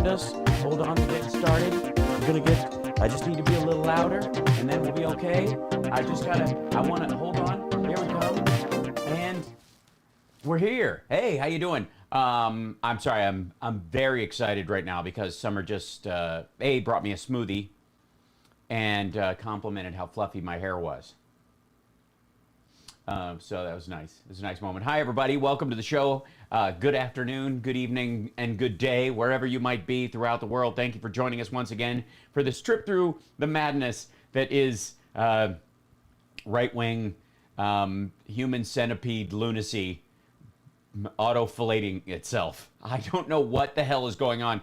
us. Hold on, we're getting started. I just need to be a little louder, and then we'll be okay. Hold on. Here we go. And we're here. Hey, how you doing? I'm sorry, I'm very excited right now because Summer just, brought me a smoothie and complimented how fluffy my hair was. So that was nice. It was a nice moment. Hi, everybody. Welcome to the show. Good afternoon, good evening, and good day, wherever you might be throughout the world. Thank you for joining us once again for this trip through the madness that is right-wing human centipede lunacy auto-fillating itself. I don't know what the hell is going on.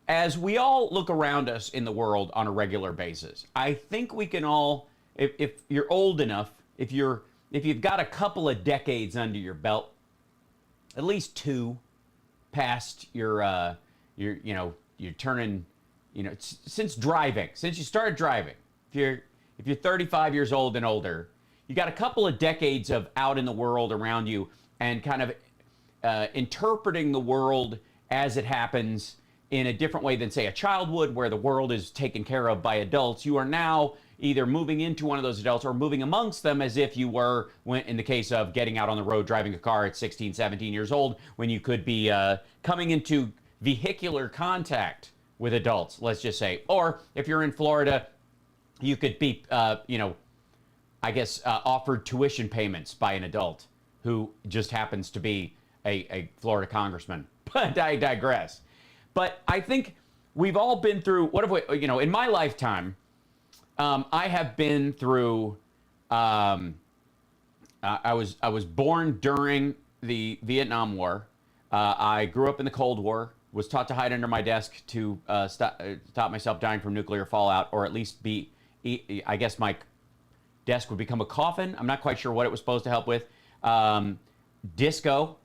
As we all look around us in the world on a regular basis, I think we can all, if you're old enough, if you've got a couple of decades under your belt, at least two past you're turning, since you started driving, if you're 35 years old and older, you got a couple of decades of out in the world around you and kind of interpreting the world as it happens in a different way than, say, a child would, where the world is taken care of by adults. You are now either moving into one of those adults or moving amongst them as if you were, in the case of getting out on the road, driving a car at 16, 17 years old, when you could be coming into vehicular contact with adults, let's just say. Or if you're in Florida, you could be, offered tuition payments by an adult who just happens to be a Florida congressman. But I digress. But I think we've all been through, in my lifetime, I have been through, I was born during the Vietnam War. I grew up in the Cold War, was taught to hide under my desk to stop myself dying from nuclear fallout, or at least I guess my desk would become a coffin. I'm not quite sure what it was supposed to help with. Disco,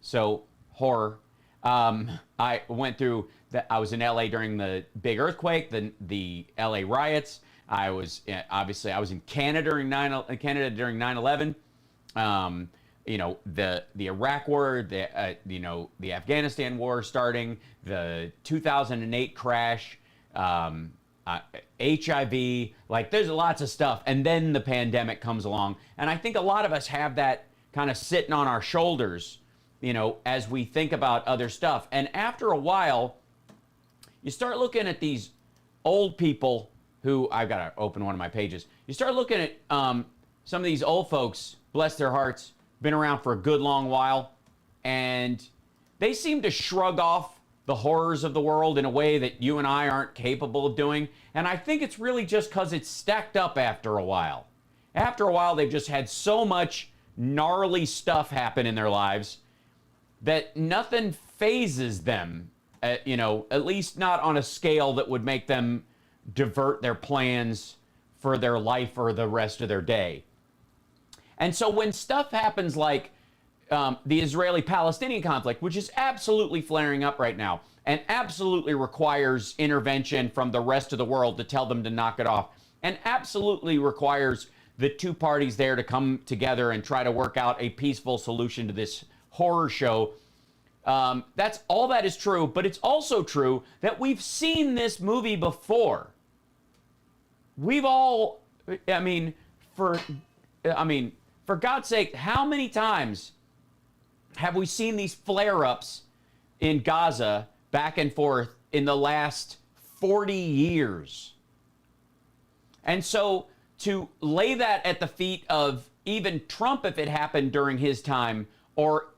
so horror. I went through I was in LA during the big earthquake, the LA riots. I was in Canada during 9/11. The Iraq War, the Afghanistan War starting, the 2008 crash, HIV, there's lots of stuff. And then the pandemic comes along. And I think a lot of us have that kind of sitting on our shoulders, as we think about other stuff. And after a while, you start looking at these old people who, I've got to open one of my pages. You start looking at some of these old folks, bless their hearts, been around for a good long while, and they seem to shrug off the horrors of the world in a way that you and I aren't capable of doing. And I think it's really just because it's stacked up after a while. After a while, they've just had so much gnarly stuff happen in their lives that nothing phases them, at least not on a scale that would make them divert their plans for their life or the rest of their day. And so when stuff happens like the Israeli-Palestinian conflict, which is absolutely flaring up right now and absolutely requires intervention from the rest of the world to tell them to knock it off, and absolutely requires the two parties there to come together and try to work out a peaceful solution to this horror show. That's all that is true, but it's also true that we've seen this movie before. We've all, for God's sake, how many times have we seen these flare-ups in Gaza back and forth in the last 40 years? And so to lay that at the feet of even Trump, if it happened during his time, or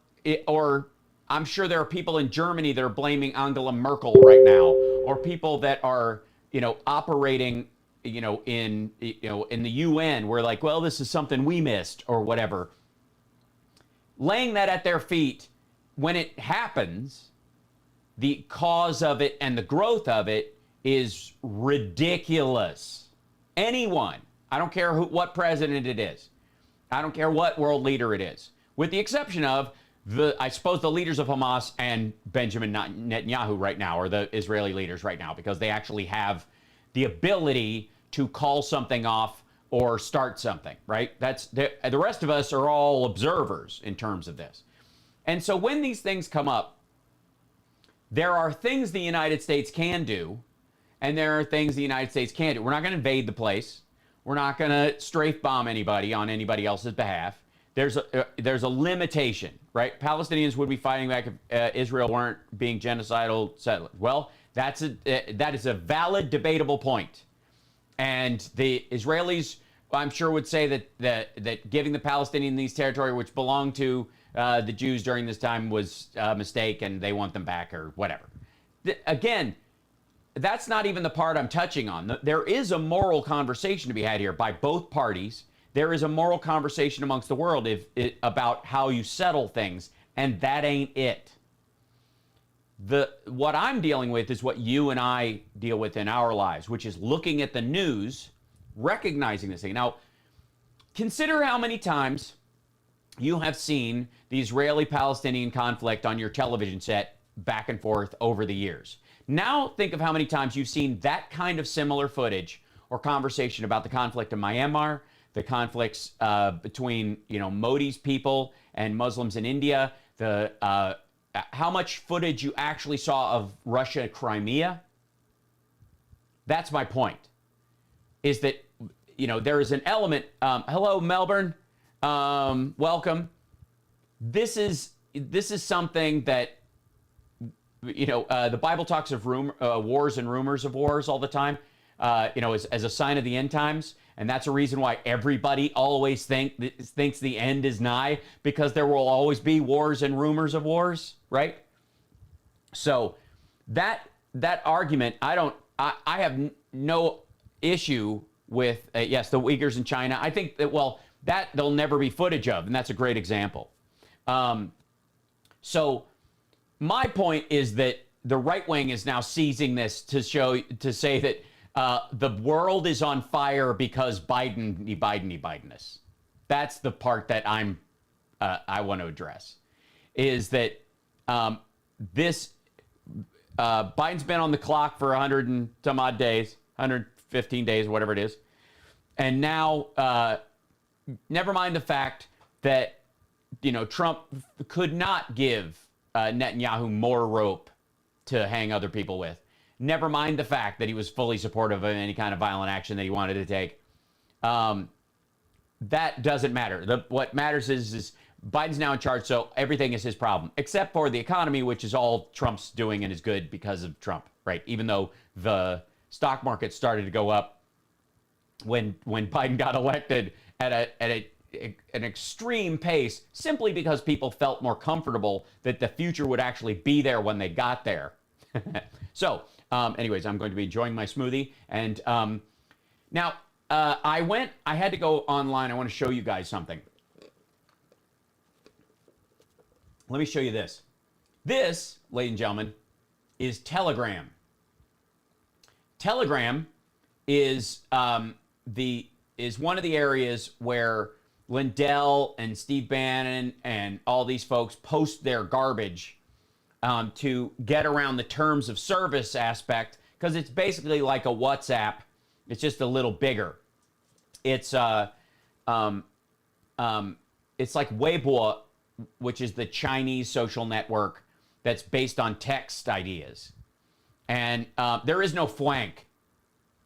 I'm sure there are people in Germany that are blaming Angela Merkel right now, or people that are, operating, in the UN, where well, this is something we missed or whatever. Laying that at their feet, when it happens, the cause of it and the growth of it is ridiculous. Anyone, I don't care what president it is, I don't care what world leader it is, with the exception of I suppose the leaders of Hamas and Benjamin Netanyahu right now, or the Israeli leaders right now, because they actually have the ability to call something off or start something, right? That's the rest of us are all observers in terms of this. And so when these things come up, there are things the United States can do, and there are things the United States can't do. We're not going to invade the place. We're not going to strafe bomb anybody on anybody else's behalf. There's a limitation, right? Palestinians would be fighting back if Israel weren't being genocidal settlers. Well, that is a valid, debatable point. And the Israelis, I'm sure, would say that giving the Palestinians these territory, which belonged to the Jews during this time, was a mistake, and they want them back or whatever. Again, that's not even the part I'm touching on. There is a moral conversation to be had here by both parties. There is a moral conversation amongst the world about how you settle things, and that ain't it. What I'm dealing with is what you and I deal with in our lives, which is looking at the news, recognizing this thing. Now, consider how many times you have seen the Israeli-Palestinian conflict on your television set back and forth over the years. Now think of how many times you've seen that kind of similar footage or conversation about the conflict in Myanmar, the conflicts between Modi's people and Muslims in India, how much footage you actually saw of Russia, Crimea. That's my point. Is that there is an element. Hello, Melbourne. Welcome. This is something that. The Bible talks of wars and rumors of wars all the time, as a sign of the end times. And that's a reason why everybody always thinks the end is nigh, because there will always be wars and rumors of wars, right? So that argument, I have no issue with, yes, the Uyghurs in China. I think that there'll never be footage of, and that's a great example. So my point is that the right wing is now seizing this to say that the world is on fire because Biden-ness. That's the part that I want to address. Is that Biden's been on the clock for 100 and some odd days, 115 days, whatever it is, and now never mind the fact that Trump could not give Netanyahu more rope to hang other people with. Never mind the fact that he was fully supportive of any kind of violent action that he wanted to take. That doesn't matter. What matters is Biden's now in charge, so everything is his problem, except for the economy, which is all Trump's doing and is good because of Trump, right? Even though the stock market started to go up when Biden got elected at an extreme pace, simply because people felt more comfortable that the future would actually be there when they got there. So, anyways, I'm going to be enjoying my smoothie. And now I had to go online. I want to show you guys something. Let me show you this. This, ladies and gentlemen, is Telegram. Telegram is one of the areas where Lindell and Steve Bannon and all these folks post their garbage to get around the terms of service aspect, because it's basically like a WhatsApp. It's just a little bigger. It's like Weibo, which is the Chinese social network that's based on text ideas. And there is no flank.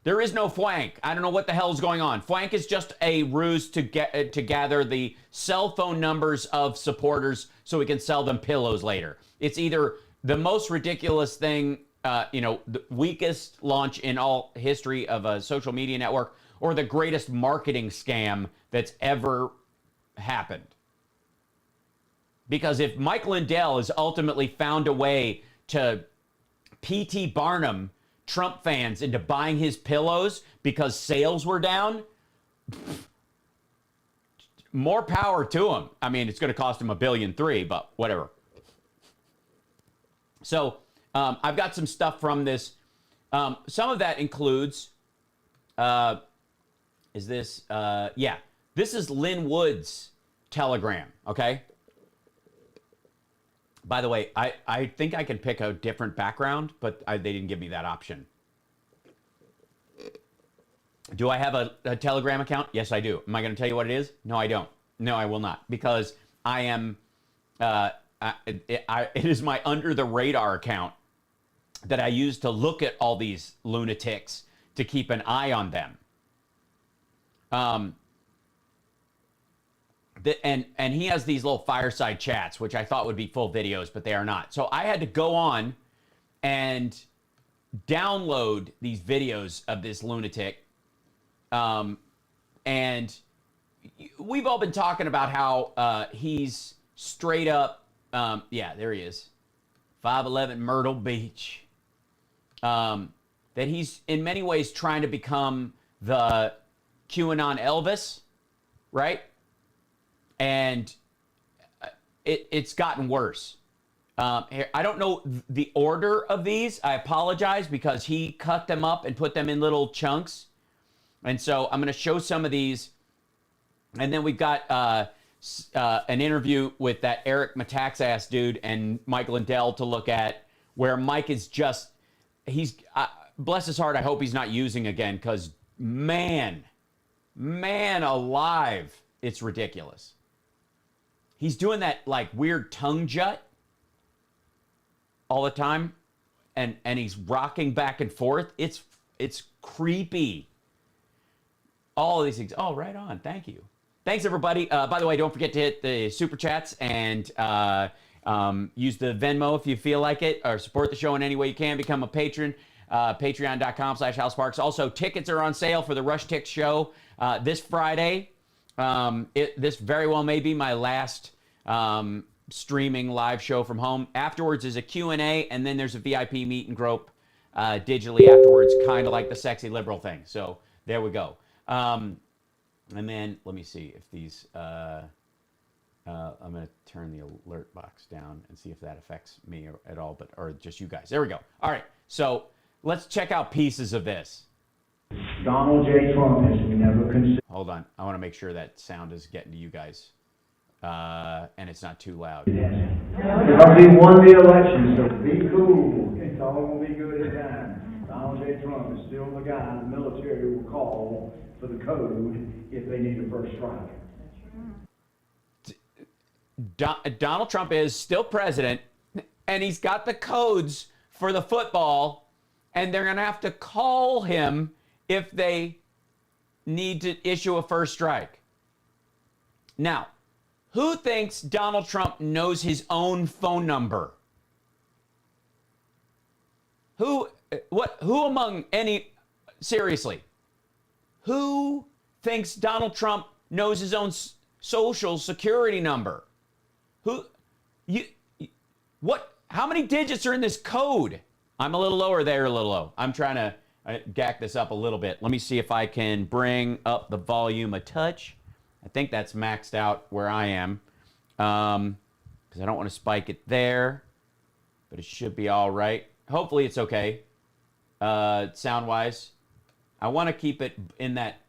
There is no flank. I don't know what the hell is going on. Flank is just a ruse to gather the cell phone numbers of supporters so we can sell them pillows later. It's either the most ridiculous thing, the weakest launch in all history of a social media network, or the greatest marketing scam that's ever happened. Because if Mike Lindell has ultimately found a way to P.T. Barnum Trump fans into buying his pillows because sales were down, more power to him. I mean, it's going to cost him $1.3 billion, but whatever. So I've got some stuff from this. Some of that includes, this is Lin Wood's Telegram, okay? By the way, I think I can pick a different background, but they didn't give me that option. Do I have a Telegram account? Yes, I do. Am I going to tell you what it is? No, I don't. No, I will not, because I am. It is my under the radar account that I use to look at all these lunatics to keep an eye on them. And he has these little fireside chats, which I thought would be full videos, but they are not. So I had to go on and download these videos of this lunatic. And we've all been talking about how he's straight up, yeah, there he is, 511 Myrtle Beach. That he's in many ways trying to become the QAnon Elvis, right? And it's gotten worse. I don't know the order of these. I apologize because he cut them up and put them in little chunks. And so I'm going to show some of these. And then we've got an interview with that Eric Metaxas dude and Mike Lindell to look at, where Mike is just, he's, bless his heart, I hope he's not using again, because man alive, it's ridiculous. He's doing that like weird tongue jut all the time, and he's rocking back and forth. It's creepy. All of these things. Oh, right on. Thank you. Thanks, everybody. By the way, don't forget to hit the super chats and use the Venmo if you feel like it, or support the show in any way you can. Become a patron. Patreon.com/HalSparks. Also, tickets are on sale for the Rush Tick show this Friday. This very well may be my last streaming live show from home. Afterwards is a Q&A, and then there's a VIP meet and grope digitally afterwards, kind of like the Sexy Liberal thing. So there we go. And then let me see if these, I'm going to turn the alert box down and see if that affects me at all, or just you guys. There we go. All right. So let's check out pieces of this. Donald J. Trump has never considered. Hold on. I want to make sure that sound is getting to you guys. And it's not too loud. Because he won the election, so be cool. It's all going to be good in time. Donald J. Trump is still the guy the military will call for the code if they need a first strike. Donald Trump is still president, and he's got the codes for the football, and they're going to have to call him if they need to issue a first strike. Now, who thinks Donald Trump knows his own phone number? Who among any, seriously, who thinks Donald Trump knows his own social security number? How many digits are in this code? I'm a little lower there, a little low. I'm trying to gack this up a little bit. Let me see if I can bring up the volume a touch. I think that's maxed out where I am, because I don't want to spike it there, but it should be all right. Hopefully it's okay, sound-wise. I want to keep it in that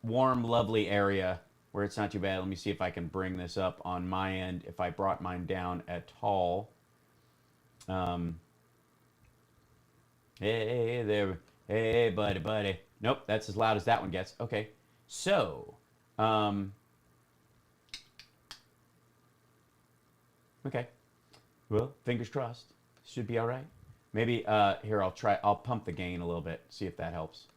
warm, lovely area where it's not too bad. Let me see if I can bring this up on my end, if I brought mine down at all. Hey, there. Hey, buddy. Nope, that's as loud as that one gets. Okay, so... Okay. Well, fingers crossed. Should be all right. Maybe here I'll pump the gain a little bit, see if that helps.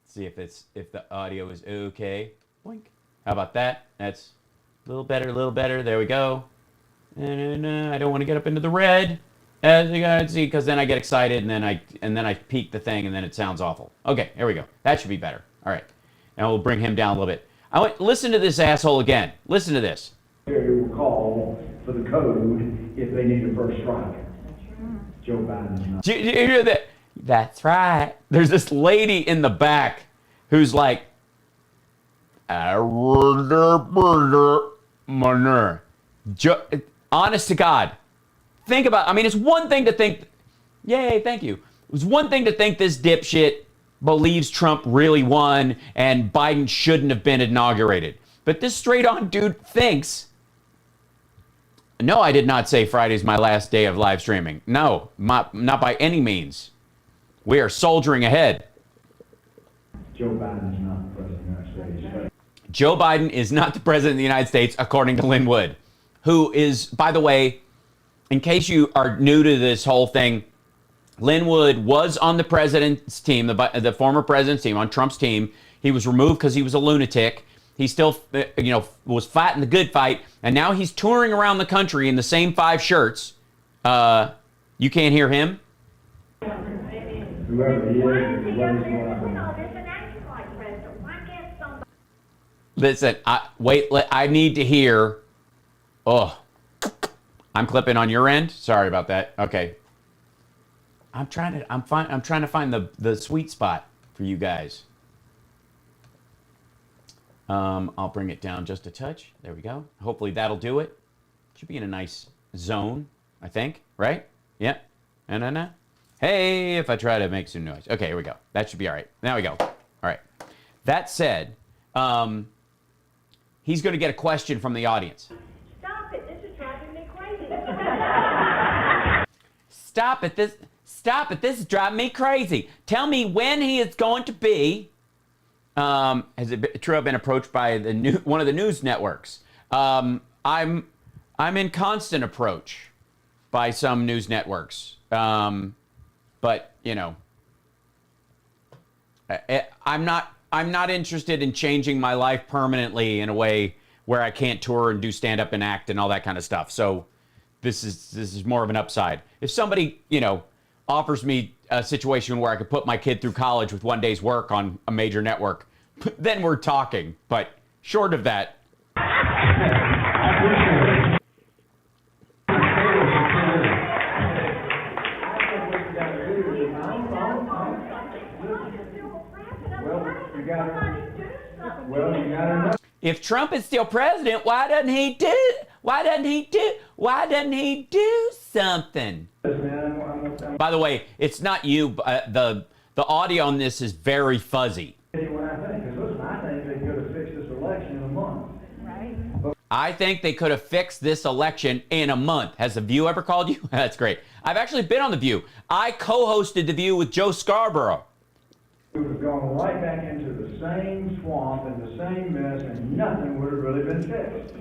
See if the audio is okay. Boink. How about that? That's a little better. There we go. And I don't want to get up into the red, as you guys see, because then I get excited and then I peak the thing and then it sounds awful. Okay, here we go. That should be better. All right. And we'll bring him down a little bit. Listen to this asshole again. Listen to this. They will call for the code if they need a first strike. Joe Biden. Do you hear that? That's right. There's this lady in the back who's like, honest to God. Think about, I mean, it's one thing to think, yay, thank you. It's one thing to think this dipshit believes Trump really won and Biden shouldn't have been inaugurated. But this straight-on dude thinks, no, I did not say Friday's my last day of live streaming. No, not by any means. We are soldiering ahead. Joe Biden is not the president of the United States. Joe Biden is not the president of the United States, according to Lin Wood, who is, by the way, in case you are new to this whole thing, Lin Wood was on the president's team, the former president's team, on Trump's team. He was removed because he was a lunatic. He still, was fighting the good fight, and now he's touring around the country in the same 5 shirts. You can't hear him? Whoever he is, what he's going on. Listen, I need to hear. Oh, I'm clipping on your end. Sorry about that. Okay. I'm trying to find the sweet spot for you guys. I'll bring it down just a touch. There we go. Hopefully that'll do it. Should be in a nice zone, I think. Right? Yeah. No. Hey, if I try to make some noise. Okay, here we go. That should be all right. Now we go. All right. That said, he's going to get a question from the audience. Stop it. This is driving me crazy. Stop it. This is driving me crazy. Tell me when he is going to be. Has it true? I've been approached by one of the news networks. I'm in constant approach by some news networks. But I'm not interested in changing my life permanently in a way where I can't tour and do stand up and act and all that kind of stuff. So this is more of an upside. If somebody, offers me a situation where I could put my kid through college with 1 day's work on a major network, then we're talking. But short of that. If Trump is still president, why doesn't he do something? By the way, it's not you. The audio on this is very fuzzy. I think they could have fixed this election in a month. Right. I think they could have fixed this election in a month. Has The View ever called you? That's great. I've actually been on The View. I co-hosted The View with Joe Scarborough. We would have gone right back into the same swamp and the same mess, and nothing would have really been fixed.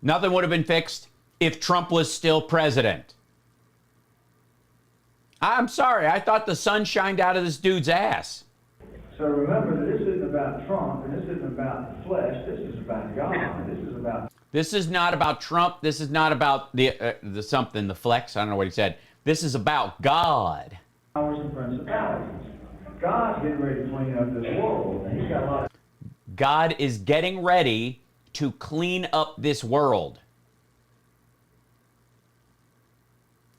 Nothing would have been fixed if Trump was still president. I'm sorry. I thought the sun shined out of this dude's ass. So remember that this isn't about Trump, and this isn't about the flesh. This is about God. This is not about Trump. This is not about the flex. I don't know what he said. This is about God. Powers and principalities. God's getting ready to clean up this world, and He's got a lot of... God is getting ready to clean up this world.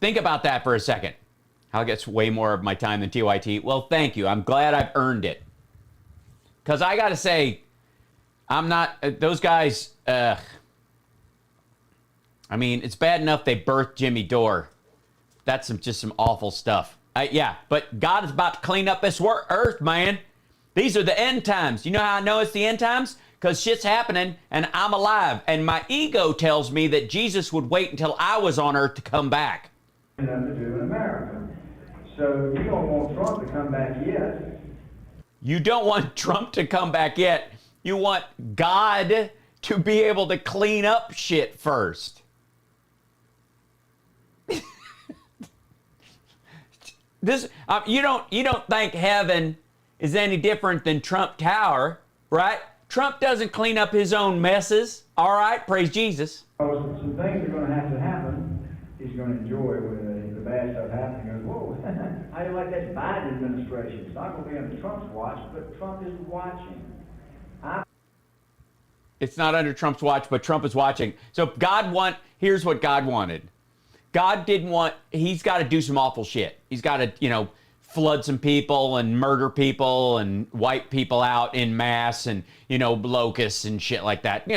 Think about that for a second. I'll get way more of my time than TYT. Well, thank you. I'm glad I've earned it. Because I got to say, I'm not... those guys... I mean, it's bad enough they birthed Jimmy Dore. That's just some awful stuff. Yeah, but God is about to clean up this earth, man. These are the end times. You know how I know it's the end times? Because shit's happening and I'm alive. And my ego tells me that Jesus would wait until I was on earth to come back. Nothing to do in America. So you don't want Trump to come back yet. You don't want Trump to come back yet. You want God to be able to clean up shit first. You don't think heaven is any different than Trump Tower, right? Trump doesn't clean up his own messes. All right, praise Jesus. Some things are going to happen. He's going to enjoy when the bad stuff happens. He goes, whoa, how do you like that Biden administration? It's not going to be under Trump's watch, but Trump is watching. It's not under Trump's watch, but Trump is watching. So here's what God wanted. God didn't want, he's got to do some awful shit. He's got to, flood some people and murder people and wipe people out in mass and, locusts and shit like that.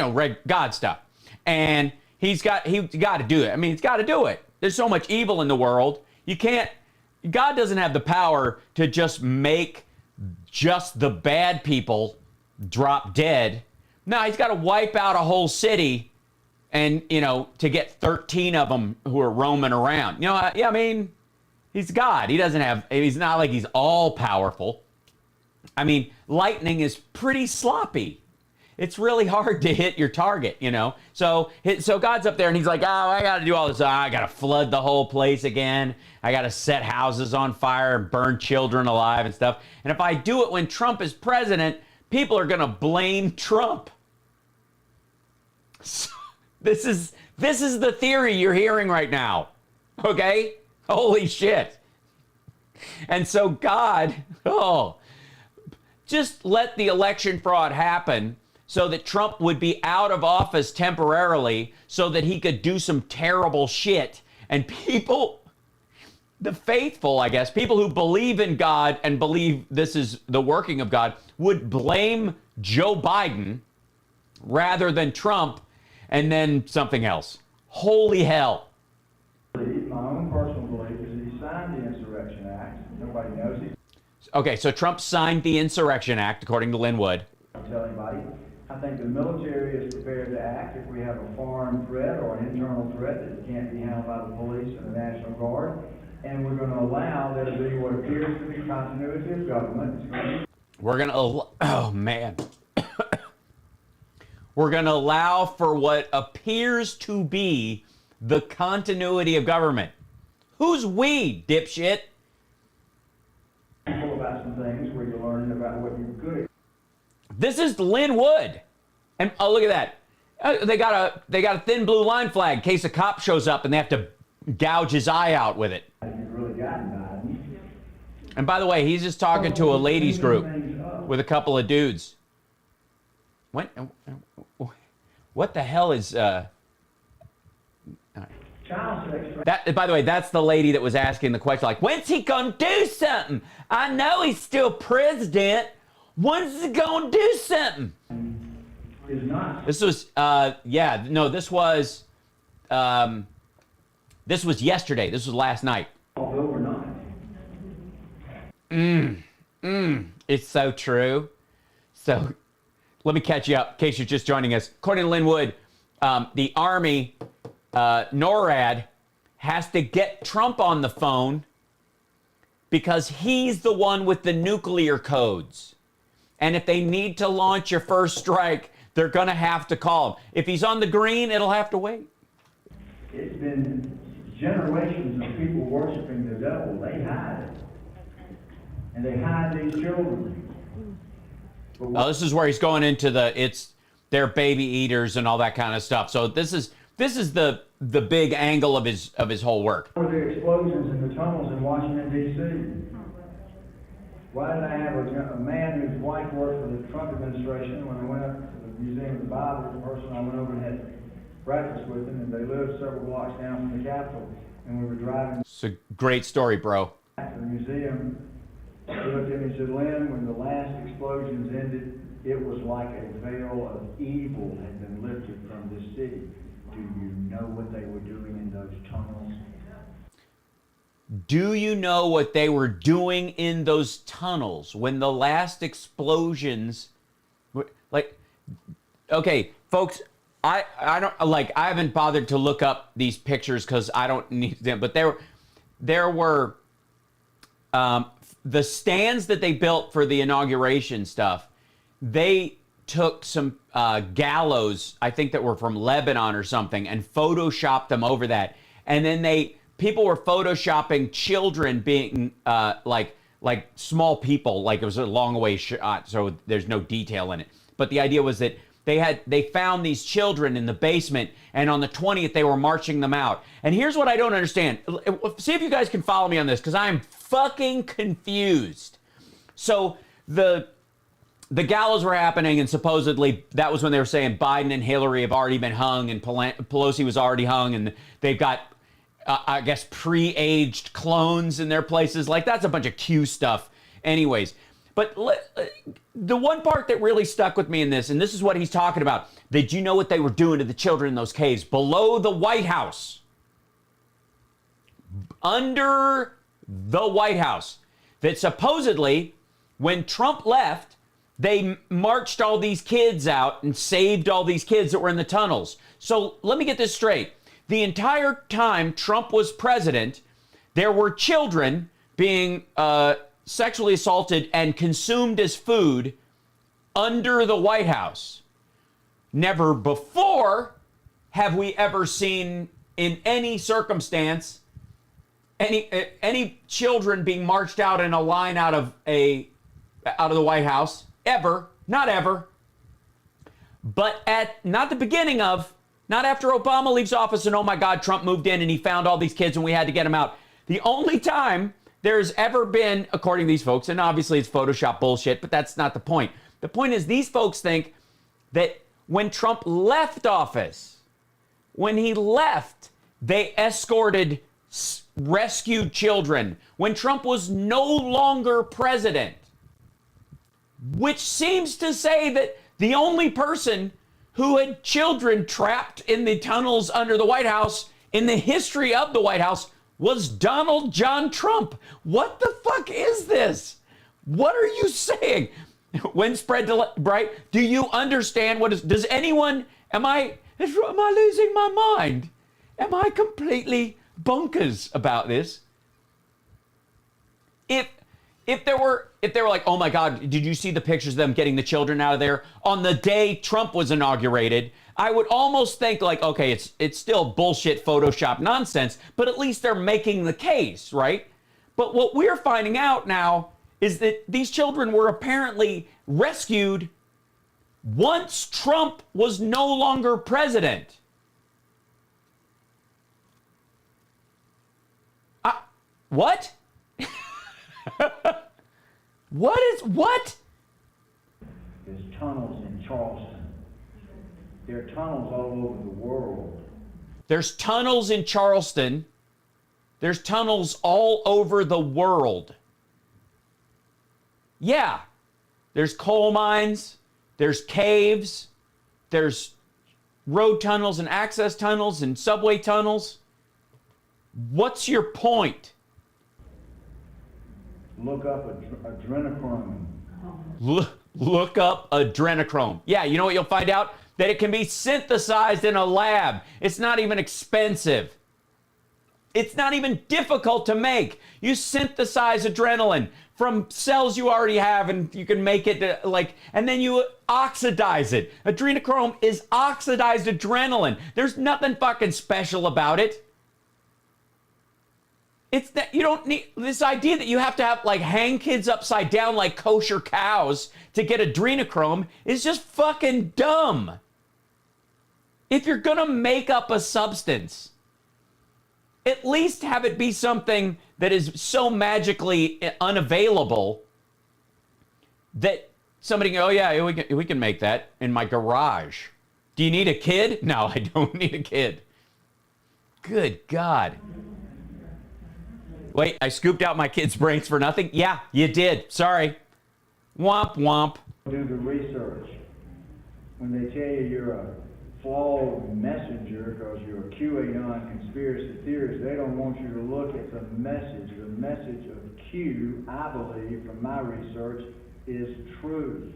God stuff. And he's got to do it. I mean, he's got to do it. There's so much evil in the world. God doesn't have the power to just make just the bad people drop dead. No, he's got to wipe out a whole city and, to get 13 of them who are roaming around. I mean, he's God. He's not like he's all powerful. I mean, lightning is pretty sloppy. it's really hard to hit your target, you know? So God's up there and he's like, oh, I got to do all this. I got to flood the whole place again. I got to set houses on fire and burn children alive and stuff. And if I do it when Trump is president, people are going to blame Trump. So this is the theory you're hearing right now. Okay? Holy shit. And so God, just let the election fraud happen so that Trump would be out of office temporarily so that he could do some terrible shit. And people, the faithful, I guess, people who believe in God and believe this is the working of God would blame Joe Biden rather than Trump and then something else. Holy hell. My own personal belief is that he signed the Insurrection Act. Nobody knows it. Okay, so Trump signed the Insurrection Act, according to Lin Wood. I'll tell anybody. I think the military is prepared to act if we have a foreign threat or an internal threat that can't be handled by the police and the National Guard. And we're going to allow there to be what appears to be continuity of government. We're going to, oh man. We're going to allow for what appears to be the continuity of government. Who's we, dipshit? About some things where you're learning about what you're good at. This is Lin Wood. And oh, look at that. They got a thin blue line flag in case a cop shows up and they have to gouge his eye out with it. You've really gotten Biden. And by the way, he's just talking to a ladies group with a couple of dudes. What the hell is Child sex. that? By the way, that's the lady that was asking the question, like, when's he gonna do something? I know he's still president. When's he gonna do something? Is not. This was this was yesterday. This was last night. Overnight. It's so true. So let me catch you up in case you're just joining us. According to Lin Wood, the Army, NORAD, has to get Trump on the phone because he's the one with the nuclear codes. And if they need to launch your first strike, they're going to have to call him. If he's on the green, it'll have to wait. It's been generations of people worshiping the devil. They hide it. And they hide these children. Oh, this is where he's going into they're baby eaters and all that kind of stuff. So this is the big angle of his whole work. Were the explosions in the tunnels in Washington, D.C.? Why did I have a man whose wife worked for the Trump administration? When I went up to the Museum of the Bible, the person I went over and had breakfast with them, and they lived several blocks down from the Capitol, and we were driving. It's a great story, bro. Back to the museum. He looked at me and said, Lin, when the last explosions ended, it was like a veil of evil had been lifted from this city. Do you know what they were doing in those tunnels? Do you know what they were doing in those tunnels when the last explosions were, like, okay, folks, I haven't bothered to look up these pictures because I don't need them, but there were the stands that they built for the inauguration stuff. They took some gallows, I think that were from Lebanon or something, and photoshopped them over that. And then people were photoshopping children being like small people, like it was a long away shot, so there's no detail in it. But the idea was that they found these children in the basement, and on the 20th they were marching them out. And here's what I don't understand. See if you guys can follow me on this, because I'm fucking confused. So the gallows were happening, and supposedly that was when they were saying Biden and Hillary have already been hung, and Pelosi was already hung, and they've got I guess pre-aged clones in their places. Like, that's a bunch of Q stuff anyways. But the one part that really stuck with me in this, and this is what he's talking about. Did you know what they were doing to the children in those caves below the White House? Under the White House. That supposedly, when Trump left, they marched all these kids out and saved all these kids that were in the tunnels. So let me get this straight. The entire time Trump was president, there were children being sexually assaulted and consumed as food under the White House. Never before have we ever seen in any circumstance any children being marched out in a line out of the White House. Ever. Not ever. But not the beginning of, not after Obama leaves office and oh my God, Trump moved in and he found all these kids and we had to get them out. The only time there's ever been, according to these folks, and obviously it's Photoshop bullshit, but that's not the point. The point is these folks think that when Trump left office, when he left, they escorted rescued children. When Trump was no longer president, which seems to say that the only person who had children trapped in the tunnels under the White House in the history of the White House was Donald John Trump. What the fuck is this? What are you saying? When spread to right? Do you understand what is? Does anyone? Am I losing my mind? Am I completely bonkers about this? If they were like, oh my God, did you see the pictures of them getting the children out of there on the day Trump was inaugurated? I would almost think like, okay, it's still bullshit Photoshop nonsense, but at least they're making the case, right? But what we're finding out now is that these children were apparently rescued once Trump was no longer president. What? What? There's tunnels in Charleston. There are tunnels all over the world. There's tunnels in Charleston. There's tunnels all over the world. Yeah. There's coal mines. There's caves. There's road tunnels and access tunnels and subway tunnels. What's your point? Look up adrenochrome. Look up adrenochrome. Yeah, you know what you'll find out? That it can be synthesized in a lab. It's not even expensive. It's not even difficult to make. You synthesize adrenaline from cells you already have and you can make it and then you oxidize it. Adrenochrome is oxidized adrenaline. There's nothing fucking special about it. It's that you don't need this idea that you have to have hang kids upside down like kosher cows to get adrenochrome is just fucking dumb. If you're gonna make up a substance, at least have it be something that is so magically unavailable that somebody can go, oh yeah, we can make that in my garage. Do you need a kid? No, I don't need a kid. Good God. Wait, I scooped out my kid's brains for nothing? Yeah, you did. Sorry. Womp womp. Do the research. When they tell you you're a flawed messenger because you're a QAnon conspiracy theorist, they don't want you to look at the message. The message of Q, I believe, from my research, is truth.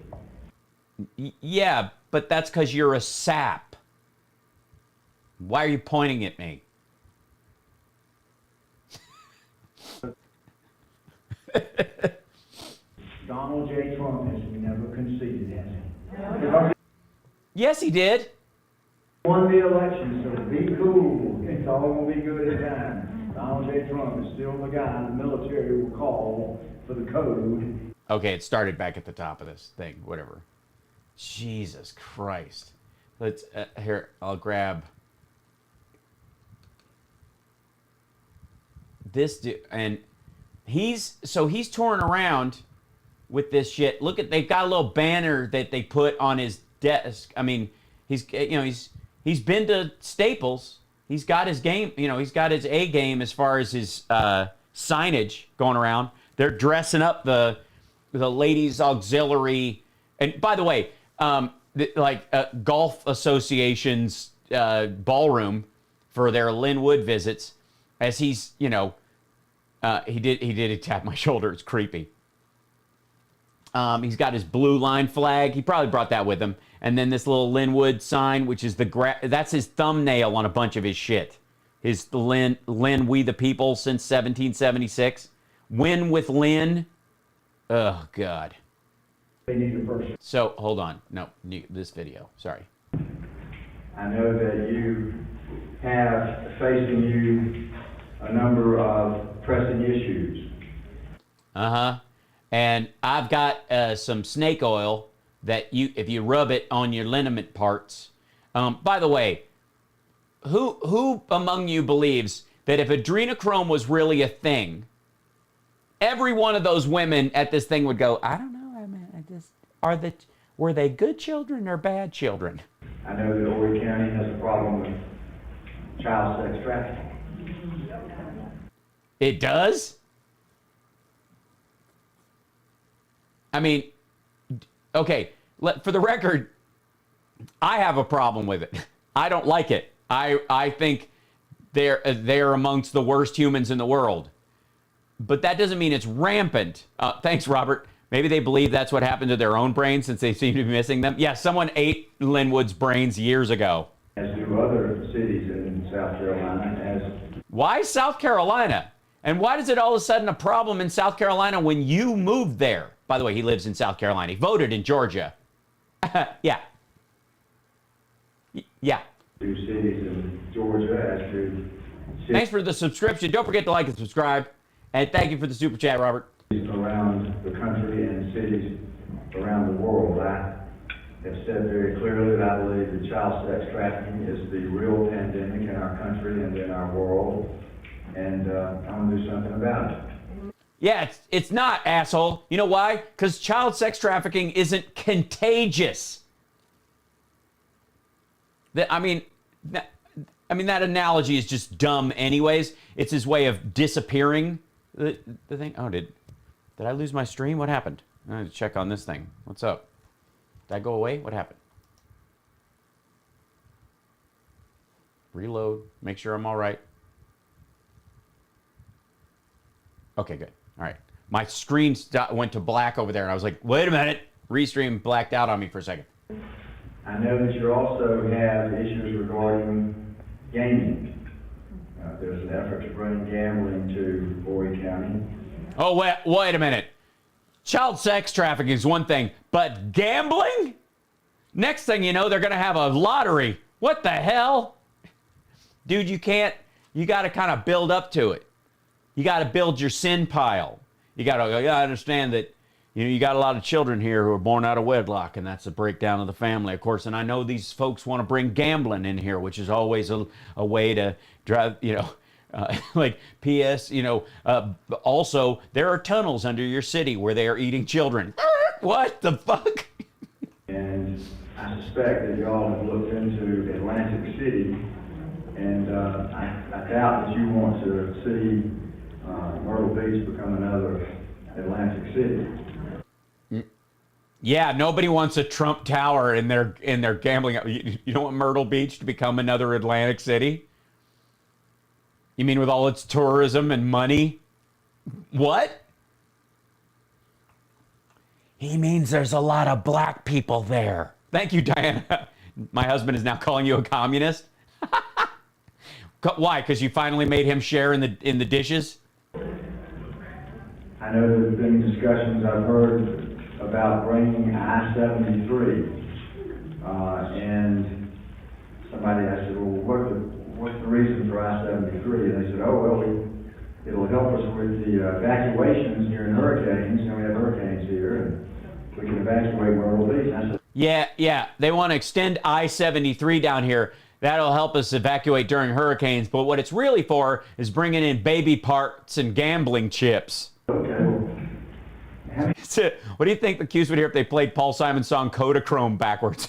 Yeah, but that's because you're a sap. Why are you pointing at me? Donald J. Trump has never conceded, has he? Yes, he did. Won the election, so be cool. It's all going to be good in time. Donald J. Trump is still the guy the military will call for the code. Okay, it started back at the top of this thing, whatever. Jesus Christ. Let's, here, I'll grab this dude, and he's touring around with this shit. Look at, they've got a little banner that they put on his desk. I mean, he's been to Staples. He's got his game, he's got his A game as far as his signage going around. They're dressing up the ladies auxiliary. And by the way, golf association's ballroom for their Lin Wood visits, as he's, he did tap my shoulder. It's creepy. He's got his blue line flag. He probably brought that with him. And then this little Lin Wood sign, which is that's his thumbnail on a bunch of his shit. His Lin, We the People since 1776. Win with Lin. Oh, God. They need a person. So, hold on. No, this video. Sorry. I know that you have facing you a number of pressing issues. And I've got some snake oil that if you rub it on your liniment parts. By the way, who among you believes that if adrenochrome was really a thing, every one of those women at this thing would go, I don't know, were they good children or bad children? I know that Horry County has a problem with child sex trafficking. It does? I mean, okay, for the record, I have a problem with it. I don't like it. I think they're amongst the worst humans in the world. But that doesn't mean it's rampant. Thanks, Robert. Maybe they believe that's what happened to their own brains since they seem to be missing them. Yeah, someone ate Lin Wood's brains years ago. As do other cities in South Carolina. Why South Carolina? And why is it all of a sudden a problem in South Carolina when you moved there? By the way, he lives in South Carolina. He voted in Georgia. Yeah. Two cities in Georgia as to Thanks for the subscription. Don't forget to like and subscribe. And thank you for the super chat, Robert. Around the country and cities around the world. I have said very clearly that I believe that child sex trafficking is the real pandemic in our country and in our world. And I want to do something about it. Yeah, it's not, asshole. You know why? Because child sex trafficking isn't contagious. I mean, that analogy is just dumb anyways. It's his way of disappearing the thing. Oh, did I lose my stream? What happened? I need to check on this thing. What's up? Did I go away? What happened? Reload. Make sure I'm all right. Okay, good. All right. My screen went to black over there, and I was like, wait a minute. Restream blacked out on me for a second. I know that you also have issues regarding gaming. There's an effort to bring gambling to Horry County. Oh, wait a minute. Child sex trafficking is one thing, but gambling? Next thing you know, they're going to have a lottery. What the hell? Dude, you got to kind of build up to it. You got to build your sin pile. You got to understand that you got a lot of children here who are born out of wedlock, and that's a breakdown of the family, of course. And I know these folks want to bring gambling in here, which is always a way to drive, like P.S., also, there are tunnels under your city where they are eating children. What the fuck? And I suspect that y'all have looked into Atlantic City, and I doubt that you want to see Myrtle Beach become another Atlantic City. Yeah, nobody wants a Trump Tower in their gambling. You don't want Myrtle Beach to become another Atlantic City? You mean with all its tourism and money? What? He means there's a lot of black people there. Thank you, Diana. My husband is now calling you a communist. Why? Because you finally made him share in the dishes? I know there's been discussions I've heard about bringing I-73, and somebody, I said, well, what's the reason for I-73? And they said, it'll help us with the evacuations during hurricanes. We have hurricanes here, and we can evacuate Myrtle Beach. I said, yeah, they want to extend I-73 down here. That'll help us evacuate during hurricanes, but what it's really for is bringing in baby parts and gambling chips. Okay. What do you think the Qs would hear if they played Paul Simon's song Kodachrome backwards?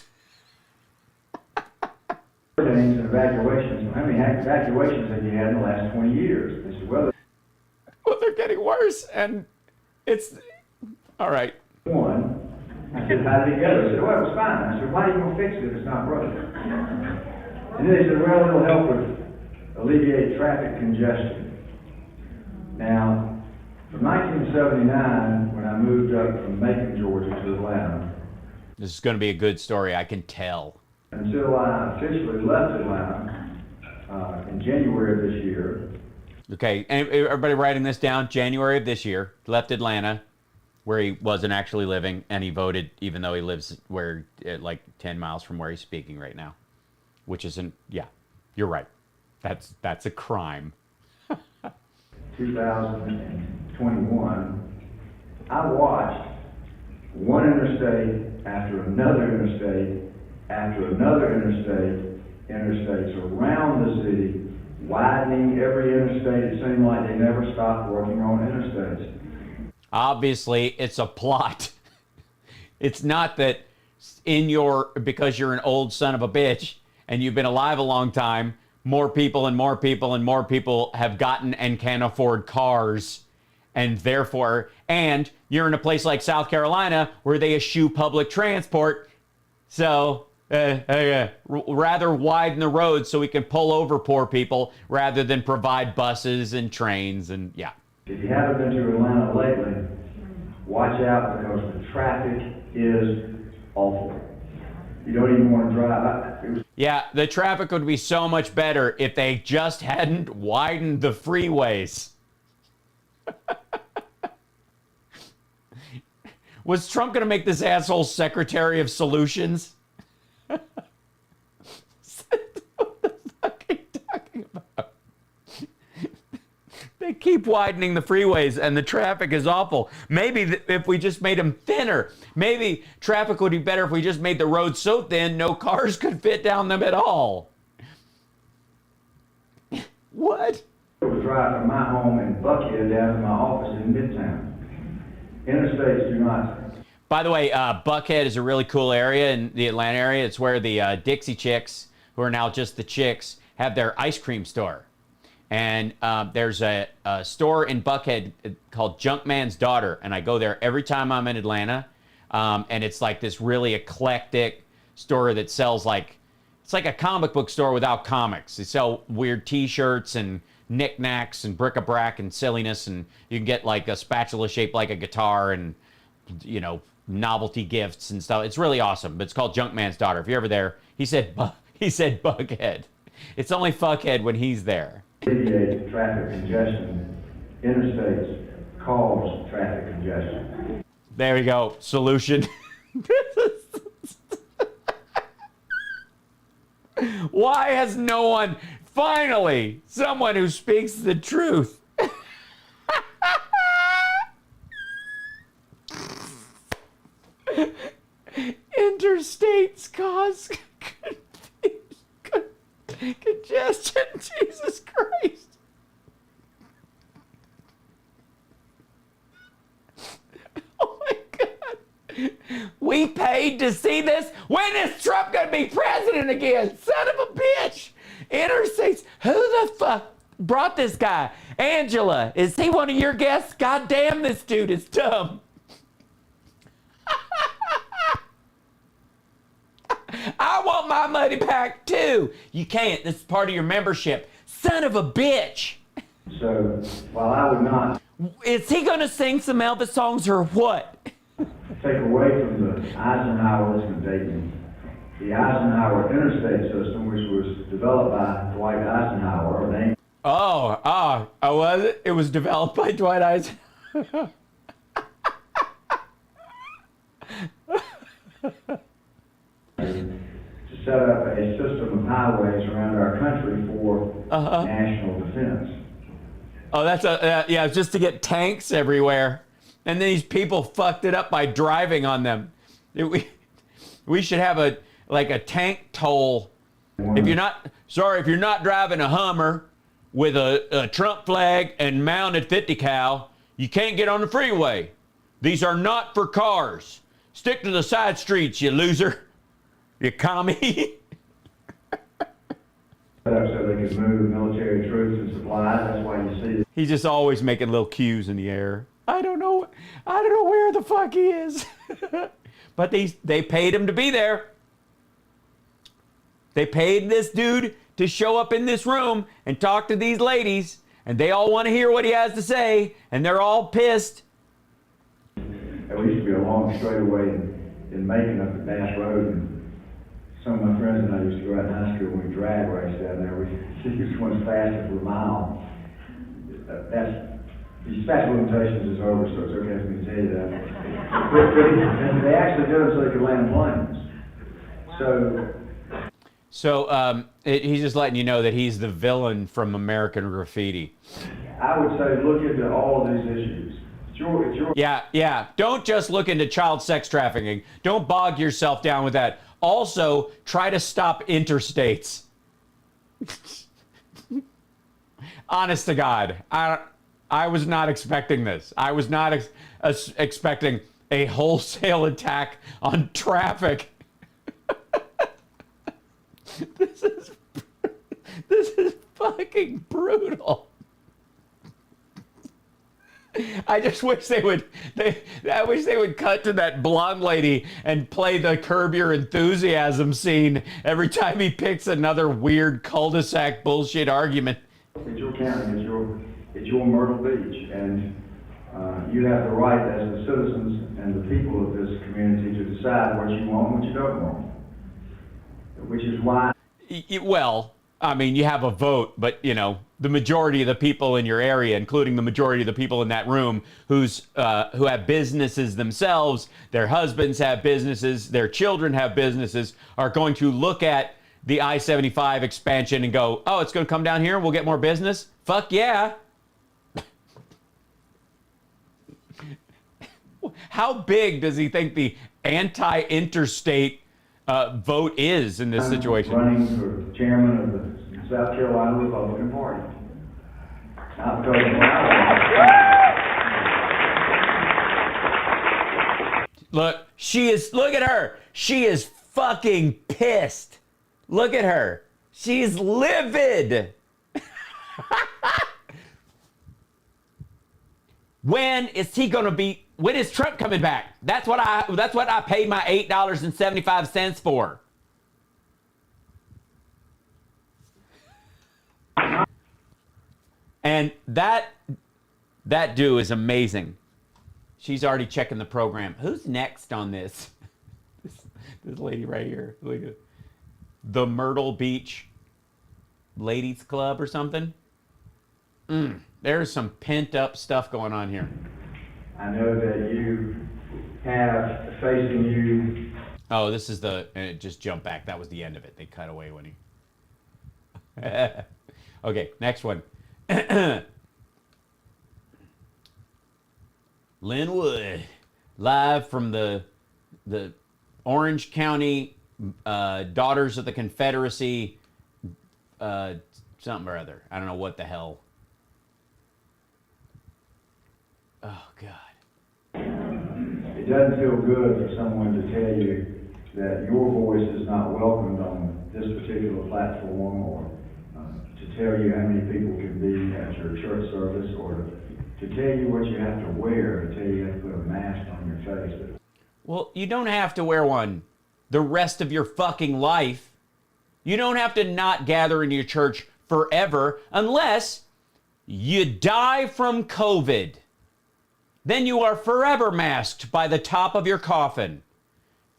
Hurricanes and evacuations. How many evacuations have you had in the last 20 years? They said, well, they're getting worse, and it's all right. One. I said, how did it go? They said, well, it was fine. I said, why are you going to fix it if it's not broken? And then they said, well, it'll help with alleviate traffic congestion. Now, from 1979, when I moved up from Macon, Georgia to Atlanta. This is going to be a good story, I can tell. Until I officially left Atlanta in January of this year. Okay, and everybody writing this down. January of this year, left Atlanta, where he wasn't actually living, and he voted, even though he lives like 10 miles from where he's speaking right now. which isn't, yeah, you're right. That's a crime. 2021, I watched one interstate after another interstate after another interstates around the city, widening every interstate. It seemed like they never stopped working on interstates. Obviously, it's a plot. It's not that because you're an old son of a bitch and you've been alive a long time, more people and more people and more people have gotten and can afford cars. And therefore, and you're in a place like South Carolina where they eschew public transport. So rather widen the roads so we can pull over poor people rather than provide buses and trains and yeah. If you haven't been to Atlanta lately, watch out because the traffic is awful. You don't even want to drive. Yeah, the traffic would be so much better if they just hadn't widened the freeways. Was Trump going to make this asshole Secretary of Solutions? What the fuck are you talking about? They keep widening the freeways and the traffic is awful. Maybe if we just made them thinner, maybe traffic would be better if we just made the roads so thin no cars could fit down them at all. What? I would drive from my home in Buckhead down to my office in Midtown. Interstates do not. By the way, Buckhead is a really cool area in the Atlanta area. It's where the Dixie Chicks, who are now just the Chicks, have their ice cream store. And there's a store in Buckhead called Junkman's Daughter, and I go there every time I'm in Atlanta. And it's like this really eclectic store that sells it's like a comic book store without comics. They sell weird T-shirts and knickknacks and bric-a-brac and silliness, and you can get like a spatula shaped like a guitar and, you know, novelty gifts and stuff. It's really awesome. But it's called Junkman's Daughter. If you're ever there, he said Buckhead. It's only fuckhead when he's there. Alleviate traffic congestion. Interstates cause traffic congestion. There we go. Solution. Why has no one, finally, someone who speaks the truth? Interstates cause congestion. Jesus Christ. Oh my God. We paid to see this? When is Trump gonna be president again? Son of a bitch. Interstates. Who the fuck brought this guy? Angela, is he one of your guests? God damn, this dude is dumb. I want my money back too. You can't. This is part of your membership. Son of a bitch. So, while I would not Is he gonna sing some Elvis songs or what? take away from the Eisenhower, listen to Dayton, the Eisenhower interstate system, which was developed by Dwight Eisenhower, named Oh, was it? It was developed by Dwight Eisenhower. to set up a system of highways around our country for national defense. Oh, that's yeah, just to get tanks everywhere. And then these people fucked it up by driving on them. We should have a tank toll. If you're not driving a Hummer with a Trump flag and mounted 50 cal, you can't get on the freeway. These are not for cars. Stick to the side streets, you loser. You commie. So they could move military troops and supplies. That's why you see He's just always making little cues in the air. I don't know where the fuck he is. But they paid him to be there. They paid this dude to show up in this room and talk to these ladies, and they all want to hear what he has to say, and they're all pissed. there used to be a long straightaway in Macon up at Bass Road, and some of my friends and I used to go out in high school when we drag raced down there. We used to run as fast as a mile. The statute of limitations is over, so it's okay for me to tell you that. But they actually did it so they could land planes. So So he's just letting you know that he's the villain from American Graffiti. I would say look into all of these issues. It's your Yeah. Don't just look into child sex trafficking. Don't bog yourself down with that. Also, try to stop interstates. Honest to God, I was not expecting this. I was not expecting a wholesale attack on traffic. This is fucking brutal. I just wish they would. I wish they would cut to that blonde lady and play the Curb Your Enthusiasm scene every time he picks another weird cul-de-sac bullshit argument. It's your county, it's your Myrtle Beach, and you have the right as the citizens and the people of this community to decide what you want and what you don't want. Which is why. Well, I mean, you have a vote, but the majority of the people in your area, including the majority of the people in that room, who have businesses themselves, their husbands have businesses, their children have businesses, are going to look at the I-75 expansion and go, oh, it's going to come down here and we'll get more business? Fuck yeah. How big does he think the anti-interstate vote is in this situation? Running for chairman of the South Carolina Republican Party. Not because of Look at her. She is fucking pissed. Look at her. She's livid. When is Trump coming back? That's what I paid my $8.75 for. And that dude is amazing. She's already checking the program. Who's next on this? This lady right here. Look at the Myrtle Beach Ladies Club or something. There's some pent up stuff going on here. I know that you have facing you. Oh, this is and it just jumped back. That was the end of it. They cut away when he. Okay, next one. Lin Wood, live from the Orange County Daughters of the Confederacy, something or other. I don't know what the hell. Oh, God. It doesn't feel good for someone to tell you that your voice is not welcomed on this particular platform, or to tell you how many people can be at your church service, or to tell you what you have to wear, to tell you you have to put a mask on your face. Well, you don't have to wear one the rest of your fucking life. You don't have to not gather in your church forever unless you die from COVID. Then you are forever masked by the top of your coffin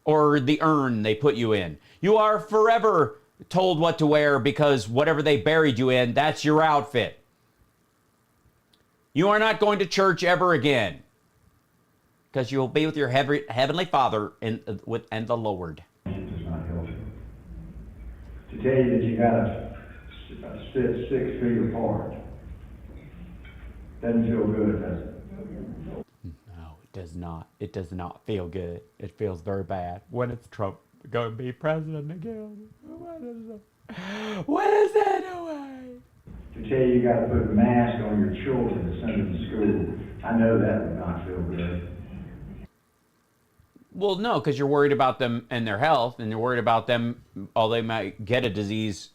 or the urn they put you in. You are forever told what to wear because whatever they buried you in, that's your outfit. You are not going to church ever again because you'll be with your heavenly Father and the Lord. It's not healthy. To tell you that you gotta sit 6 feet apart doesn't feel good, does it? No, it does not. It does not feel good. It feels very bad. When is Trump going to be president again? When is that away? To tell you got to put a mask on your children to send them to school, I know that would not feel good. Well, no, because you're worried about them and their health, and you're worried about them, although they might get a disease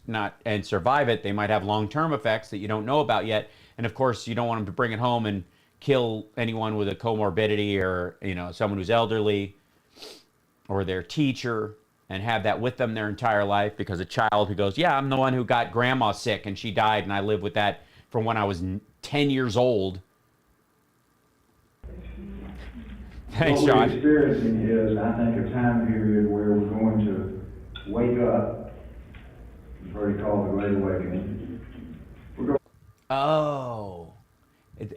and survive it, they might have long-term effects that you don't know about yet. And of course, you don't want them to bring it home and kill anyone with a comorbidity or, someone who's elderly or their teacher and have that with them their entire life, because a child who goes, yeah, I'm the one who got grandma sick and she died and I lived with that from when I was 10 years old. Thanks, what John. we're experiencing is, I think, a time period where we're going to wake up. You've heard it called the Great Awakening. Oh,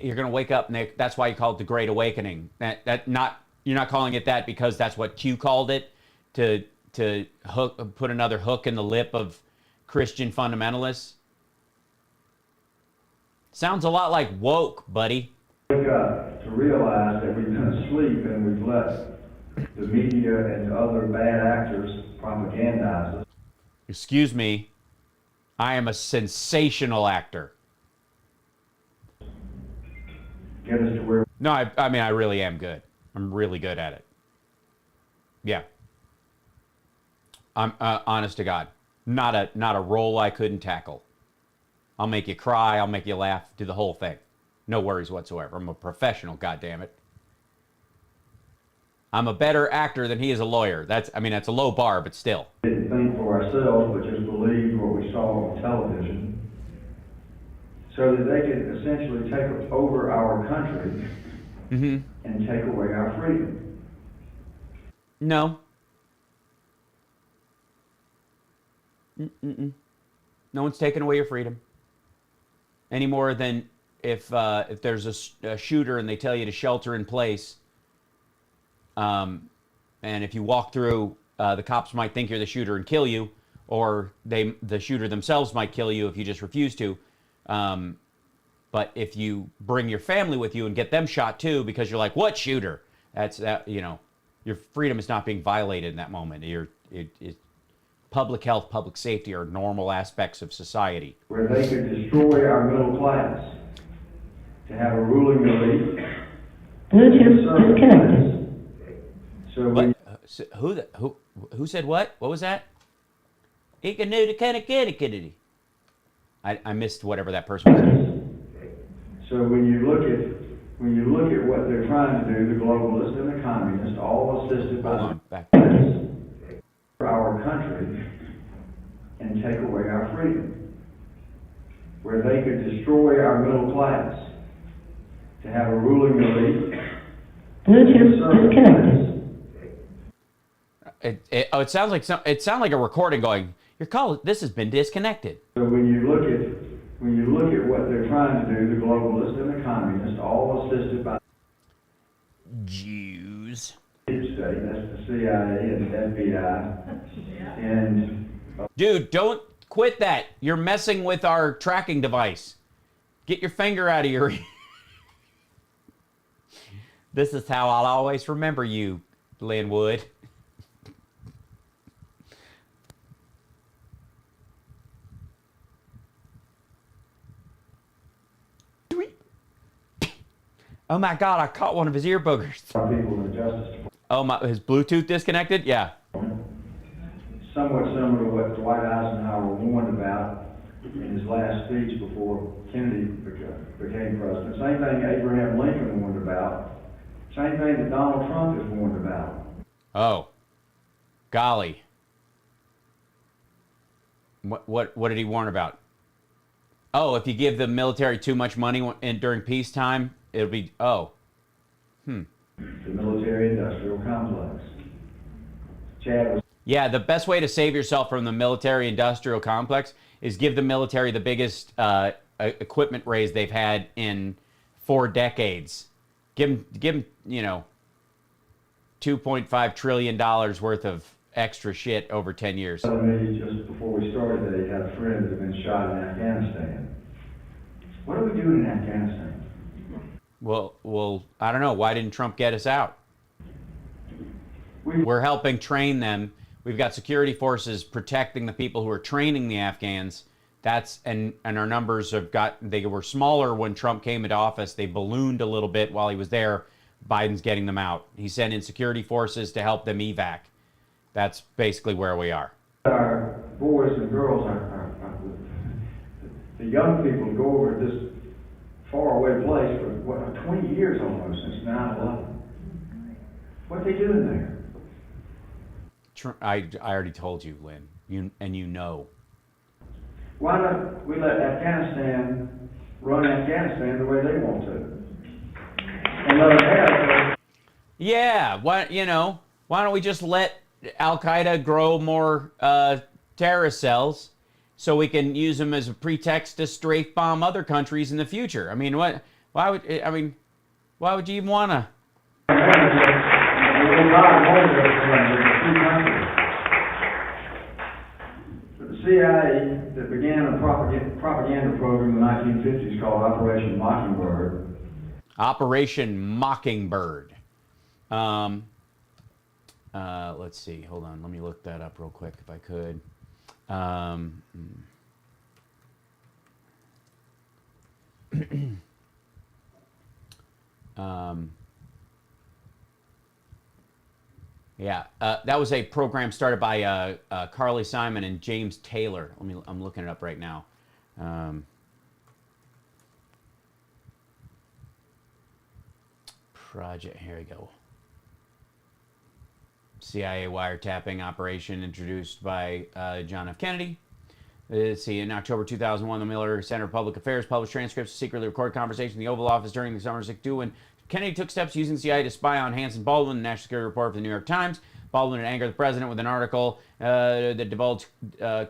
you're going to wake up, Nick. That's why you call it the Great Awakening. You're not calling it that because that's what Q called it to put another hook in the lip of Christian fundamentalists? Sounds a lot like woke, buddy. Wake up to realize that we've been asleep and we've let the media and other bad actors propagandize us. Excuse me, I am a sensational actor. Get us to where No, I mean, I really am good. I'm really good at it. Yeah. I'm honest to God. Not a role I couldn't tackle. I'll make you cry. I'll make you laugh. Do the whole thing. No worries whatsoever. I'm a professional, goddammit. I'm a better actor than he is a lawyer. That's a low bar, but still. didn't think for ourselves, but just believed what we saw on television, so that they could essentially take over our country and take away our freedom. No. No one's taking away your freedom. Any more than if there's a shooter and they tell you to shelter in place, and if you walk through, the cops might think you're the shooter and kill you, or the shooter themselves might kill you if you just refuse to. But if you bring your family with you and get them shot too, because you're like, what shooter? Your freedom is not being violated in that moment. Public health, public safety are normal aspects of society. Where they could destroy our middle class, to have a ruling elite. Bluetooth disconnected. So we, Who said what? What was that? I missed whatever that person was. so when you look at what they're trying to do, the globalists and the communists, all assisted by Hold on, back. our country and take away our freedom, where they could destroy our middle class, to have a ruling elite. Bluetooth disconnected. It sounds like a recording going, your call, this has been disconnected. So when you look at what they're trying to do, the globalists and the communists, all assisted by Jews. the deep state, that's the CIA and the FBI, and Dude, don't quit that. You're messing with our tracking device. Get your finger out of your ear. This is how I'll always remember you, Lin Wood. Oh my God, I caught one of his ear boogers. our people in the Justice Department. Oh my, his Bluetooth disconnected? Yeah. Somewhat similar to what Dwight Eisenhower warned about in his last speech before Kennedy became president. Same thing Abraham Lincoln warned about. Same thing that Donald Trump has warned about. Oh. Golly. What did he warn about? Oh, if you give the military too much money during peacetime, it'll be, The military-industrial complex. Chad was Yeah, the best way to save yourself from the military-industrial complex is give the military the biggest equipment raise they've had in 4 decades. Give them, $2.5 trillion worth of extra shit over 10 years. telling me just before we started that he had a friend that had been shot in Afghanistan. What are we doing in Afghanistan? Well, I don't know. Why didn't Trump get us out? We're helping train them. We've got security forces protecting the people who are training the Afghans. And our numbers they were smaller when Trump came into office. They ballooned a little bit while he was there. Biden's getting them out. He sent in security forces to help them evac. That's basically where we are. Our boys and girls, the young people go over to this faraway place for 20 years almost since 9/11. What are they doing there? I already told you, Lynn. You know. Why don't we let Afghanistan run Afghanistan the way they want to? And let America. Yeah. Why don't we just let Al Qaeda grow more terrorist cells, so we can use them as a pretext to strafe bomb other countries in the future? I mean, why would you even wanna? CIA that began a propaganda program in the 1950s called Operation Mockingbird. Operation Mockingbird. Let's see. Hold on. Let me look that up real quick if I could. Yeah, that was a program started by Carly Simon and James Taylor. I'm looking it up right now. Project, here we go. CIA wiretapping operation introduced by John F. Kennedy. Let's see, in October 2001, the Miller Center of Public Affairs published transcripts of secretly recorded conversations in the Oval Office during the summer of '62 when Kennedy took steps using the CIA to spy on Hanson Baldwin, the National Security Report for the New York Times. Baldwin had angered the president with an article that divulged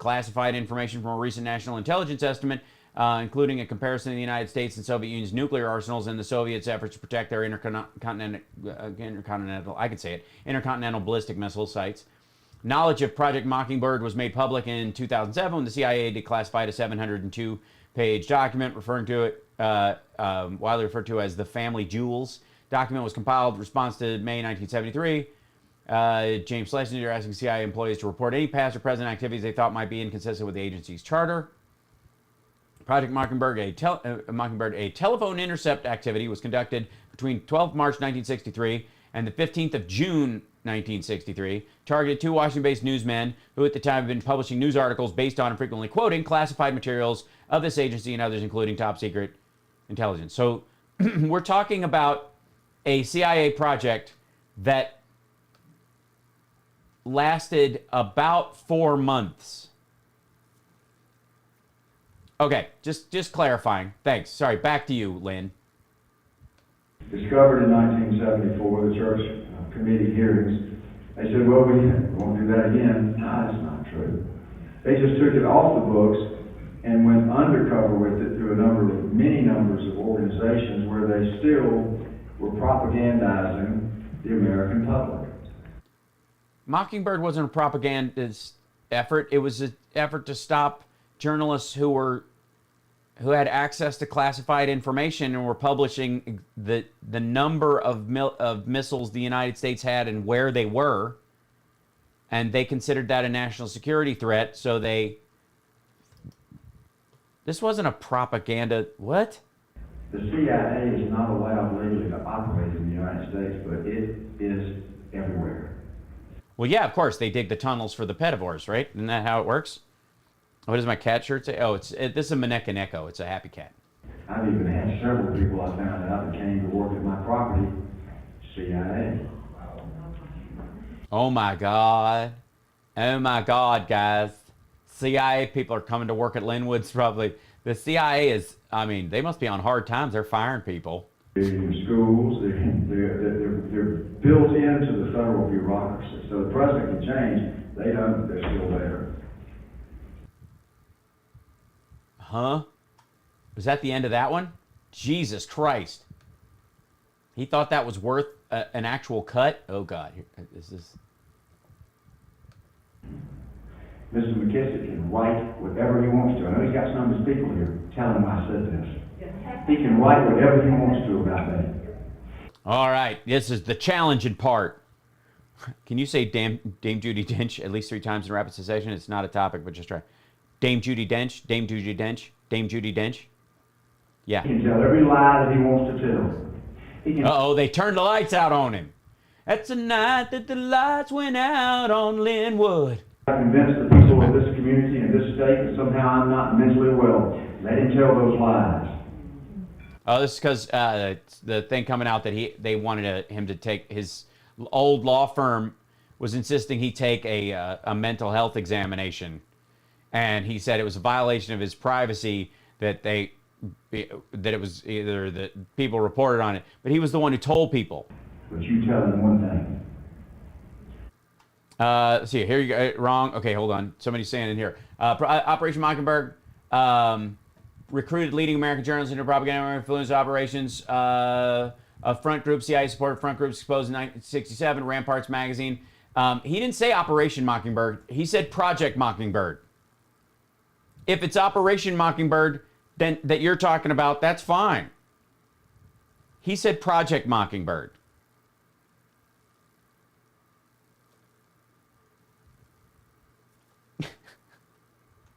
classified information from a recent national intelligence estimate, including a comparison of the United States and Soviet Union's nuclear arsenals and the Soviets' efforts to protect their intercontinental ballistic missile sites. Knowledge of Project Mockingbird was made public in 2007 when the CIA declassified a 702-page document widely referred to as the Family Jewels. Document was compiled in response to May 1973. James Schlesinger asking CIA employees to report any past or present activities they thought might be inconsistent with the agency's charter. Project Mockingbird, a telephone intercept activity was conducted between 12 March 1963 and the 15th of June 1963, targeted two Washington-based newsmen who at the time had been publishing news articles based on and frequently quoting classified materials of this agency and others, including top secret intelligence. So we're talking about a CIA project that lasted about 4 months. Okay, just clarifying. Thanks. Sorry, back to you, Lin. Discovered in 1974, the church committee hearings. They said, well, we won't do that again. No, that's not true. They just took it off the books and went undercover with it through many numbers of organizations where they still were propagandizing the American public. Mockingbird wasn't a propagandist effort. It was an effort to stop journalists who had access to classified information and were publishing the number of missiles the United States had and where they were, and they considered that a national security threat. So this wasn't a propaganda. What? The CIA is not allowed legally to operate in the United States, but it is everywhere. Well, yeah, of course they dig the tunnels for the pedivores, right? Isn't that how it works? What does my cat shirt say? Oh, this is a Maneka Neko. It's a happy cat. I've even had several people I found out that came to work at my property, CIA. Oh my God. Oh my God, guys. CIA people are coming to work at Lin Wood's probably. The CIA is, I mean, they must be on hard times. They're firing people. In schools, they're built into the federal bureaucracy. So the president can change. They don't, but they're still there. Huh? Was that the end of that one? Jesus Christ. He thought that was worth an actual cut? Oh, God. Is this... Mr. McKissick can write whatever he wants to. I know he's got some of his people here. Tell him I said this. He can write whatever he wants to about that. All right. This is the challenging part. Can you say Dame Judi Dench at least 3 times in rapid succession? It's not a topic, but just try. Dame Judi Dench, Dame Judi Dench, Dame Judi Dench. Yeah. He can tell every lie that he wants to tell. Uh-oh, they turned the lights out on him. That's the night that the lights went out on Lin Wood. I convinced the people of this community and this state that somehow I'm not mentally well. Let him tell those lies. Oh, this is because the thing coming out that they wanted him to take, his old law firm was insisting he take a mental health examination. And he said it was a violation of his privacy that it was either that people reported on it, but he was the one who told people. But you tell him one thing. Let's see, here you go. Wrong. Okay, hold on. Somebody's saying in here. Operation Mockingbird recruited leading American journalists into propaganda influence operations. A front group, CIA supported front groups exposed in 1967, Ramparts magazine. He didn't say Operation Mockingbird. He said Project Mockingbird. If it's Operation Mockingbird then that you're talking about, that's fine. He said Project Mockingbird.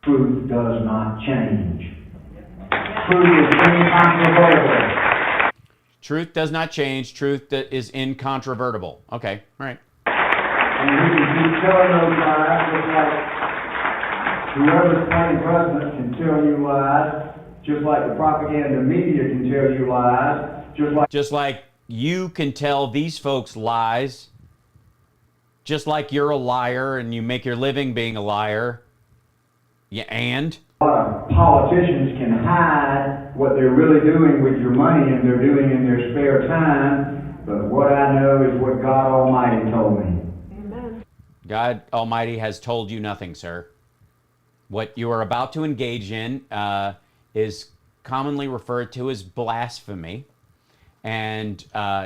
Truth does not change. Truth is incontrovertible. Truth does not change. Truth is incontrovertible. Okay, all right. And we can keep telling those lies, just like whoever's playing president can tell you lies, just like the propaganda media can tell you lies, just like you can tell these folks lies, just like you're a liar and you make your living being a liar. Yeah, and a lot of politicians can hide what they're really doing with your money and they're doing in their spare time, but what I know is what God Almighty told me. God Almighty has told you nothing, sir. What you are about to engage in is commonly referred to as blasphemy, and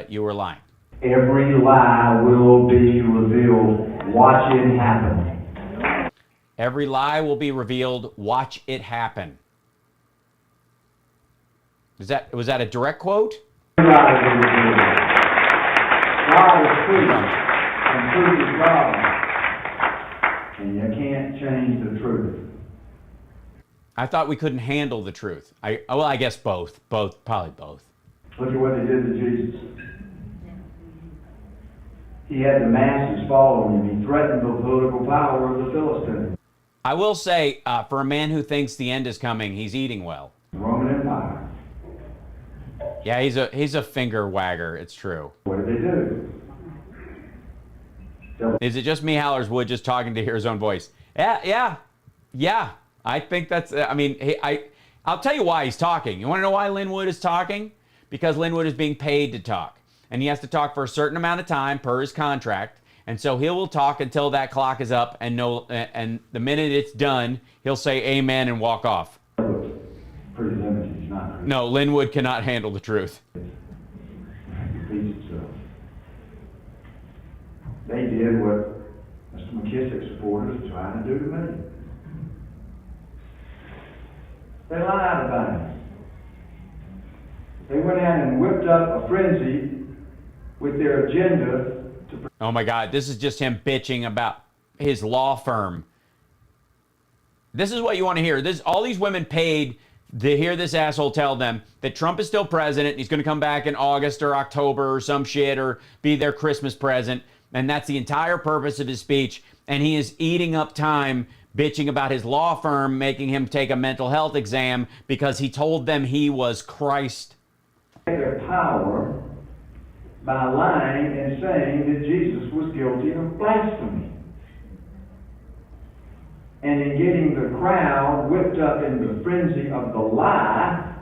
you are lying. Every lie will be revealed. Watch it happen. Every lie will be revealed. Watch it happen. Was that a direct quote? Every lie will be revealed. God is truth, and truth is God. And you can't change the truth. I thought we couldn't handle the truth. I guess both, probably both. Look at what they did to Jesus. He had the masses following him. He threatened the political power of the Philistines. I will say, for a man who thinks the end is coming, he's eating well. The Roman Empire. Yeah, he's a finger wagger. It's true. What did they do? Is it just me, Hallerswood, just talking to hear his own voice? Yeah. I think that's. I mean, I'll tell you why he's talking. You want to know why Lin Wood is talking? Because Lin Wood is being paid to talk, and he has to talk for a certain amount of time per his contract. And so he will talk until that clock is up, and the minute it's done, he'll say amen and walk off. Pretty limited, not pretty. No, Lin Wood cannot handle the truth. Repeats itself. They did what Mr. McKissick's supporters are trying to do to me. They lied about him. They went out and whipped up a frenzy with their agenda to... Oh my God, this is just him bitching about his law firm. This is what you want to hear. All these women paid to hear this asshole tell them that Trump is still president and he's going to come back in August or October or some shit or be their Christmas present. And that's the entire purpose of his speech. And he is eating up time bitching about his law firm making him take a mental health exam because he told them he was Christ. Their power by lying and saying that Jesus was guilty of blasphemy. And in getting the crowd whipped up in the frenzy of the lie.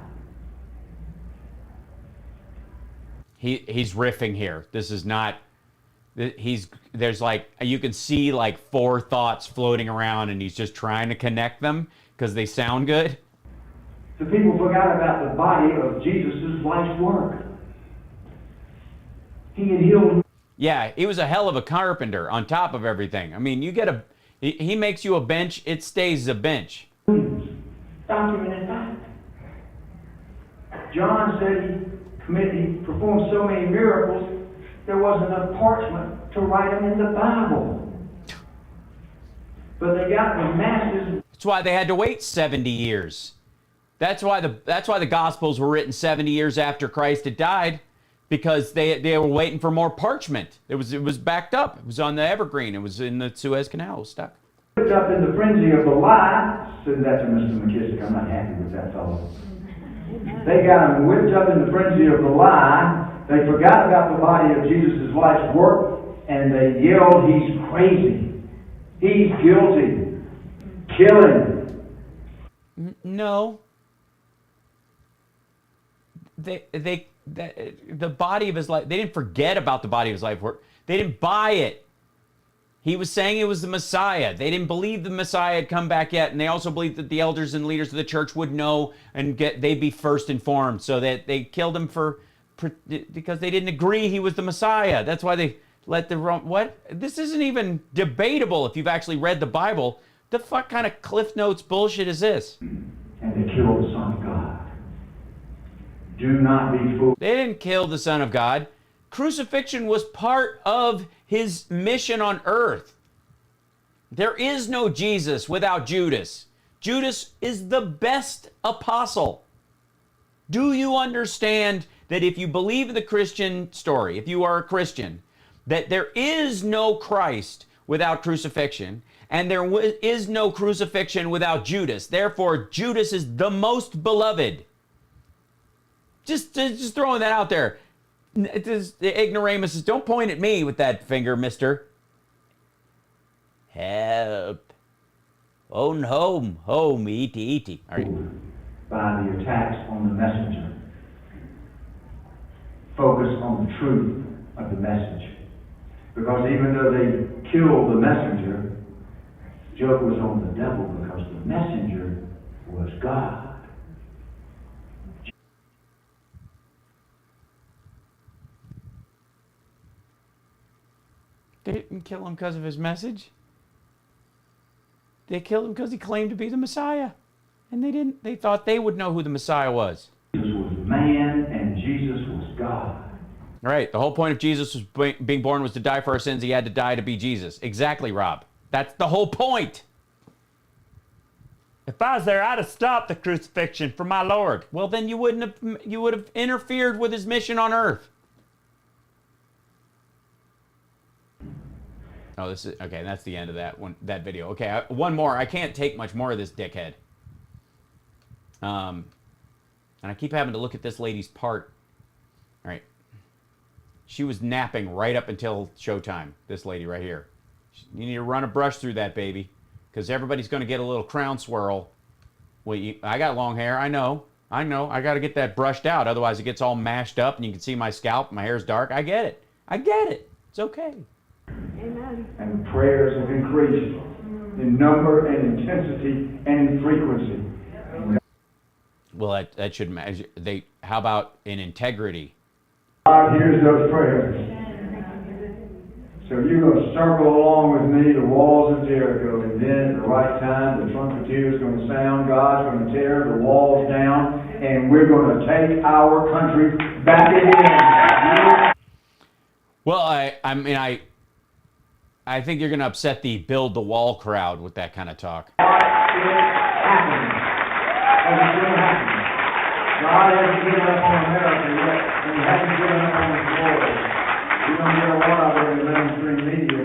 He's riffing here. This is not... There's like, you can see like 4 thoughts floating around and he's just trying to connect them because they sound good. The people forgot about the body of Jesus' life's work. He had healed. Yeah, he was a hell of a carpenter on top of everything. I mean, he makes you a bench, it stays a bench. Documented fact. John said he performed so many miracles there wasn't enough parchment to write them in the Bible. But they got the masses. That's why they had to wait 70 years. That's why the Gospels were written 70 years after Christ had died, because they were waiting for more parchment. It was backed up. It was on the Evergreen. It was in the Suez Canal. It was stuck. Put up in the frenzy of the lie. Send that to Mr. McKissick. I'm not happy with that fellow. They got him whipped up in the frenzy of the lie. They forgot about the body of Jesus' life's work, and they yelled, "He's crazy. He's guilty. Kill him." No. The body of his life, they didn't forget about the body of his life work. They didn't buy it. He was saying it was the Messiah. They didn't believe the Messiah had come back yet, and they also believed that the elders and leaders of the church would know and they'd be first informed, so that they killed him because they didn't agree he was the Messiah. That's why they let the wrong... What? This isn't even debatable if you've actually read the Bible. The fuck kind of Cliff Notes bullshit is this? And they killed the Son of God. Do not be fooled. They didn't kill the Son of God. Crucifixion was part of his mission on earth. There is no Jesus without Judas. Judas is the best apostle. Do you understand that if you believe the Christian story, if you are a Christian, that there is no Christ without crucifixion, and there is no crucifixion without Judas. Therefore, Judas is the most beloved. Just throwing that out there. The ignoramuses, don't point at me with that finger, mister. Help. Oh, home, eaty. All right. By the attacks on the messenger. Focus on the truth of the message. Because even though they killed the messenger, the joke was on the devil because the messenger was God. They didn't kill him because of his message. They killed him because he claimed to be the Messiah. And they didn't. They thought they would know who the Messiah was. Jesus was man and Jesus was God. All right. The whole point of Jesus was being born was to die for our sins. He had to die to be Jesus. Exactly, Rob. That's the whole point. If I was there, I'd have stopped the crucifixion for my Lord. Well, then you would have interfered with his mission on earth. Oh, this is okay. That's the end of that video. Okay, one more. I can't take much more of this dickhead. And I keep having to look at this lady's part. All right, she was napping right up until showtime. This lady right here. You need to run a brush through that baby, because everybody's going to get a little crown swirl. Well, I got long hair. I know. I got to get that brushed out. Otherwise, it gets all mashed up, and you can see my scalp. My hair's dark. I get it. It's okay. Amen. And the prayers have increased in number and intensity and in frequency. Well, that should matter. How about in integrity? God hears those prayers. So you're going to circle along with me the walls of Jericho, and then at the right time the trumpeter is going to sound. God's going to tear the walls down, and we're going to take our country back again. Well, I think you're going to upset the build the wall crowd with that kind of talk. It's happening. And it's going to happen. God hasn't given up on America yet, and He hasn't given up on His glory. You don't get a lot of it in the mainstream media,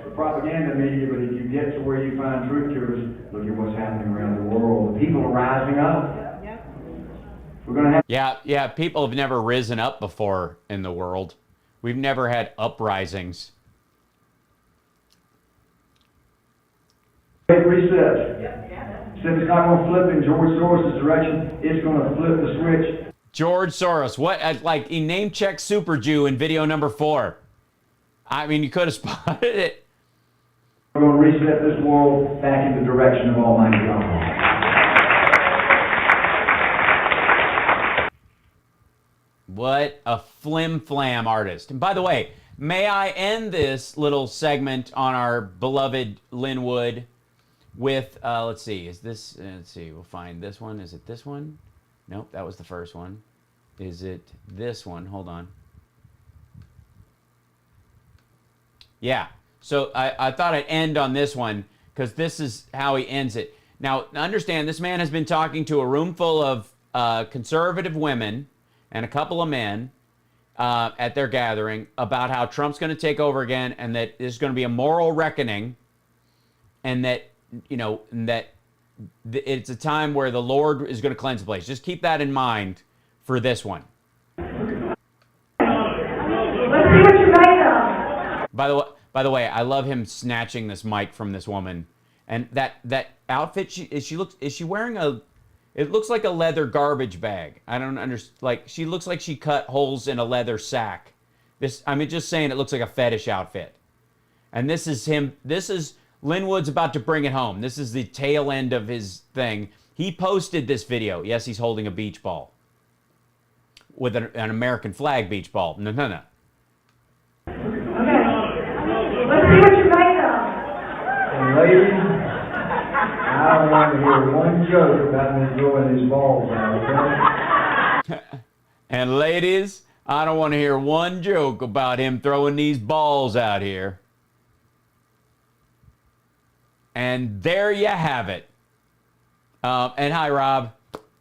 the propaganda media, but if you get to where you find truth tellers, look at what's happening around the world. The people are rising up. We're going to have... Yeah, people have never risen up before in the world. We've never had uprisings. Great reset. Except it's not going to flip in George Soros' direction. It's going to flip the switch. George Soros. What? Like, he name-checked Super Jew in video number 4. I mean, you could have spotted it. We're going to reset this world back in the direction of Almighty God. What a flim-flam artist. And by the way, may I end this little segment on our beloved Lin Wood with, let's see, we'll find this one. Is it this one? Nope, that was the first one. Is it this one? Hold on. Yeah, so I thought I'd end on this one because this is how he ends it. Now, understand, this man has been talking to a room full of conservative women and a couple of men at their gathering about how Trump's going to take over again and that there's going to be a moral reckoning and that, it's a time where the Lord is going to cleanse the place. Just keep that in mind for this one. Let's see what you write on. By the way, I love him snatching this mic from this woman. And that outfit, is she wearing it looks like a leather garbage bag. I don't understand. Like, she looks like she cut holes in a leather sack. Just saying, it looks like a fetish outfit. And this is him. This is Lin Wood's about to bring it home. This is the tail end of his thing. He posted this video. Yes, he's holding a beach ball. With an American flag beach ball. No. Okay. Let's see what you write on. And ladies I don't want to hear one joke about me throwing these balls out, okay? And ladies, I don't want to hear one joke about him throwing these balls out here. And there you have it. And hi, Rob.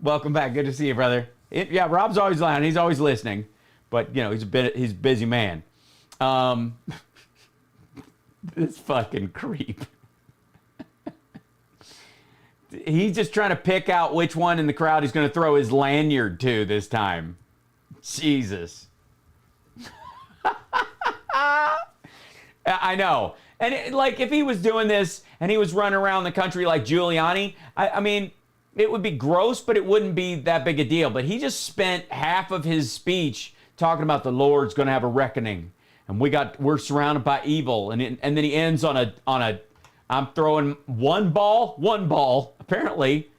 Welcome back. Good to see you, brother. Yeah, Rob's always lying. He's always listening. But, you know, he's a busy man. This fucking creep. He's just trying to pick out which one in the crowd he's going to throw his lanyard to this time. Jesus. I know. And like, if he was doing this and he was running around the country like Giuliani, I mean, it would be gross, but it wouldn't be that big a deal. But he just spent half of his speech talking about the Lord's going to have a reckoning, and we're surrounded by evil, and then he ends on a I'm throwing one ball. Apparently,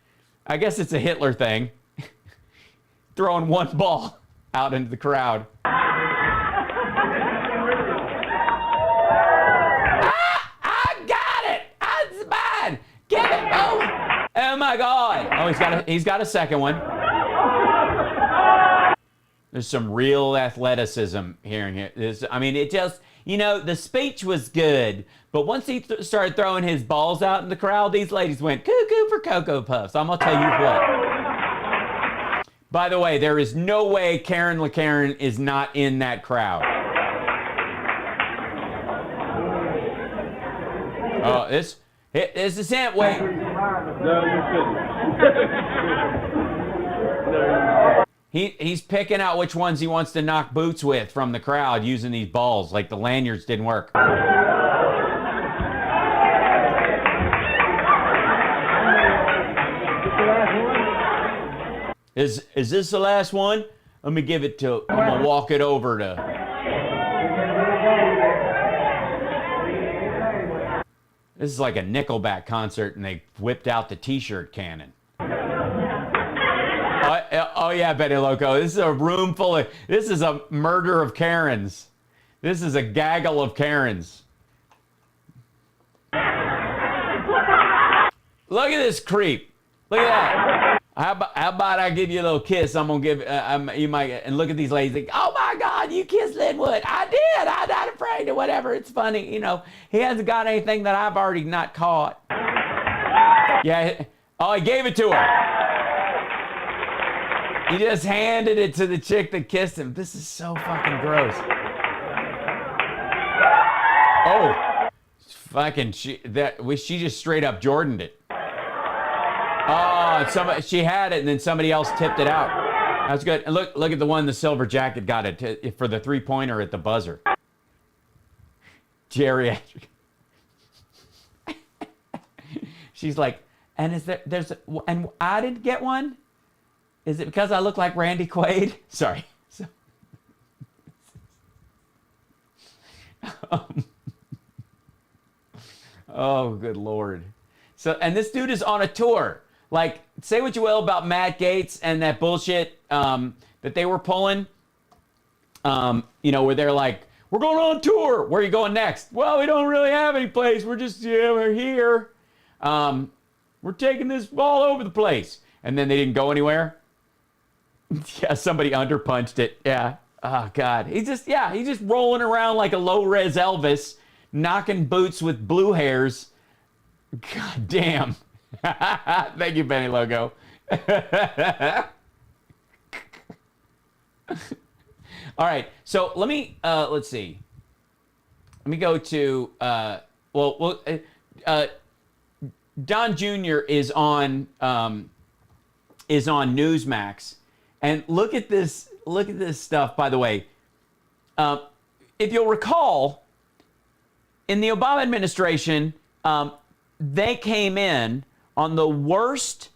I guess it's a Hitler thing. Throwing one ball out into the crowd. Oh my God! Oh, he's got a second one. There's some real athleticism here. I mean, it just, you know, the speech was good, but once he started throwing his balls out in the crowd, these ladies went cuckoo for Cocoa Puffs. I'm gonna tell you what. By the way, there is no way Karen LaKaren is not in that crowd. Oh, this is him. Wait. No, you couldn't. He's picking out which ones he wants to knock boots with from the crowd using these balls. Like the lanyards didn't work. Is this the last one? Let me give it to. I'm gonna walk it over to. This is like a Nickelback concert, and they whipped out the T-shirt cannon. Oh yeah, Betty Loco. This is a room full of. This is a murder of Karens. This is a gaggle of Karens. Look at this creep. Look at that. How about I give you a little kiss? I'm gonna give. You might. And look at these ladies. Like, oh my God, you kissed Lin Wood. I did. I'm not afraid of whatever. It's funny. You know, he hasn't got anything that I've already not caught. Yeah. Oh, he gave it to her. He just handed it to the chick that kissed him. This is so fucking gross. Oh, fucking she just straight up Jordaned it. Oh, she had it, and then somebody else tipped it out. That's good. And look at the one, the silver jacket got it for the 3-pointer at the buzzer. Geriatric. She's like, and and I didn't get one? Is it because I look like Randy Quaid? Sorry. Oh, good Lord. So, and this dude is on a tour. Like, say what you will about Matt Gaetz and that bullshit that they were pulling. You know, where they're like, we're going on tour. Where are you going next? Well, we don't really have any place. We're just, we're here. We're taking this all over the place. And then they didn't go anywhere. Yeah, somebody underpunched it. Yeah. Oh, God. He's just rolling around like a low-res Elvis, knocking boots with blue hairs. God damn. Thank you, Benny Logo. All right. So let me, let's see. Let me go to, Don Jr. is on Newsmax. And look at this stuff, by the way. If you'll recall, in the Obama administration, they came in on the worst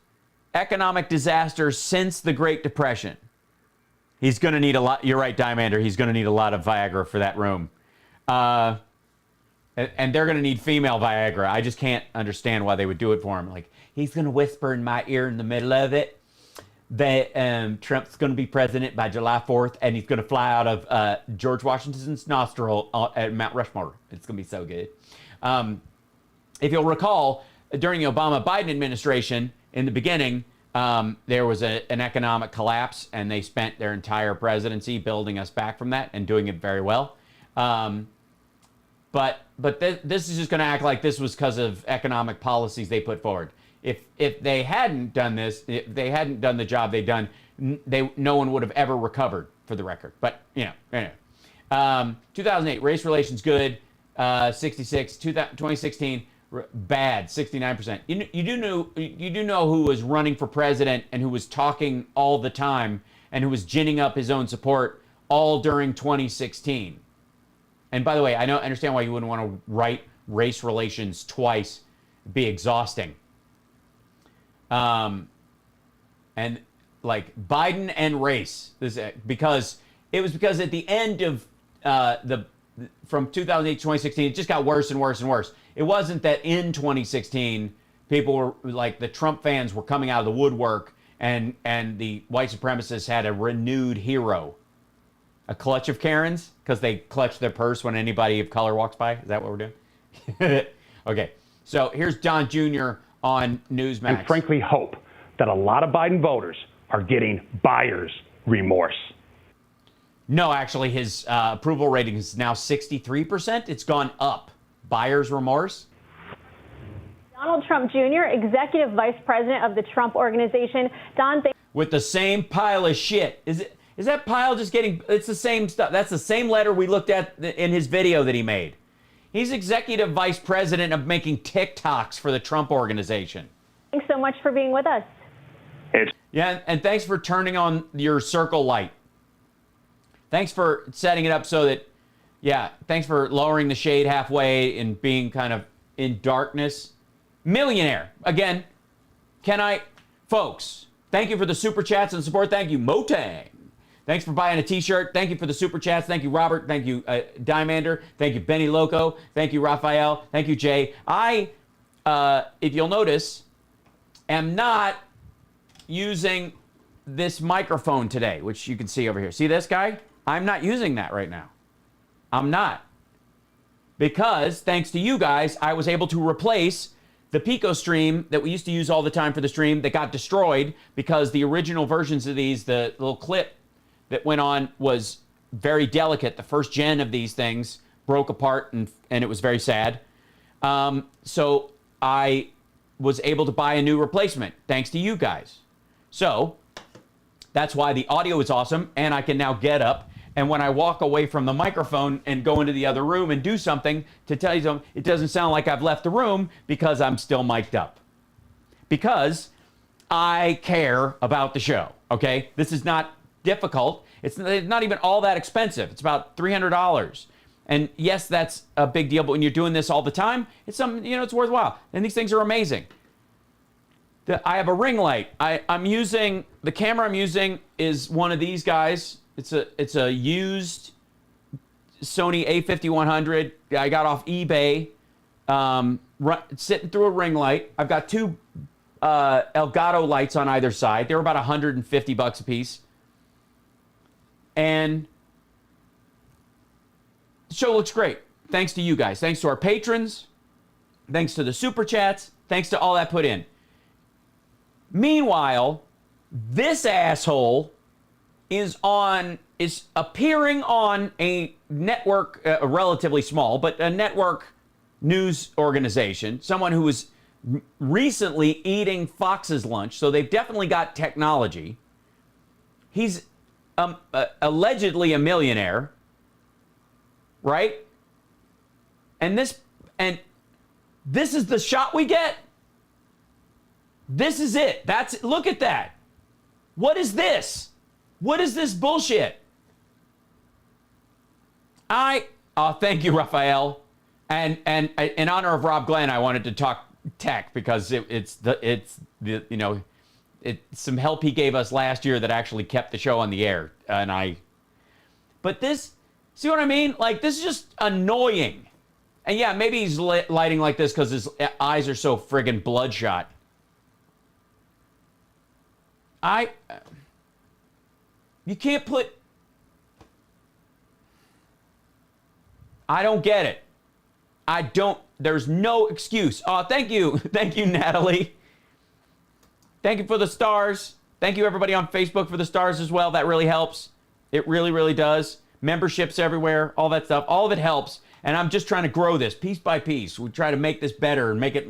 economic disaster since the Great Depression. He's going to need a lot. You're right, Diamander. He's going to need a lot of Viagra for that room. And they're going to need female Viagra. I just can't understand why they would do it for him. Like, he's going to whisper in my ear in the middle of it that Trump's going to be president by July 4th, and he's going to fly out of George Washington's nostril at Mount Rushmore. It's going to be so good. If you'll recall, during the Obama-Biden administration, in the beginning, there was an economic collapse, and they spent their entire presidency building us back from that and doing it very well. But this is just going to act like this was because of economic policies they put forward. If they hadn't done this, if they hadn't done the job they've done, no one would have ever recovered, for the record. But, anyway. 2008, race relations good, 66. 2016, bad, 69%. You do know who was running for president and who was talking all the time and who was ginning up his own support all during 2016. And by the way, I understand why you wouldn't want to write race relations twice. It'd be exhausting. And like Biden and race, because at the end of from 2008 to 2016, it just got worse and worse and worse. It wasn't that in 2016 people were like, the Trump fans were coming out of the woodwork and the white supremacists had a renewed hero. A clutch of Karens, because they clutch their purse when anybody of color walks by. Is that what we're doing? Okay, so here's Don Jr. on Newsmax. And frankly hope that a lot of Biden voters are getting buyer's remorse. No, actually, his approval rating is now 63%. It's gone up. Buyer's remorse? Donald Trump Jr., Executive Vice President of the Trump Organization. Don, with the same pile of shit. Is that pile just getting... It's the same stuff. That's the same letter we looked at in his video that he made. He's Executive Vice President of making TikToks for the Trump Organization. Thanks so much for being with us. Yeah, and thanks for turning on your circle light. Thanks for setting it up so that... Yeah, thanks for lowering the shade halfway and being kind of in darkness. Millionaire. Again, folks, thank you for the super chats and support. Thank you, Motang. Thanks for buying a t-shirt. Thank you for the super chats. Thank you, Robert. Thank you, Diamander. Thank you, Benny Loco. Thank you, Raphael. Thank you, Jay. I, if you'll notice, am not using this microphone today, which you can see over here. See this guy? I'm not using that right now. I'm not. Because, thanks to you guys, I was able to replace the Pico stream that we used to use all the time for the stream that got destroyed because the original versions of these, the little clip that went on was very delicate. The first gen of these things broke apart and it was very sad. So I was able to buy a new replacement thanks to you guys. So that's why the audio is awesome and I can now get up. And when I walk away from the microphone and go into the other room and do something to tell you something, it doesn't sound like I've left the room because I'm still mic'd up. Because I care about the show, okay? This is not difficult. It's not even all that expensive. It's about $300. And yes, that's a big deal, but when you're doing this all the time, it's something, it's worthwhile. And these things are amazing. I have a ring light. The camera I'm using is one of these guys. It's a used Sony A5100 I got off eBay, sitting through a ring light. I've got two Elgato lights on either side. They were about $150 a piece. And the show looks great. Thanks to you guys. Thanks to our patrons. Thanks to the super chats. Thanks to all that put in. Meanwhile, this asshole is appearing on a network, relatively small, but a network news organization, someone who was recently eating Fox's lunch, so they've definitely got technology. He's allegedly a millionaire, right? And this is the shot we get. This is it. Look at that. What is this? What is this bullshit? Thank you, Raphael. And in honor of Rob Glenn, I wanted to talk tech because it's some help he gave us last year that actually kept the show on the air. But this, see what I mean? Like, this is just annoying. And yeah, maybe he's lighting like this because his eyes are so friggin' bloodshot. You can't put... I don't get it. I don't there's no excuse. Oh, thank you. Thank you, Natalie. Thank you for the stars. Thank you, everybody on Facebook, for the stars as well. That really helps. It really, really does. Memberships everywhere, all that stuff. All of it helps. And I'm just trying to grow this piece by piece. We try to make this better and make it,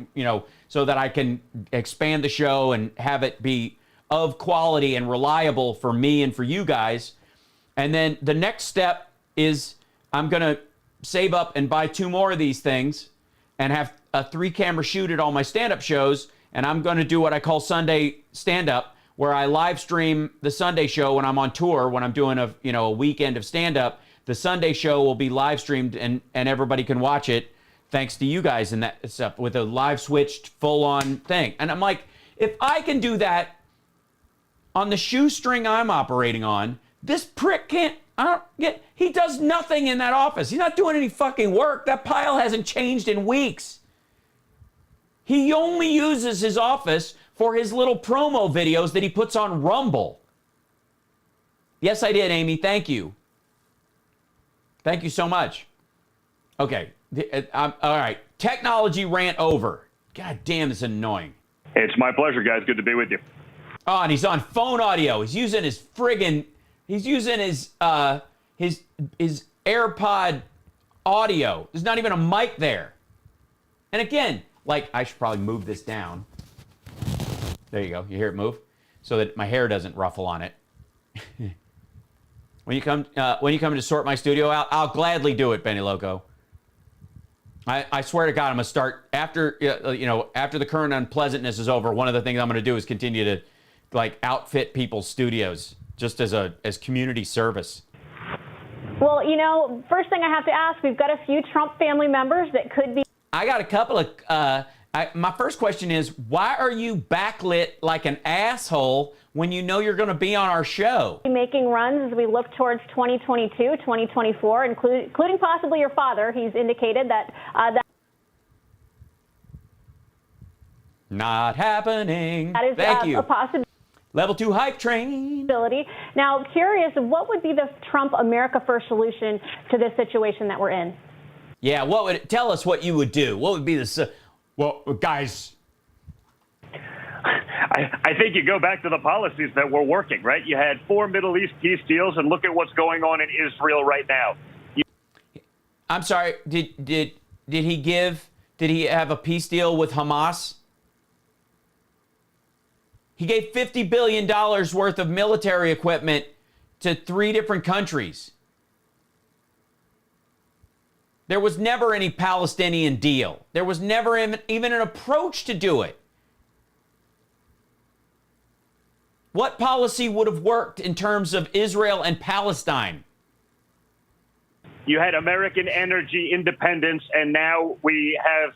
so that I can expand the show and have it be of quality and reliable for me and for you guys. And then the next step is I'm going to save up and buy 2 more of these things and have a 3-camera shoot at all my stand-up shows. And I'm going to do what I call Sunday stand-up, where I live stream the Sunday show when I'm on tour, when I'm doing a weekend of stand-up. The Sunday show will be live streamed and everybody can watch it thanks to you guys and that stuff with a live switched full-on thing. And I'm like, if I can do that on the shoestring I'm operating on, this prick can't. He does nothing in that office. He's not doing any fucking work. That pile hasn't changed in weeks. He only uses his office for his little promo videos that he puts on Rumble. Yes, I did, Amy. Thank you. Thank you so much. Okay. All right. Technology rant over. God damn, this is annoying. It's my pleasure, guys. Good to be with you. Oh, and he's on phone audio. He's using his his AirPod audio. There's not even a mic there. And again, I should probably move this down. There you go. You hear it move? So that my hair doesn't ruffle on it. When you come to sort my studio out, I'll gladly do it, Benny Loco. I swear to God, I'm gonna start after the current unpleasantness is over. One of the things I'm gonna do is continue to outfit people's studios just as community service. Well, first thing I have to ask, we've got a few Trump family members that could be. I got a couple of. My first question is, why are you backlit like an asshole when you know you're going to be on our show? Making runs as we look towards 2022, 2024, including possibly your father. He's indicated that Not happening. That is Thank you. A possibility. Level 2 hype train. Now, curious, what would be the Trump America First solution to this situation that we're in? Yeah, tell us what you would do? What would be the guys? I think you go back to the policies that were working, right? You had 4 Middle East peace deals, and look at what's going on in Israel right now. I'm sorry. Did he have a peace deal with Hamas? He gave $50 billion worth of military equipment to 3 different countries. There was never any Palestinian deal. There was never even an approach to do it. What policy would have worked in terms of Israel and Palestine? You had American energy independence, and now we have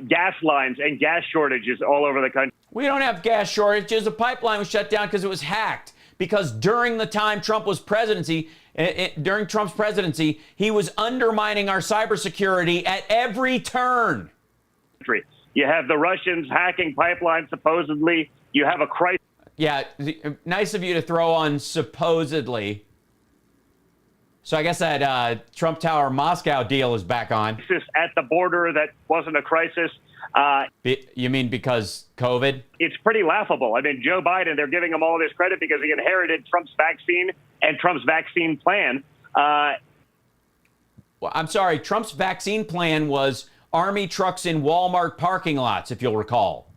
gas lines and gas shortages all over the country. We don't have gas shortages. The pipeline was shut down because it was hacked. Because during the time Trump was during Trump's presidency, he was undermining our cybersecurity at every turn. You have the Russians hacking pipelines, supposedly. You have a crisis. Yeah, nice of you to throw on supposedly. So I guess that Trump Tower Moscow deal is back on. At the border that wasn't a crisis. You mean because COVID? It's pretty laughable. I mean, Joe Biden, they're giving him all this credit because he inherited Trump's vaccine and Trump's vaccine plan. Well, I'm sorry. Trump's vaccine plan was army trucks in Walmart parking lots, if you'll recall.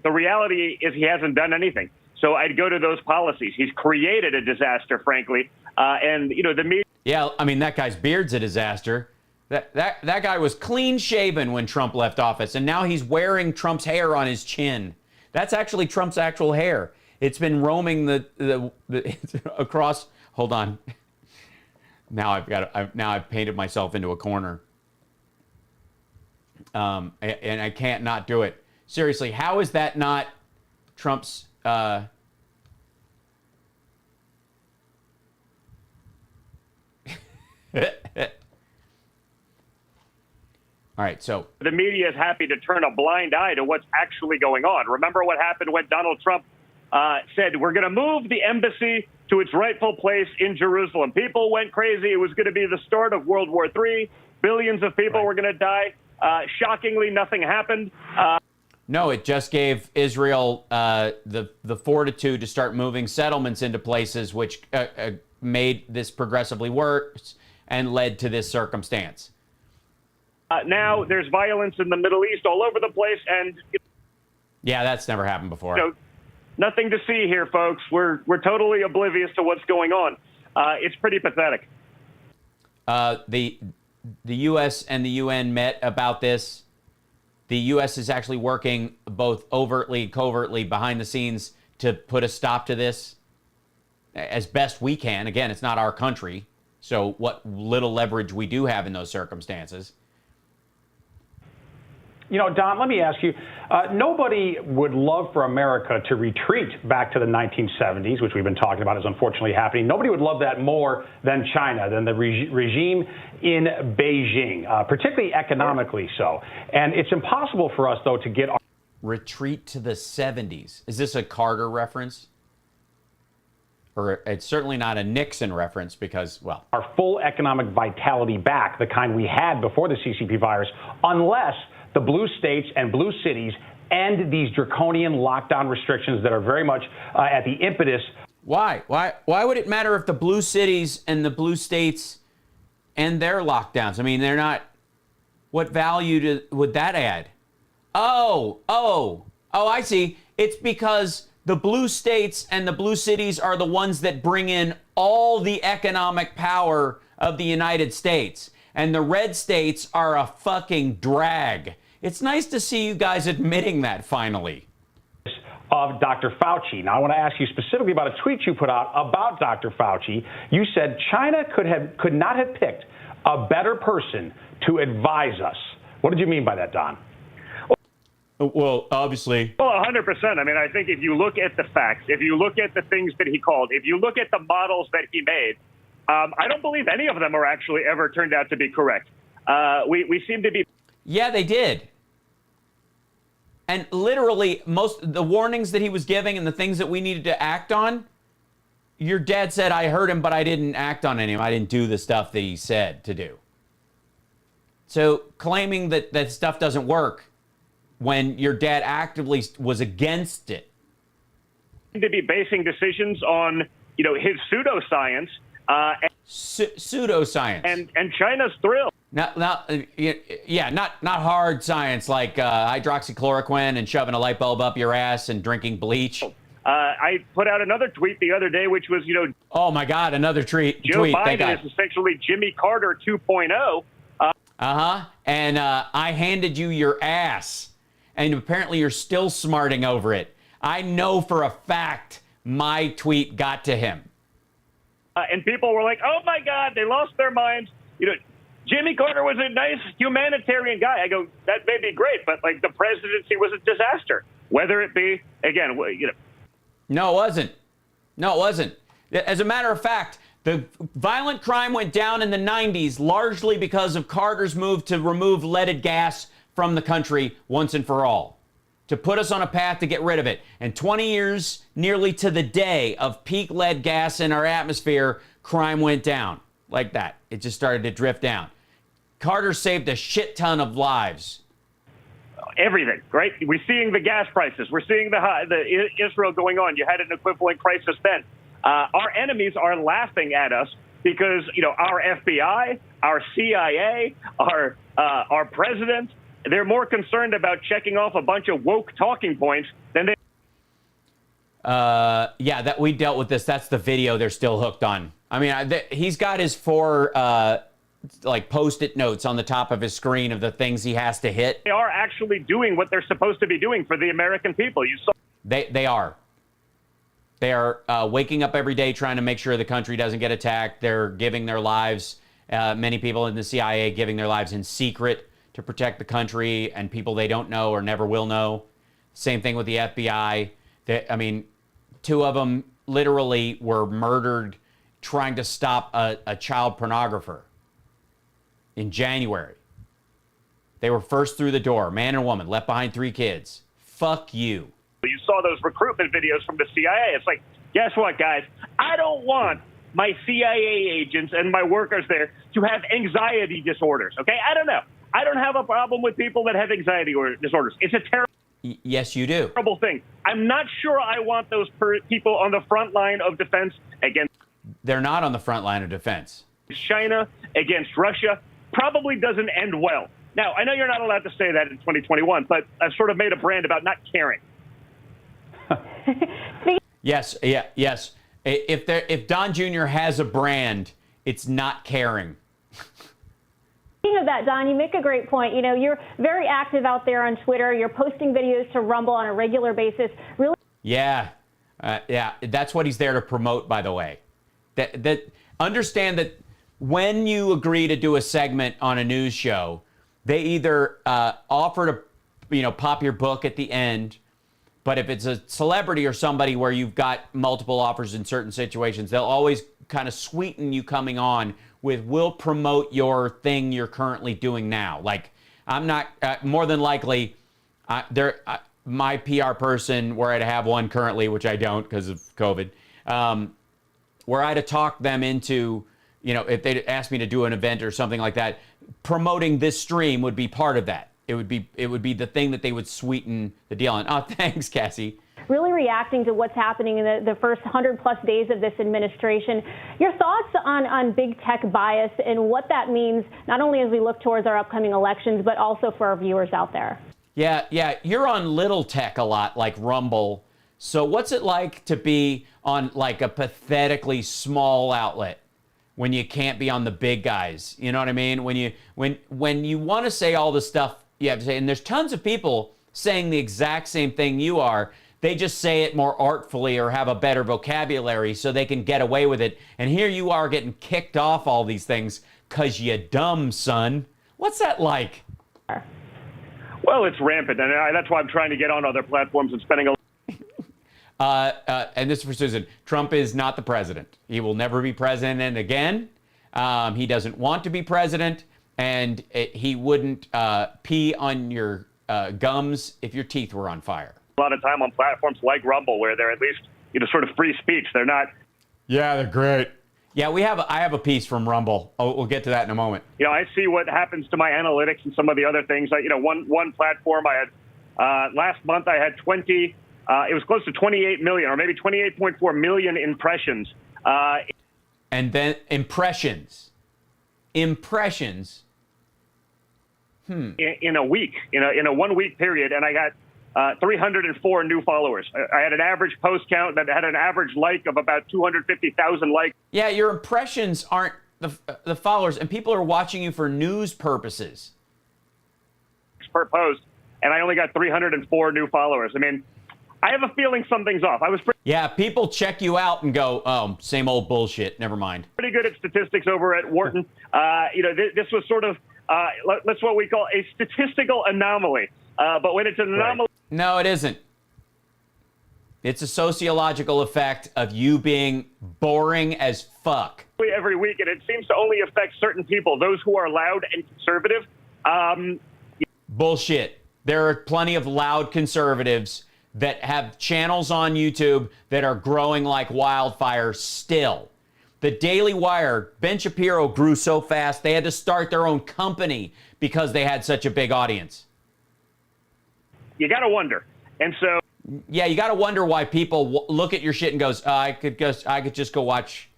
The reality is he hasn't done anything. So I'd go to those policies. He's created a disaster, frankly. And, the media. Yeah, I mean, that guy's beard's a disaster. That guy was clean shaven when Trump left office, and now he's wearing Trump's hair on his chin. That's actually Trump's actual hair. It's been roaming the across. Hold on. Now I've painted myself into a corner. And I can't not do it. Seriously, how is that not Trump's? All right, so the media is happy to turn a blind eye to what's actually going on. Remember what happened when Donald Trump said, we're going to move the embassy to its rightful place in Jerusalem. People went crazy. It was going to be the start of World War III. Billions of people were going to die. Shockingly, nothing happened. No, it just gave Israel the fortitude to start moving settlements into places, which made this progressively worse and led to this circumstance. Now there's violence in the Middle East all over the place, and yeah, that's never happened before. Nothing to see here, folks. We're totally oblivious to what's going on. It's pretty pathetic. The U.S. and the UN met about this. The U.S. is actually working both overtly and covertly behind the scenes to put a stop to this as best we can. Again, it's not our country, so what little leverage we do have in those circumstances. You know, Don, let me ask you, nobody would love for America to retreat back to the 1970s, which we've been talking about is unfortunately happening. Nobody would love that more than China, than the regime in Beijing, particularly economically so. And it's impossible for us, though, to get our retreat to the 70s. Is this a Carter reference? Or it's certainly not a Nixon reference because, well, our full economic vitality back, the kind we had before the CCP virus, unless the blue states and blue cities end these draconian lockdown restrictions that are very much at the impetus. Why? Why would it matter if the blue cities and the blue states end their lockdowns? I mean, they're not. What value would that add? Oh, I see. It's because the blue states and the blue cities are the ones that bring in all the economic power of the United States. And the red states are a fucking drag. It's nice to see you guys admitting that finally. Of Dr. Fauci. Now, I want to ask you specifically about a tweet you put out about Dr. Fauci. You said China could not have picked a better person to advise us. What did you mean by that, Don? Well, obviously. Well, 100%. I mean, I think if you look at the facts, if you look at the things that he called, if you look at the models that he made, I don't believe any of them are actually ever turned out to be correct. We seem to be. Yeah, they did. And literally, the warnings that he was giving and the things that we needed to act on, your dad said, I heard him, but I didn't act on any of them. I didn't do the stuff that he said to do. So claiming that stuff doesn't work when your dad actively was against it. To be basing decisions on, his pseudoscience. Pseudoscience. And China's thrill. Not hard science like hydroxychloroquine and shoving a light bulb up your ass and drinking bleach. I put out another tweet the other day, which was, oh my God, another tweet. Joe Biden is essentially Jimmy Carter 2.0. And I handed you your ass. And apparently you're still smarting over it. I know for a fact my tweet got to him. And people were like, oh my God, they lost their minds. Jimmy Carter was a nice humanitarian guy. I go, that may be great, but the presidency was a disaster. Whether it be, again, No, it wasn't. As a matter of fact, the violent crime went down in the 90s largely because of Carter's move to remove leaded gas from the country once and for all, to put us on a path to get rid of it. And 20 years, nearly to the day of peak lead gas in our atmosphere, crime went down like that. It just started to drift down. Carter saved a shit ton of lives. Everything, right? We're seeing the gas prices. We're seeing the Israel going on. You had an equivalent crisis then. Our enemies are laughing at us because, our FBI, our CIA, our president, they're more concerned about checking off a bunch of woke talking points than they. Yeah, that we dealt with this. That's the video they're still hooked on. I mean, he's got his 4 Post-it notes on the top of his screen of the things he has to hit. They are actually doing what they're supposed to be doing for the American people. You saw. They are. They are waking up every day trying to make sure the country doesn't get attacked. They're giving their lives. Many people in the CIA giving their lives in secret to protect the country and people they don't know or never will know. Same thing with the FBI. 2 of them literally were murdered trying to stop a child pornographer in January. They were first through the door, man and woman, left behind 3 kids. Fuck you. You saw those recruitment videos from the CIA. It's like, guess what, guys? I don't want my CIA agents and my workers there to have anxiety disorders, okay? I don't know. I don't have a problem with people that have anxiety or disorders. It's a terrible. Yes, you do. Terrible thing. I'm not sure I want those people on the front line of defense against. They're not on the front line of defense. China, against Russia, probably doesn't end well. Now, I know you're not allowed to say that in 2021, but I've sort of made a brand about not caring. Yes. If Don Jr. has a brand, it's not caring. Speaking of that, Don, you make a great point. You know, you're very active out there on Twitter. You're posting videos to Rumble on a regular basis. Really? Yeah. That's what he's there to promote, by the way. That understand that when you agree to do a segment on a news show, they either offer to, pop your book at the end. But if it's a celebrity or somebody where you've got multiple offers in certain situations, they'll always kind of sweeten you coming on with, we'll promote your thing you're currently doing now. Like, I'm not, more than likely, my PR person, where I'd have one currently, which I don't because of COVID, were I to talk them into, if they'd ask me to do an event or something like that, promoting this stream would be part of that. It would be the thing that they would sweeten the deal on. Oh, thanks, Cassie. Really reacting to what's happening in the first 100+ days of this administration. Your thoughts on big tech bias and what that means, not only as we look towards our upcoming elections, but also for our viewers out there. Yeah. You're on little tech a lot, like Rumble. So what's it like to be on like a pathetically small outlet when you can't be on the big guys? You know what I mean? When you want to say all the stuff you have to say, and there's tons of people saying the exact same thing you are. They just say it more artfully or have a better vocabulary so they can get away with it. And here you are getting kicked off all these things because you dumb, son. What's that like? Well, it's rampant, and that's why I'm trying to get on other platforms and spending a and this is for Susan. Trump is not the president. He will never be president again. He doesn't want to be president, and he wouldn't pee on your gums if your teeth were on fire. A lot of time on platforms like Rumble, where they're at least sort of free speech. They're not. Yeah, they're great. Yeah, I have a piece from Rumble. We'll get to that in a moment. I see what happens to my analytics and some of the other things. One platform I had last month, I had 20. It was close to 28 million, or maybe 28.4 million impressions. And then impressions. In a week, in a 1 week period, and I got 304 new followers. I had an average post count that had an average like of about 250,000 likes. Yeah, your impressions aren't the followers, and people are watching you for news purposes. Per post, and I only got 304 new followers. I mean, I have a feeling something's off. Yeah, people check you out and go, oh, same old bullshit. Never mind. Pretty good at statistics over at Wharton. This was sort of that's what we call a statistical anomaly. But when it's an anomaly. No, it isn't. It's a sociological effect of you being boring as fuck. Every week, and it seems to only affect certain people, those who are loud and conservative. Bullshit. There are plenty of loud conservatives that have channels on YouTube that are growing like wildfire still. The Daily Wire, Ben Shapiro grew so fast, they had to start their own company because they had such a big audience. You got to wonder. And so. Yeah, you got to wonder why people look at your shit and goes, I could just go watch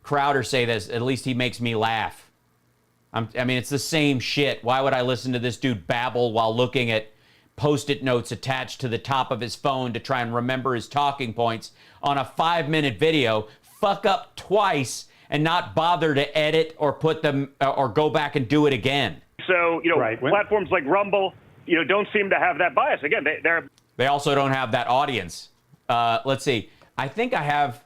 Crowder say this. At least he makes me laugh. It's the same shit. Why would I listen to this dude babble while looking at Post-it notes attached to the top of his phone to try and remember his talking points on a 5-minute video, fuck up twice, and not bother to edit or put them or go back and do it again? So, platforms like Rumble, don't seem to have that bias. Again, they also don't have that audience. Let's see. I think I have.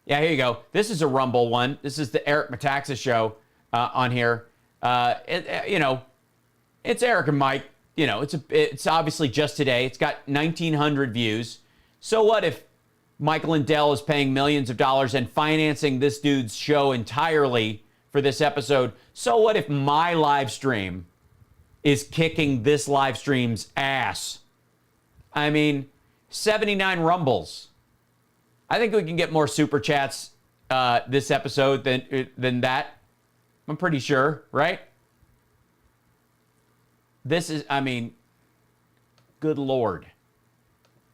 Yeah, here you go. This is a Rumble one. This is the Eric Metaxas show on here. It's Eric and Mike. It's obviously just today. It's got 1,900 views. So what if Michael Lindell is paying millions of dollars and financing this dude's show entirely for this episode? So what if my live stream is kicking this live stream's ass? 79 rumbles. I think we can get more super chats this episode than that. I'm pretty sure, right? this is, I mean, good Lord.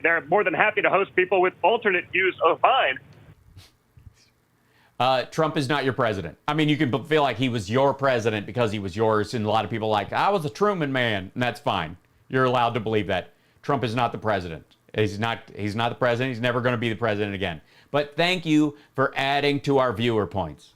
They're more than happy to host people with alternate views of mine. Trump is not your president. I mean, you can feel like he was your president because he was yours, and a lot of people are like, I was a Truman man, and that's fine. You're allowed to believe that. Trump is not the president. He's not the president. He's never going to be the president again. But thank you for adding to our viewer points.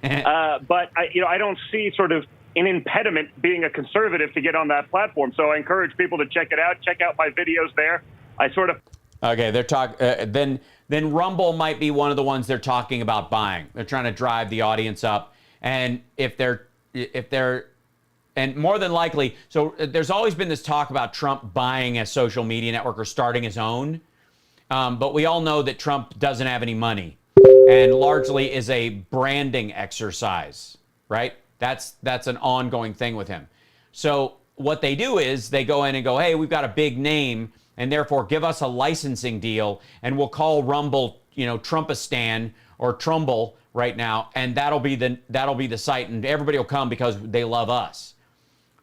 But I don't see sort of an impediment being a conservative to get on that platform. So I encourage people to check it out. Check out my videos there. I sort of. Okay, they're then Rumble might be one of the ones they're talking about buying. They're trying to drive the audience up, and if they're and more than likely, so there's always been this talk about Trump buying a social media network or starting his own, but we all know that Trump doesn't have any money, and largely is a branding exercise, right? That's an ongoing thing with him. So what they do is they go in and go, hey, we've got a big name, and therefore give us a licensing deal, and we'll call Rumble, Trumpistan or Trumble right now, and that'll be the site, and everybody will come because they love us.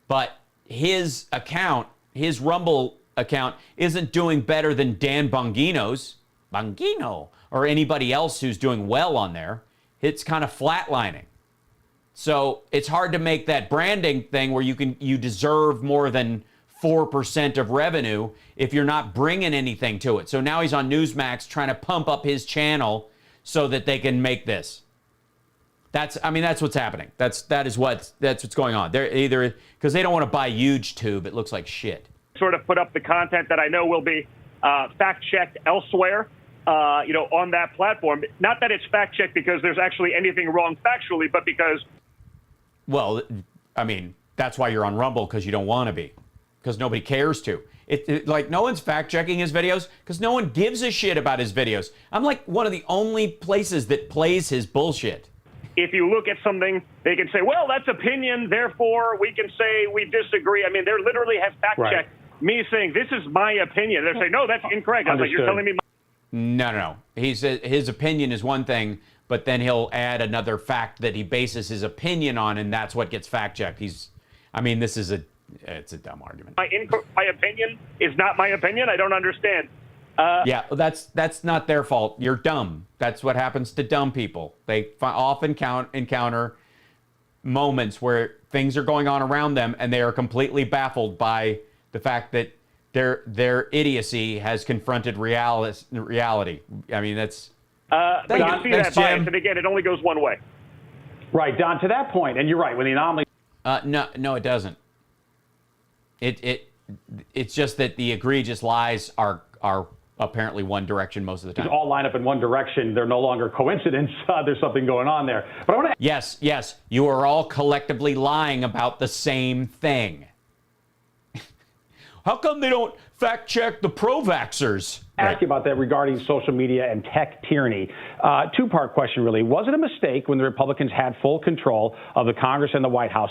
But his Rumble account isn't doing better than Dan Bongino's, or anybody else who's doing well on there. It's kind of flatlining. So it's hard to make that branding thing where you deserve more than 4% of revenue if you're not bringing anything to it. So now he's on Newsmax trying to pump up his channel so that they can make this. That's what's happening. That's what's going on. They're either because they don't want to buy YouTube. It looks like shit. Sort of put up the content that I know will be fact-checked elsewhere, on that platform. Not that it's fact-checked because there's actually anything wrong factually, but because. Well, that's why you're on Rumble, because you don't want to be, because nobody cares to. Like no one's fact-checking his videos because no one gives a shit about his videos. I'm like one of the only places that plays his bullshit. If you look at something, they can say, well, that's opinion, therefore we can say we disagree. I mean, they literally have fact-checked me saying, this is my opinion. They're saying, no, that's incorrect. I was like, you're telling me No. His opinion is one thing, but then he'll add another fact that he bases his opinion on, and that's what gets fact-checked. It's a dumb argument. My opinion is not my opinion? I don't understand. That's not their fault. You're dumb. That's what happens to dumb people. They often encounter moments where things are going on around them, and they are completely baffled by the fact that their idiocy has confronted reality. I mean, that's. But you see that bias, and again, it only goes one way. Right, Don. To that point, and you're right. When the anomaly. No, it doesn't. It's just that the egregious lies are apparently one direction most of the time. All line up in one direction. They're no longer coincidence. There's something going on there. But I want to. Yes. You are all collectively lying about the same thing. How come they don't fact check the pro-vaxxers? Ask you about that regarding social media and tech tyranny. Two-part question, really. Was it a mistake when the Republicans had full control of the Congress and the White House?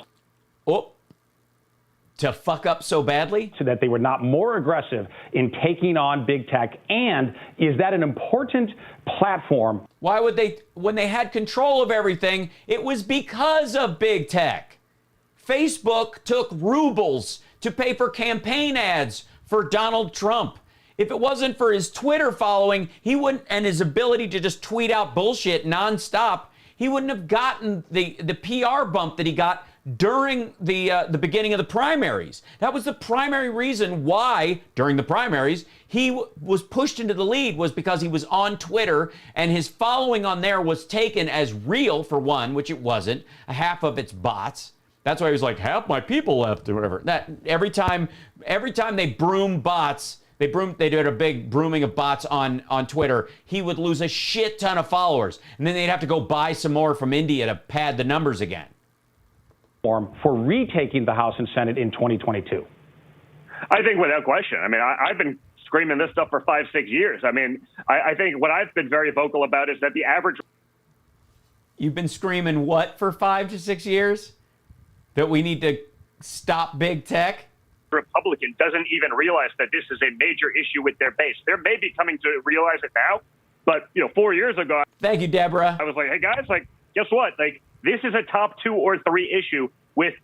To fuck up so badly? So that they were not more aggressive in taking on big tech? And is that an important platform? Why would they, when they had control of everything, it was because of big tech. Facebook took rubles to pay for campaign ads for Donald Trump. If it wasn't for his Twitter following, he wouldn't, and his ability to just tweet out bullshit nonstop, he wouldn't have gotten the PR bump that he got during the beginning of the primaries. That was the primary reason why, during the primaries, he was pushed into the lead, was because he was on Twitter, and his following on there was taken as real, for one, which it wasn't. Half of it's bots. That's why he was like, half my people left, or whatever. That every time they broom bots, they did a big brooming of bots on Twitter, he would lose a shit ton of followers, and then they'd have to go buy some more from India to pad the numbers again. For retaking the House and Senate in 2022? I think without question. I mean, I've been screaming this stuff for 5-6 years. I mean, I think what I've been very vocal about is that the average. You've been screaming what for 5 to 6 years? That we need to stop big tech? Republican doesn't even realize that this is a major issue with their base. They may be coming to realize it now, but 4 years ago. Thank you, Deborah. I was like, hey guys, guess what? This is a top 2 or 3 issue with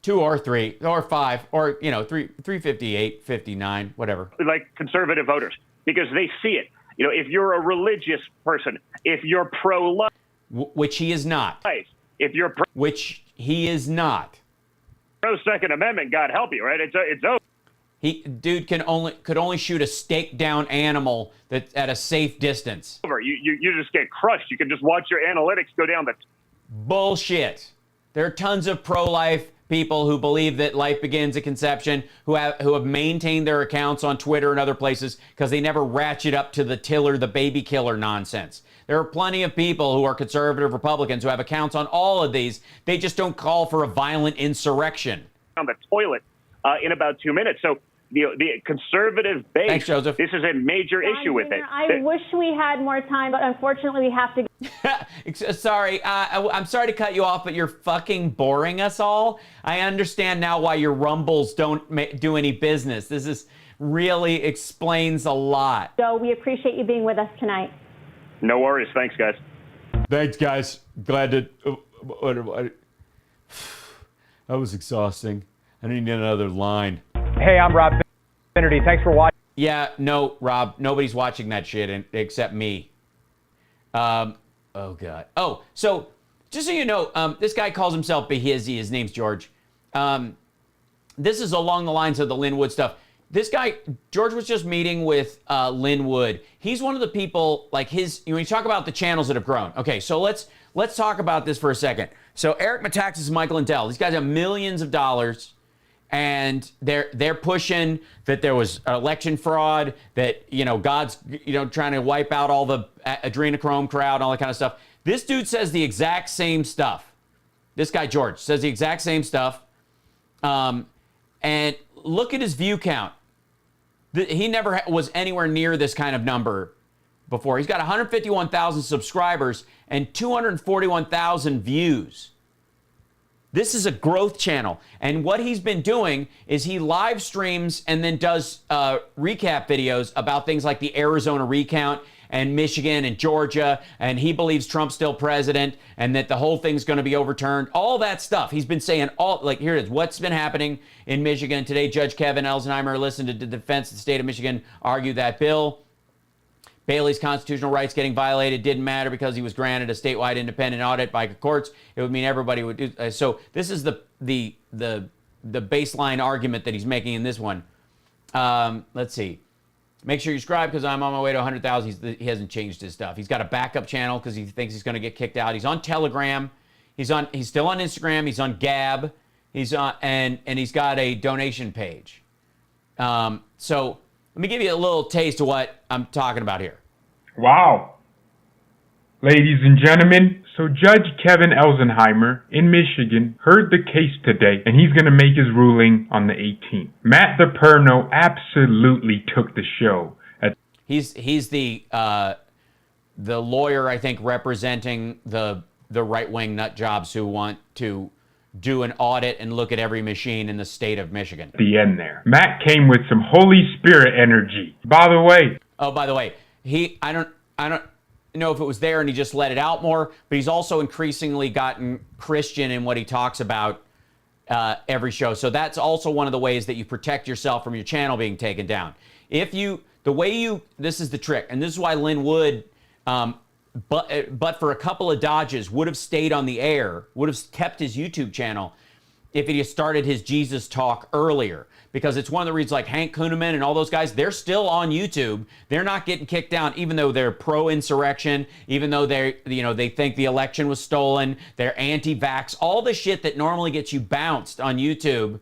2 or 3 or 5 or 358, 59, whatever. Like conservative voters, because they see it. If you're a religious person, if you're pro-life, which he is not. If you're which he is not. Pro-Second Amendment, God help you, right? It's over. Dude could only shoot a stake down animal that's at a safe distance. You just get crushed. You can just watch your analytics go down the bullshit. There are tons of pro-life people who believe that life begins at conception, who have maintained their accounts on Twitter and other places because they never ratchet up to the tiller, the baby killer nonsense. There are plenty of people who are conservative Republicans who have accounts on all of these. They just don't call for a violent insurrection. On the toilet in about 2 minutes. So the conservative base, thanks, Joseph. This is a major issue with it. I wish we had more time, but unfortunately we have to. Sorry, I'm sorry to cut you off, but you're fucking boring us all. I understand now why your rumbles don't do any business. This is really explains a lot. So we appreciate you being with us tonight. No worries. Thanks, guys. Thanks, guys. Glad to. That was exhausting. I need another line. Hey, I'm Rob Finnerty. Thanks for watching. Yeah, no, Rob. Nobody's watching that shit except me. Oh, God. Oh, so just so you know, this guy calls himself Behizzy. His name's George. This is along the lines of the Lin Wood stuff. This guy, George, was just meeting with Lin Wood. He's one of the people, like when you talk about the channels that have grown. Okay, so let's talk about this for a second. So Eric Metaxas, Michael Lindell, these guys have millions of dollars, and they're pushing that there was election fraud, that God's trying to wipe out all the adrenochrome crowd and all that kind of stuff. This dude says the exact same stuff. This guy George says the exact same stuff, and look at his view count. He never was anywhere near this kind of number before. He's got 151,000 subscribers and 241,000 views. This is a growth channel. And what he's been doing is he live streams and then does recap videos about things like the Arizona recount and Michigan and Georgia, and he believes Trump's still president and that the whole thing's going to be overturned. All that stuff. He's been saying here it is. What's been happening in Michigan today? Judge Kevin Elsenheimer listened to the defense of the state of Michigan argue that Bill Bailey's constitutional rights getting violated didn't matter because he was granted a statewide independent audit by courts. It would mean everybody would do. So this is the baseline argument that he's making in this one. Let's see. Make sure you subscribe because I'm on my way to 100,000. He hasn't changed his stuff. He's got a backup channel because he thinks he's going to get kicked out. He's on Telegram. He's still on Instagram. He's on Gab. He's on and he's got a donation page. So let me give you a little taste of what I'm talking about here. Wow. Ladies and gentlemen, so Judge Kevin Elsenheimer in Michigan heard the case today, and he's going to make his ruling on the 18th. Matt DePerno absolutely took the show. He's the lawyer, I think, representing the right-wing nut jobs who want to do an audit and look at every machine in the state of Michigan. At the end there. Matt came with some Holy Spirit energy. By the way, I don't know if it was there and he just let it out more, but he's also increasingly gotten Christian in what he talks about every show. So that's also one of the ways that you protect yourself from your channel being taken down. This is the trick, and this is why Lin Wood, but for a couple of dodges, would have stayed on the air, would have kept his YouTube channel if he had started his Jesus talk earlier. Because it's one of the reasons, like Hank Kuhneman and all those guys, they're still on YouTube. They're not getting kicked down, even though they're pro-insurrection, even though they think the election was stolen, they're anti-vax, all the shit that normally gets you bounced on YouTube.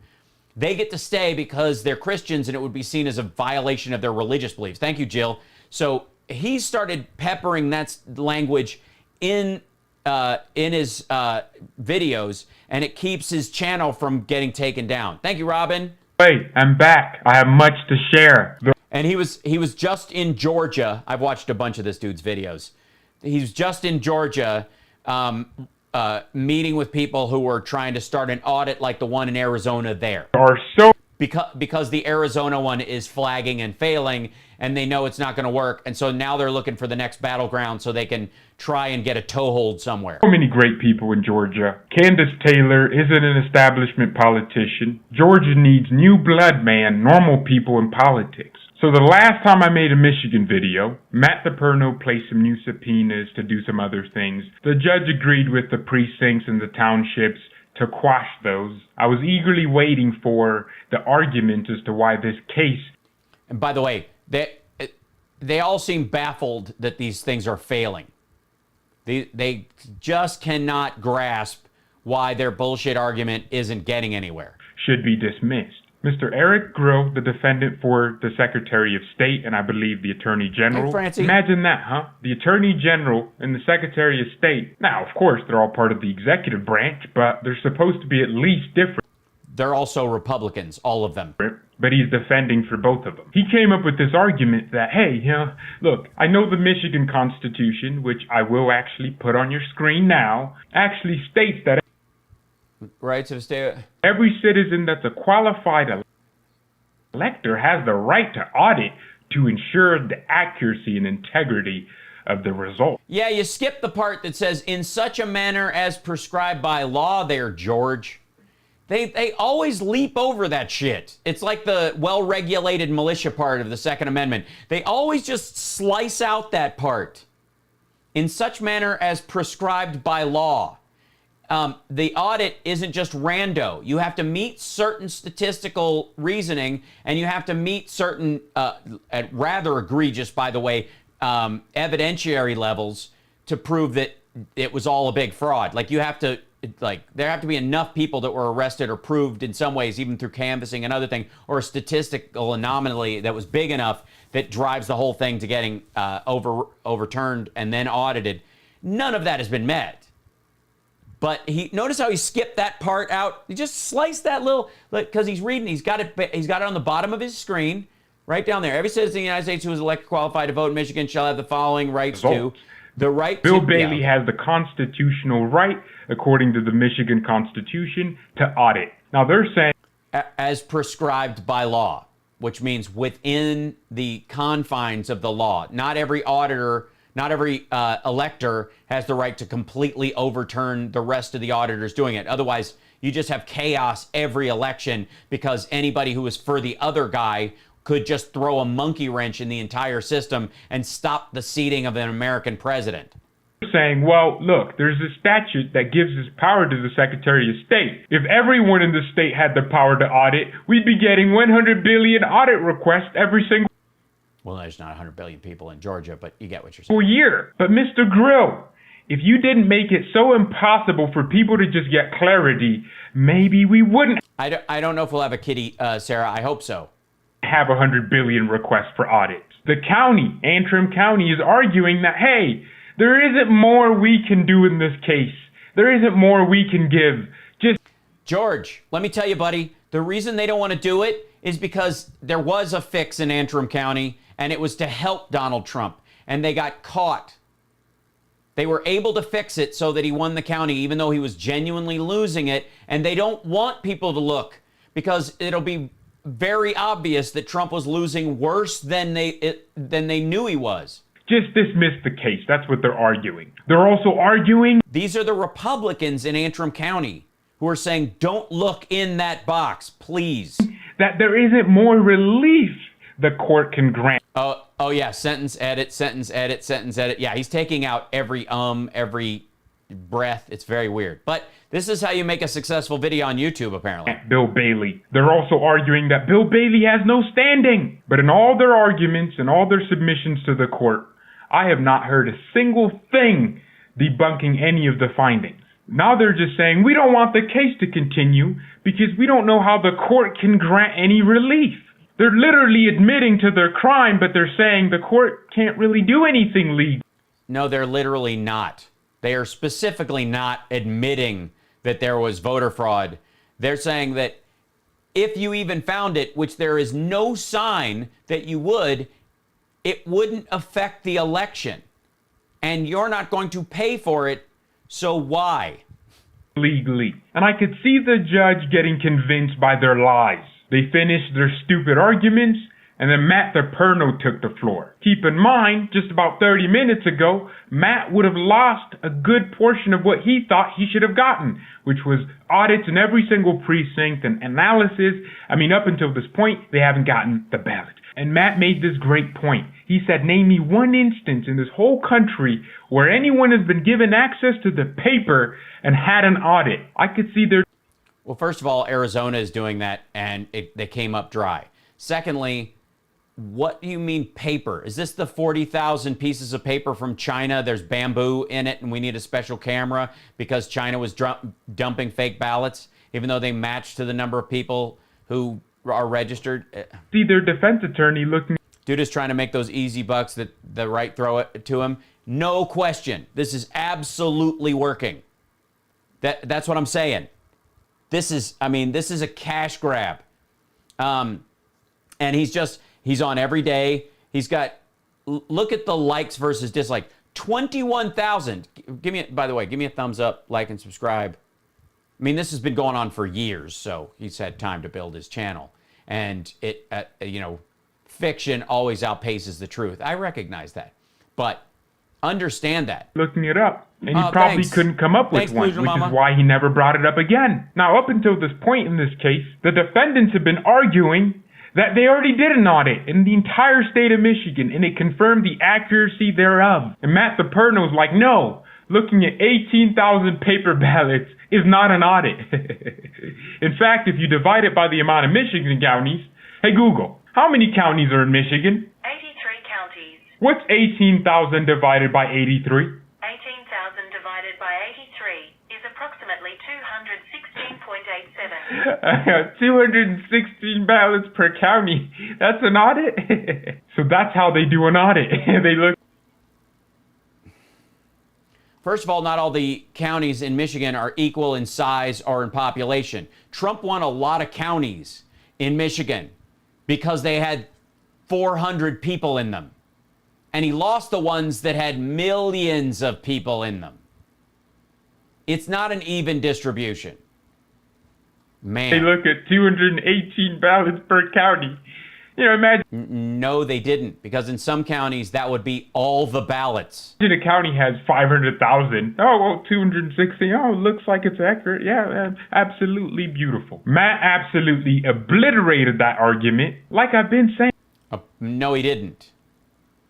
They get to stay because they're Christians, and it would be seen as a violation of their religious beliefs. Thank you, Jill. So he started peppering that language in his videos, and it keeps his channel from getting taken down. Thank you, Robin. Wait, I'm back. I have much to share. And he was just in Georgia. I've watched a bunch of this dude's videos. He's just in Georgia meeting with people who were trying to start an audit like the one in Arizona there. Are so because the Arizona one is flagging and failing, and they know it's not going to work. And so now they're looking for the next battleground so they can try and get a toehold somewhere. So many great people in Georgia. Candace Taylor isn't an establishment politician. Georgia needs new blood, man, normal people in politics. So the last time I made a Michigan video, Matt DePerno placed some new subpoenas to do some other things. The judge agreed with the precincts and the townships to quash those. I was eagerly waiting for the argument as to why this case... And by the way, they all seem baffled that these things are failing. They just cannot grasp why their bullshit argument isn't getting anywhere. ...should be dismissed. Mr. Eric Grill, the defendant for the Secretary of State, and I believe the Attorney General. Hey, Francie. Imagine that, huh? The Attorney General and the Secretary of State. Now, of course, they're all part of the executive branch, but they're supposed to be at least different. They're also Republicans, all of them. But he's defending for both of them. He came up with this argument that, hey, look, I know the Michigan Constitution, which I will actually put on your screen now, actually states that Right to the state. every citizen that's a qualified elector has the right to audit to ensure the accuracy and integrity of the result. Yeah, you skip the part that says, in such a manner as prescribed by law there, George. They always leap over that shit. It's like the well-regulated militia part of the Second Amendment. They always just slice out that part. In such manner as prescribed by law. The audit isn't just rando. You have to meet certain statistical reasoning, and you have to meet certain, rather egregious, by the way, evidentiary levels to prove that it was all a big fraud. Like, you have to, there have to be enough people that were arrested or proved in some ways, even through canvassing and other thing, or a statistical anomaly that was big enough that drives the whole thing to getting overturned and then audited. None of that has been met. But notice how he skipped that part out. He just sliced that little, because he's reading. He's got it on the bottom of his screen, right down there. Every citizen in the United States who is elected qualified to vote in Michigan shall have the following rights to. The right Bill Bailey has the constitutional right, according to the Michigan Constitution, to audit. Now they're saying, as prescribed by law, which means within the confines of the law. Not every auditor. Not every elector has the right to completely overturn the rest of the auditors doing it. Otherwise, you just have chaos every election because anybody who is for the other guy could just throw a monkey wrench in the entire system and stop the seating of an American president. saying, well, look, there's a statute that gives this power to the Secretary of State. If everyone in the state had the power to audit, we'd be getting 100 billion audit requests every single Well, there's not 100 billion people in Georgia, but you get what you're saying. year. But Mr. Grill, if you didn't make it so impossible for people to just get clarity, maybe we wouldn't I don't know if we'll have a kitty, Sarah. I hope so. have 100 billion requests for audits. The county, Antrim County, is arguing that, hey, there isn't more we can do in this case. There isn't more we can give. Just George, let me tell you, buddy, the reason they don't want to do it is because there was a fix in Antrim County, and it was to help Donald Trump, and they got caught. They were able to fix it so that he won the county, even though he was genuinely losing it, and they don't want people to look because it'll be very obvious that Trump was losing worse than they knew he was. Just dismiss the case. That's what they're arguing. They're also arguing These are the Republicans in Antrim County who are saying, don't look in that box, please. that there isn't more relief the court can grant. Oh yeah, sentence edit, sentence edit, sentence edit. Yeah, he's taking out every breath. It's very weird. But this is how you make a successful video on YouTube, apparently. Bill Bailey. They're also arguing that Bill Bailey has no standing. But in all their arguments and all their submissions to the court, I have not heard a single thing debunking any of the findings. Now they're just saying, we don't want the case to continue because we don't know how the court can grant any relief. They're literally admitting to their crime, but they're saying the court can't really do anything legal. No, they're literally not. They are specifically not admitting that there was voter fraud. They're saying that if you even found it, which there is no sign that you would, it wouldn't affect the election. And you're not going to pay for it, so why? Legally. And I could see the judge getting convinced by their lies. They finished their stupid arguments, and then Matt the Perno took the floor. Keep in mind, just about 30 minutes ago, Matt would have lost a good portion of what he thought he should have gotten, which was audits in every single precinct and analysis. I mean, up until this point, they haven't gotten the ballot. And Matt made this great point. He said, name me one instance in this whole country where anyone has been given access to the paper and had an audit. I could see their... Well, first of all, Arizona is doing that, and they came up dry. Secondly, what do you mean paper? Is this the 40,000 pieces of paper from China? There's bamboo in it, and we need a special camera because China was dumping fake ballots, even though they matched to the number of people who are registered. See their defense attorney looking... Dude is trying to make those easy bucks that the right throw it to him. No question. This is absolutely working. That's what I'm saying. This is a cash grab. And he's on every day. He's got, look at the likes versus dislike. 21,000. By the way, give me a thumbs up, like, and subscribe. I mean, this has been going on for years, so he's had time to build his channel. And fiction always outpaces the truth. I recognize that. But understand that. Looking it up. And he probably couldn't come up with one, which is why he never brought it up again. Now, up until this point in this case, the defendants have been arguing that they already did an audit in the entire state of Michigan, and it confirmed the accuracy thereof. And Matt the Perno's like, no, looking at 18,000 paper ballots is not an audit. In fact, if you divide it by the amount of Michigan counties, hey Google, how many counties are in Michigan? 83 counties. What's 18,000 divided by 83? 18,000 divided by 83 is approximately 216.87. 216 ballots per county. That's an audit? So that's how they do an audit. They look. First of all, not all the counties in Michigan are equal in size or in population. Trump won a lot of counties in Michigan because they had 400 people in them. And he lost the ones that had millions of people in them. It's not an even distribution. Man. They look at 218 ballots per county. You know, imagine. No, they didn't, because in some counties that would be all the ballots. Imagine a county has 500,000. Oh, well, 260. Oh, looks like it's accurate. Yeah, absolutely beautiful. Matt absolutely obliterated that argument, like I've been saying. No, he didn't.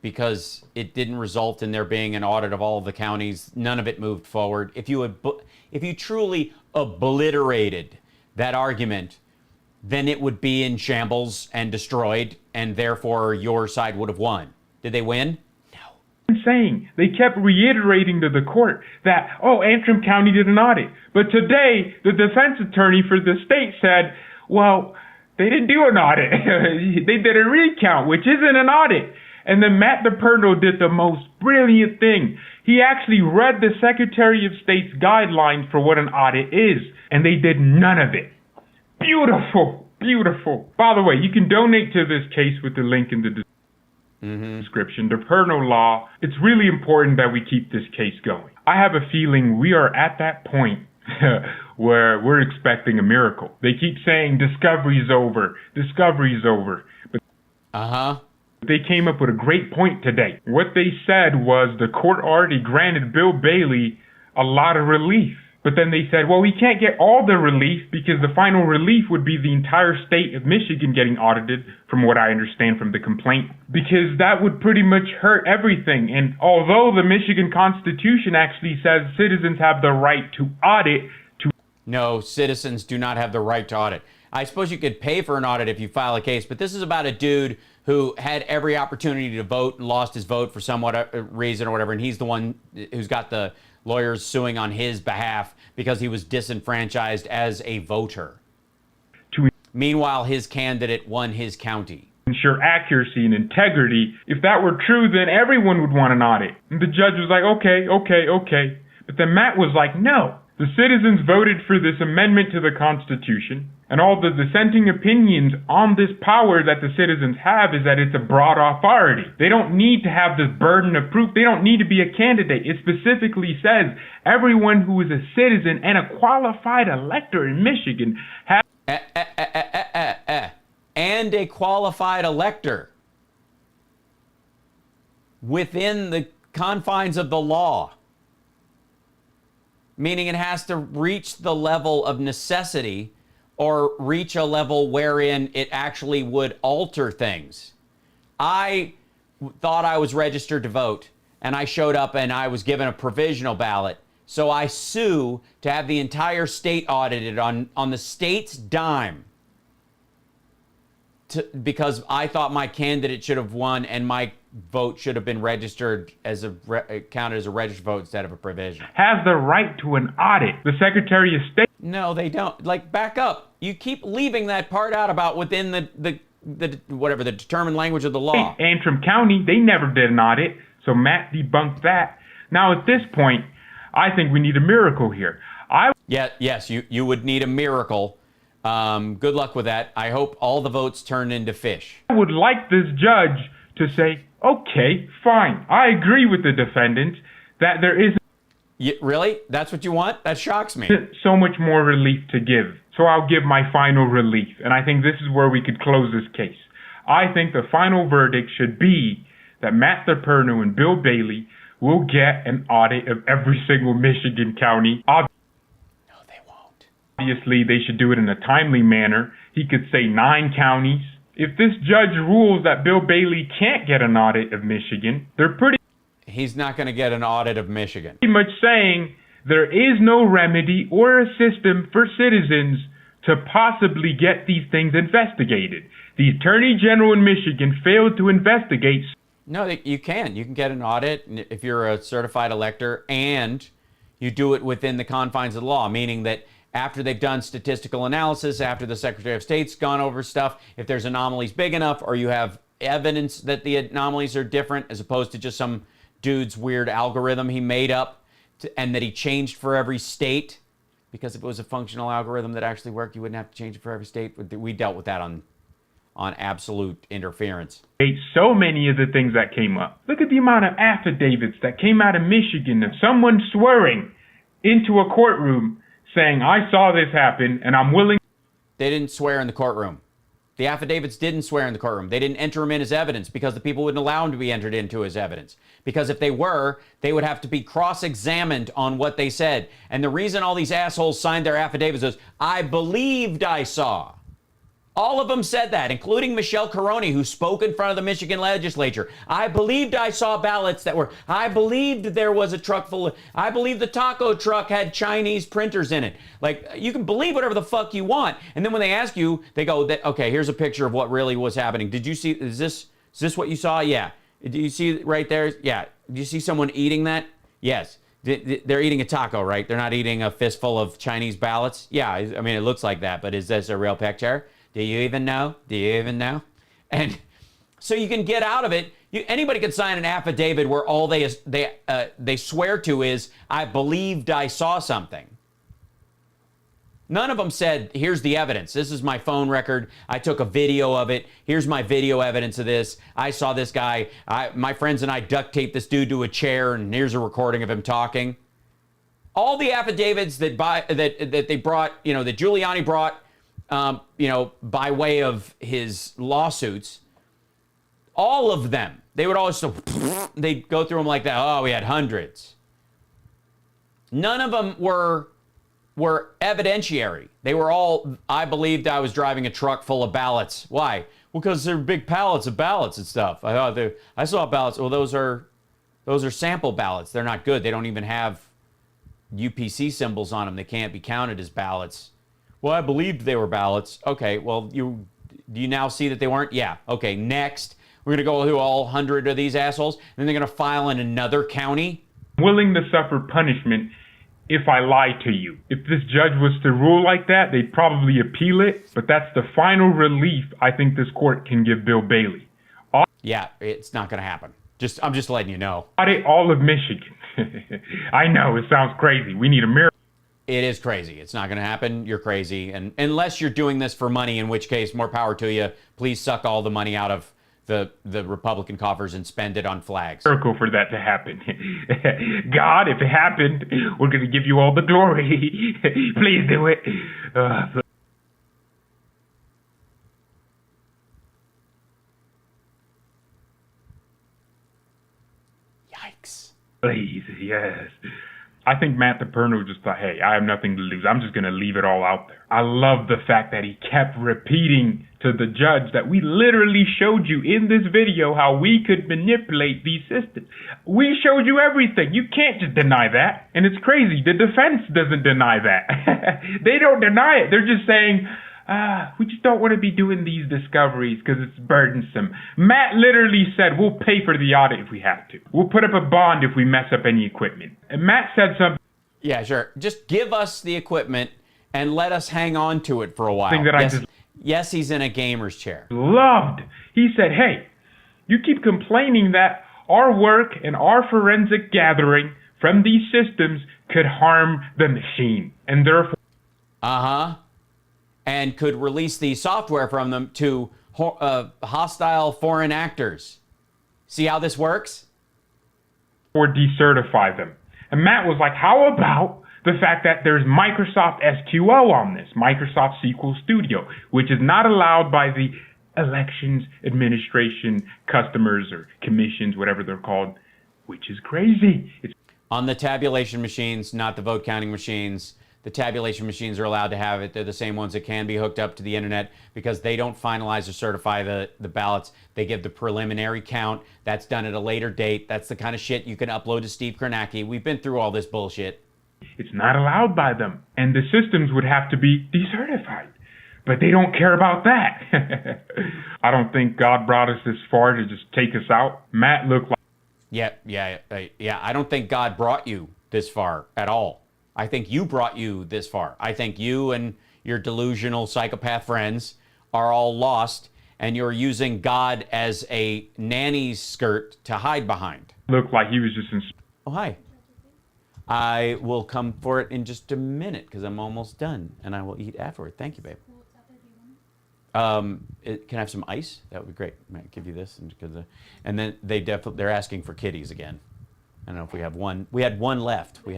Because it didn't result in there being an audit of all of the counties. None of it moved forward. If you truly obliterated that argument, then it would be in shambles and destroyed, and therefore your side would have won. Did they win? No. Saying they kept reiterating to the court that, oh, Antrim County did an audit. But today, the defense attorney for the state said, well, they didn't do an audit. They did a recount, which isn't an audit. And then Matt DePerno did the most brilliant thing. He actually read the Secretary of State's guidelines for what an audit is, and they did none of it. Beautiful, beautiful. By the way, you can donate to this case with the link in the description. DePerno law, it's really important that we keep this case going. I have a feeling we are at that point where we're expecting a miracle. They keep saying discovery's over, discovery's over. But they came up with a great point today. What they said was the court already granted Bill Bailey a lot of relief. But then they said, well, we can't get all the relief because the final relief would be the entire state of Michigan getting audited, from what I understand from the complaint, because that would pretty much hurt everything. And although the Michigan Constitution actually says citizens have the right to audit, No, citizens do not have the right to audit. I suppose you could pay for an audit if you file a case, but this is about a dude who had every opportunity to vote and lost his vote for some reason or whatever, and he's the one who's got the lawyers suing on his behalf because he was disenfranchised as a voter. Meanwhile, his candidate won his county. Ensure accuracy and integrity. If that were true, then everyone would want an audit. And the judge was like, okay. But then Matt was like, no. The citizens voted for this amendment to the Constitution, and all the dissenting opinions on this power that the citizens have is that it's a broad authority. They don't need to have this burden of proof. They don't need to be a candidate. It specifically says everyone who is a citizen and a qualified elector in Michigan has... and a qualified elector within the confines of the law. Meaning it has to reach the level of necessity or reach a level wherein it actually would alter things. I thought I was registered to vote, and I showed up and I was given a provisional ballot. So I sue to have the entire state audited on the state's dime because I thought my candidate should have won and my vote should have been registered as counted as a registered vote instead of a provisional. Has the right to an audit. The Secretary of State. No, they don't. Like, back up. You keep leaving that part out about within the whatever, the determined language of the law. Antrim County, they never did an audit, so Matt debunked that. Now, at this point, I think we need a miracle here. Yes, you would need a miracle. Good luck with that. I hope all the votes turn into fish. I would like this judge to say, okay, fine, I agree with the defendants that there is really? That's what you want? That shocks me. So much more relief to give. So I'll give my final relief, and I think this is where we could close this case. I think the final verdict should be that Matt DePerno and Bill Bailey will get an audit of every single Michigan county. No, they won't. Obviously, they should do it in a timely manner. He could say 9 counties. If this judge rules that Bill Bailey can't get an audit of Michigan, they're pretty... He's not going to get an audit of Michigan. Pretty much saying there is no remedy or a system for citizens to possibly get these things investigated. The Attorney General in Michigan failed to investigate... No, you can. You can get an audit if you're a certified elector and you do it within the confines of the law, meaning that after they've done statistical analysis, after the Secretary of State's gone over stuff, if there's anomalies big enough or you have evidence that the anomalies are different as opposed to just some dude's weird algorithm he made up and that he changed for every state, because if it was a functional algorithm that actually worked, you wouldn't have to change it for every state. We dealt with that on absolute interference. So many of the things that came up. Look at the amount of affidavits that came out of Michigan of someone swearing into a courtroom saying, I saw this happen and I'm willing. They didn't swear in the courtroom. The affidavits didn't swear in the courtroom. They didn't enter them in as evidence because the people wouldn't allow them to be entered into as evidence. Because if they were, they would have to be cross-examined on what they said. And the reason all these assholes signed their affidavits is, I believed I saw. All of them said that, including Michelle Caroni, who spoke in front of the Michigan legislature. I believed I saw ballots that were, I believed there was a truck full of, I believe the taco truck had Chinese printers in it. Like, you can believe whatever the fuck you want. And then when they ask you, they go, okay, here's a picture of what really was happening. Did you see, is this what you saw? Yeah. Do you see right there? Yeah. Do you see someone eating that? Yes. They're eating a taco, right? They're not eating a fistful of Chinese ballots? Yeah, I mean, it looks like that, but is this a real picture? Do you even know? Do you even know? And so you can get out of it. Anybody can sign an affidavit where all they swear to is, I believed I saw something. None of them said, here's the evidence. This is my phone record. I took a video of it. Here's my video evidence of this. I saw this guy. My friends and I duct taped this dude to a chair, and here's a recording of him talking. All the affidavits that they brought, that Giuliani brought, by way of his lawsuits, all of them, they would always, they'd go through them like that. Oh, we had hundreds. None of them were evidentiary. They were all, I believed I was driving a truck full of ballots. Why? Well, because they're big pallets of ballots and stuff. I saw ballots. Well, those are sample ballots. They're not good. They don't even have UPC symbols on them. They can't be counted as ballots. Well, I believed they were ballots. Okay, well, do you now see that they weren't? Yeah. Okay, next. We're going to go through all 100 of these assholes, and then they're going to file in another county? Willing to suffer punishment if I lie to you. If this judge was to rule like that, they'd probably appeal it, but that's the final relief I think this court can give Bill Bailey. Yeah, it's not going to happen. I'm just letting you know. Audit all of Michigan. I know, it sounds crazy. We need a miracle. It is crazy. It's not going to happen. You're crazy. And unless you're doing this for money, in which case, more power to you. Please suck all the money out of the Republican coffers and spend it on flags. Miracle for that to happen. God, if it happened, we're going to give you all the glory. Please do it. Please, yes. I think Matt the Perno just thought, hey, I have nothing to lose. I'm just going to leave it all out there. I love the fact that he kept repeating to the judge that we literally showed you in this video how we could manipulate these systems. We showed you everything. You can't just deny that. And it's crazy. The defense doesn't deny that. They don't deny it. They're just saying, we just don't want to be doing these discoveries because it's burdensome. Matt literally said, we'll pay for the audit if we have to. We'll put up a bond if we mess up any equipment. And Matt said something. Yeah, sure. Just give us the equipment and let us hang on to it for a while. Yes, he's in a gamer's chair. Loved. He said, hey, you keep complaining that our work and our forensic gathering from these systems could harm the machine. And therefore... And could release the software from them to hostile foreign actors. See how this works? Or decertify them. And Matt was like, how about the fact that there's Microsoft SQL on this, Microsoft SQL Studio, which is not allowed by the Elections Administration customers or commissions, whatever they're called, which is crazy. It's on the tabulation machines, not the vote counting machines. The tabulation machines are allowed to have it. They're the same ones that can be hooked up to the internet because they don't finalize or certify the ballots. They give the preliminary count. That's done at a later date. That's the kind of shit you can upload to Steve Kornacki. We've been through all this bullshit. It's not allowed by them. And the systems would have to be decertified. But they don't care about that. I don't think God brought us this far to just take us out. Matt looked like... Yeah. I don't think God brought you this far at all. I think you brought you this far. I think you and your delusional psychopath friends are all lost, and you're using God as a nanny's skirt to hide behind. Looked like he was just in... Oh, hi. I will come for it in just a minute because I'm almost done, and I will eat afterward. Thank you, babe. Can I have some ice? That would be great. I might give you this, and then they're asking for kitties again. I don't know if we have one. We had one left. We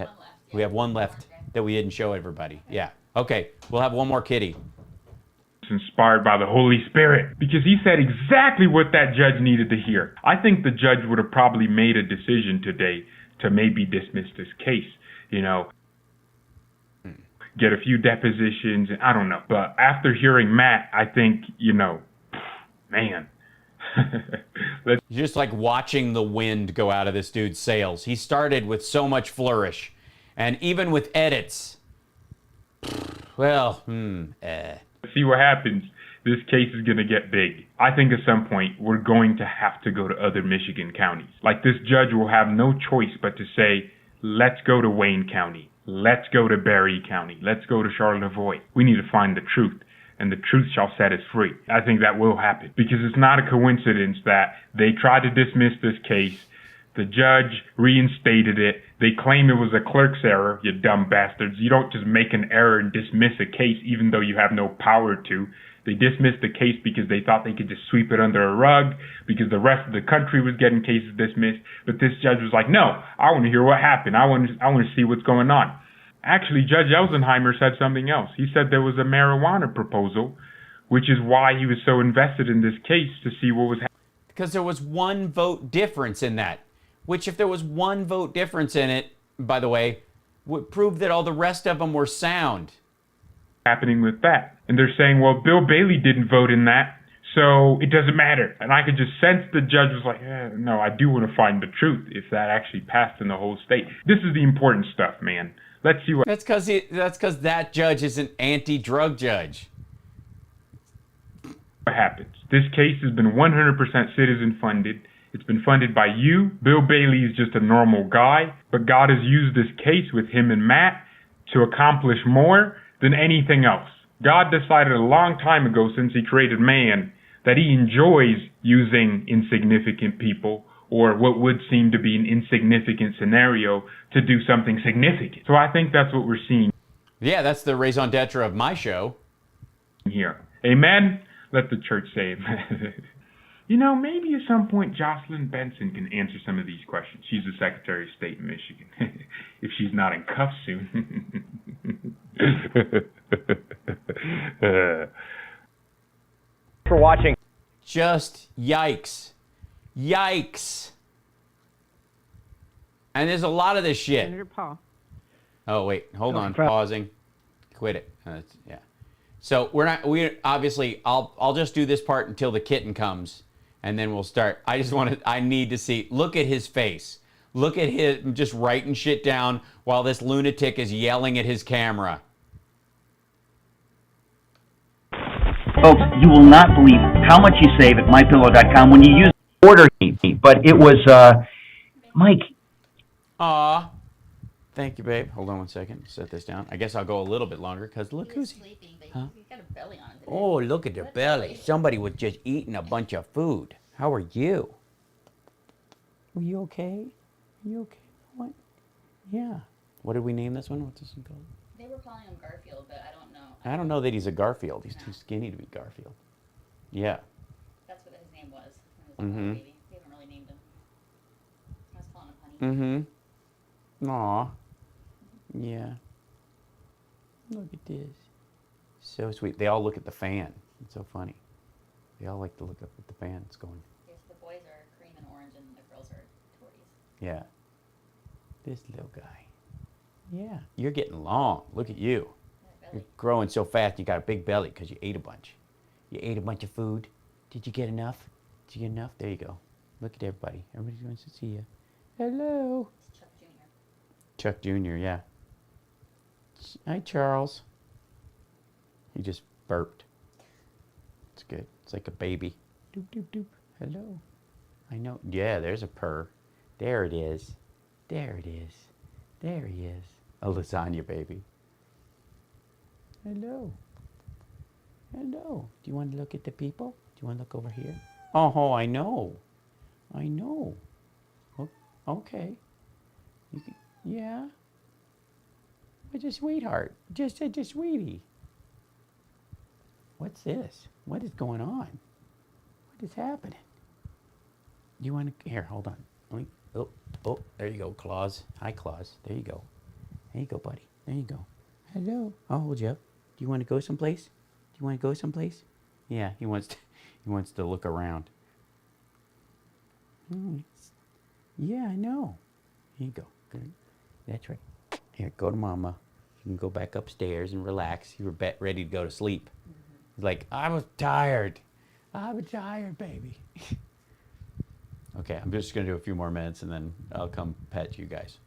have one left that we didn't show everybody. Yeah. Okay. We'll have one more kitty. Inspired by the Holy Spirit because he said exactly what that judge needed to hear. I think the judge would have probably made a decision today to maybe dismiss this case, get a few depositions, and I don't know. But after hearing Matt, I think, man. You're just like watching the wind go out of this dude's sails. He started with so much flourish. And even with edits, well, See what happens. This case is going to get big. I think at some point we're going to have to go to other Michigan counties. Like this judge will have no choice but to say, let's go to Wayne County. Let's go to Berry County. Let's go to Charlevoix. We need to find the truth, and the truth shall set us free. I think that will happen because it's not a coincidence that they tried to dismiss this case. The judge reinstated it. They claim it was a clerk's error, you dumb bastards. You don't just make an error and dismiss a case even though you have no power to. They dismissed the case because they thought they could just sweep it under a rug because the rest of the country was getting cases dismissed. But this judge was like, no, I want to hear what happened. I want to see what's going on. Actually, Judge Elsenheimer said something else. He said there was a marijuana proposal, which is why he was so invested in this case to see what was happening. Because there was one vote difference in that. Which, if there was one vote difference in it, by the way, would prove that all the rest of them were sound. Happening with that. And they're saying, well, Bill Bailey didn't vote in that, so it doesn't matter. And I could just sense the judge was like, no, I do want to find the truth if that actually passed in the whole state. This is the important stuff, man. Let's see what... That's because that judge is an anti-drug judge. What happens? This case has been 100% citizen funded. It's been funded by you. Bill Bailey is just a normal guy, but God has used this case with him and Matt to accomplish more than anything else. God decided a long time ago, since he created man, that he enjoys using insignificant people or what would seem to be an insignificant scenario to do something significant. So I think that's what we're seeing. Yeah, that's the raison d'etre of my show. Here. Amen? Let the church say amen. Maybe at some point Jocelyn Benson can answer some of these questions. She's the Secretary of State in Michigan. If she's not in cuffs soon. For watching. Just yikes. Yikes. And there's a lot of this shit. Senator Paul. Oh, wait. Hold on. Pausing. Quit it. Yeah. So we obviously, I'll just do this part until the kitten comes, and then we'll start. I need to see. Look at his face. Look at him just writing shit down while this lunatic is yelling at his camera. Folks, you will not believe how much you save at mypillow.com when you use order me. But it was, Mike. Aw. Thank you, babe. Hold on one second. Set this down. I guess I'll go a little bit longer because look who's sleeping, but huh? he's got a belly on him today. Oh, look at their belly. Somebody was just eating a bunch of food. How are you? Were you okay? Are you okay? What? Yeah. What did we name this one? What's this one called? They were calling him Garfield, but I don't know. I don't know that he's a Garfield. He's too skinny to be Garfield. Yeah. That's what his name was. When he was a little baby. They haven't really named him. I was calling him Honey. Aw. Yeah. Look at this. So sweet. They all look at the fan. It's so funny. They all like to look up at the fan. It's going. Yes, the boys are cream and orange, and the girls are Tories. Yeah. This little guy. Yeah. You're getting long. Look at you. You're growing so fast. You got a big belly because you ate a bunch. You ate a bunch of food. Did you get enough? Did you get enough? There you go. Look at everybody. Everybody wants to see you. Hello. It's Chuck Jr. Chuck Jr., yeah. Hi, Charles. He just burped. It's good. It's like a baby. Doop, doop, doop. Hello. I know. Yeah, there's a purr. There it is. There it is. There he is. A lasagna baby. Hello. Hello. Do you want to look at the people? Do you want to look over here? Oh, I know. I know. Okay. You can, yeah. It's a sweetheart. Just such a sweetie. What's this? What is going on? What is happening? Do you want to... Here, hold on. Oh, there you go, Claus. Hi, Claus. There you go. There you go, buddy. There you go. Hello. I'll hold you up. Do you want to go someplace? Do you want to go someplace? Yeah, he wants to look around. Yeah, I know. Here you go. Good. That's right. Here, go to Mama. You can go back upstairs and relax. You were ready to go to sleep. He's like, I was tired. I'm tired, baby. Okay, I'm just going to do a few more minutes and then I'll come pet you guys.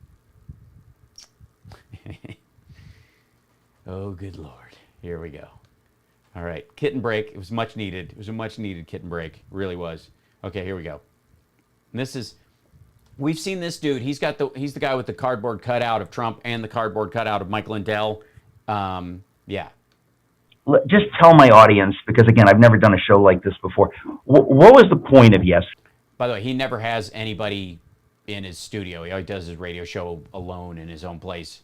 Oh, good Lord. Here we go. All right, kitten break. It was much needed. It was a much needed kitten break. It really was. Okay, here we go. And this is, we've seen this dude. He's the guy with the cardboard cutout of Trump and the cardboard cutout of Mike Lindell. Yeah. Just tell my audience, because again, I've never done a show like this before. What was the point of yes? By the way, he never has anybody in his studio. He always does his radio show alone in his own place.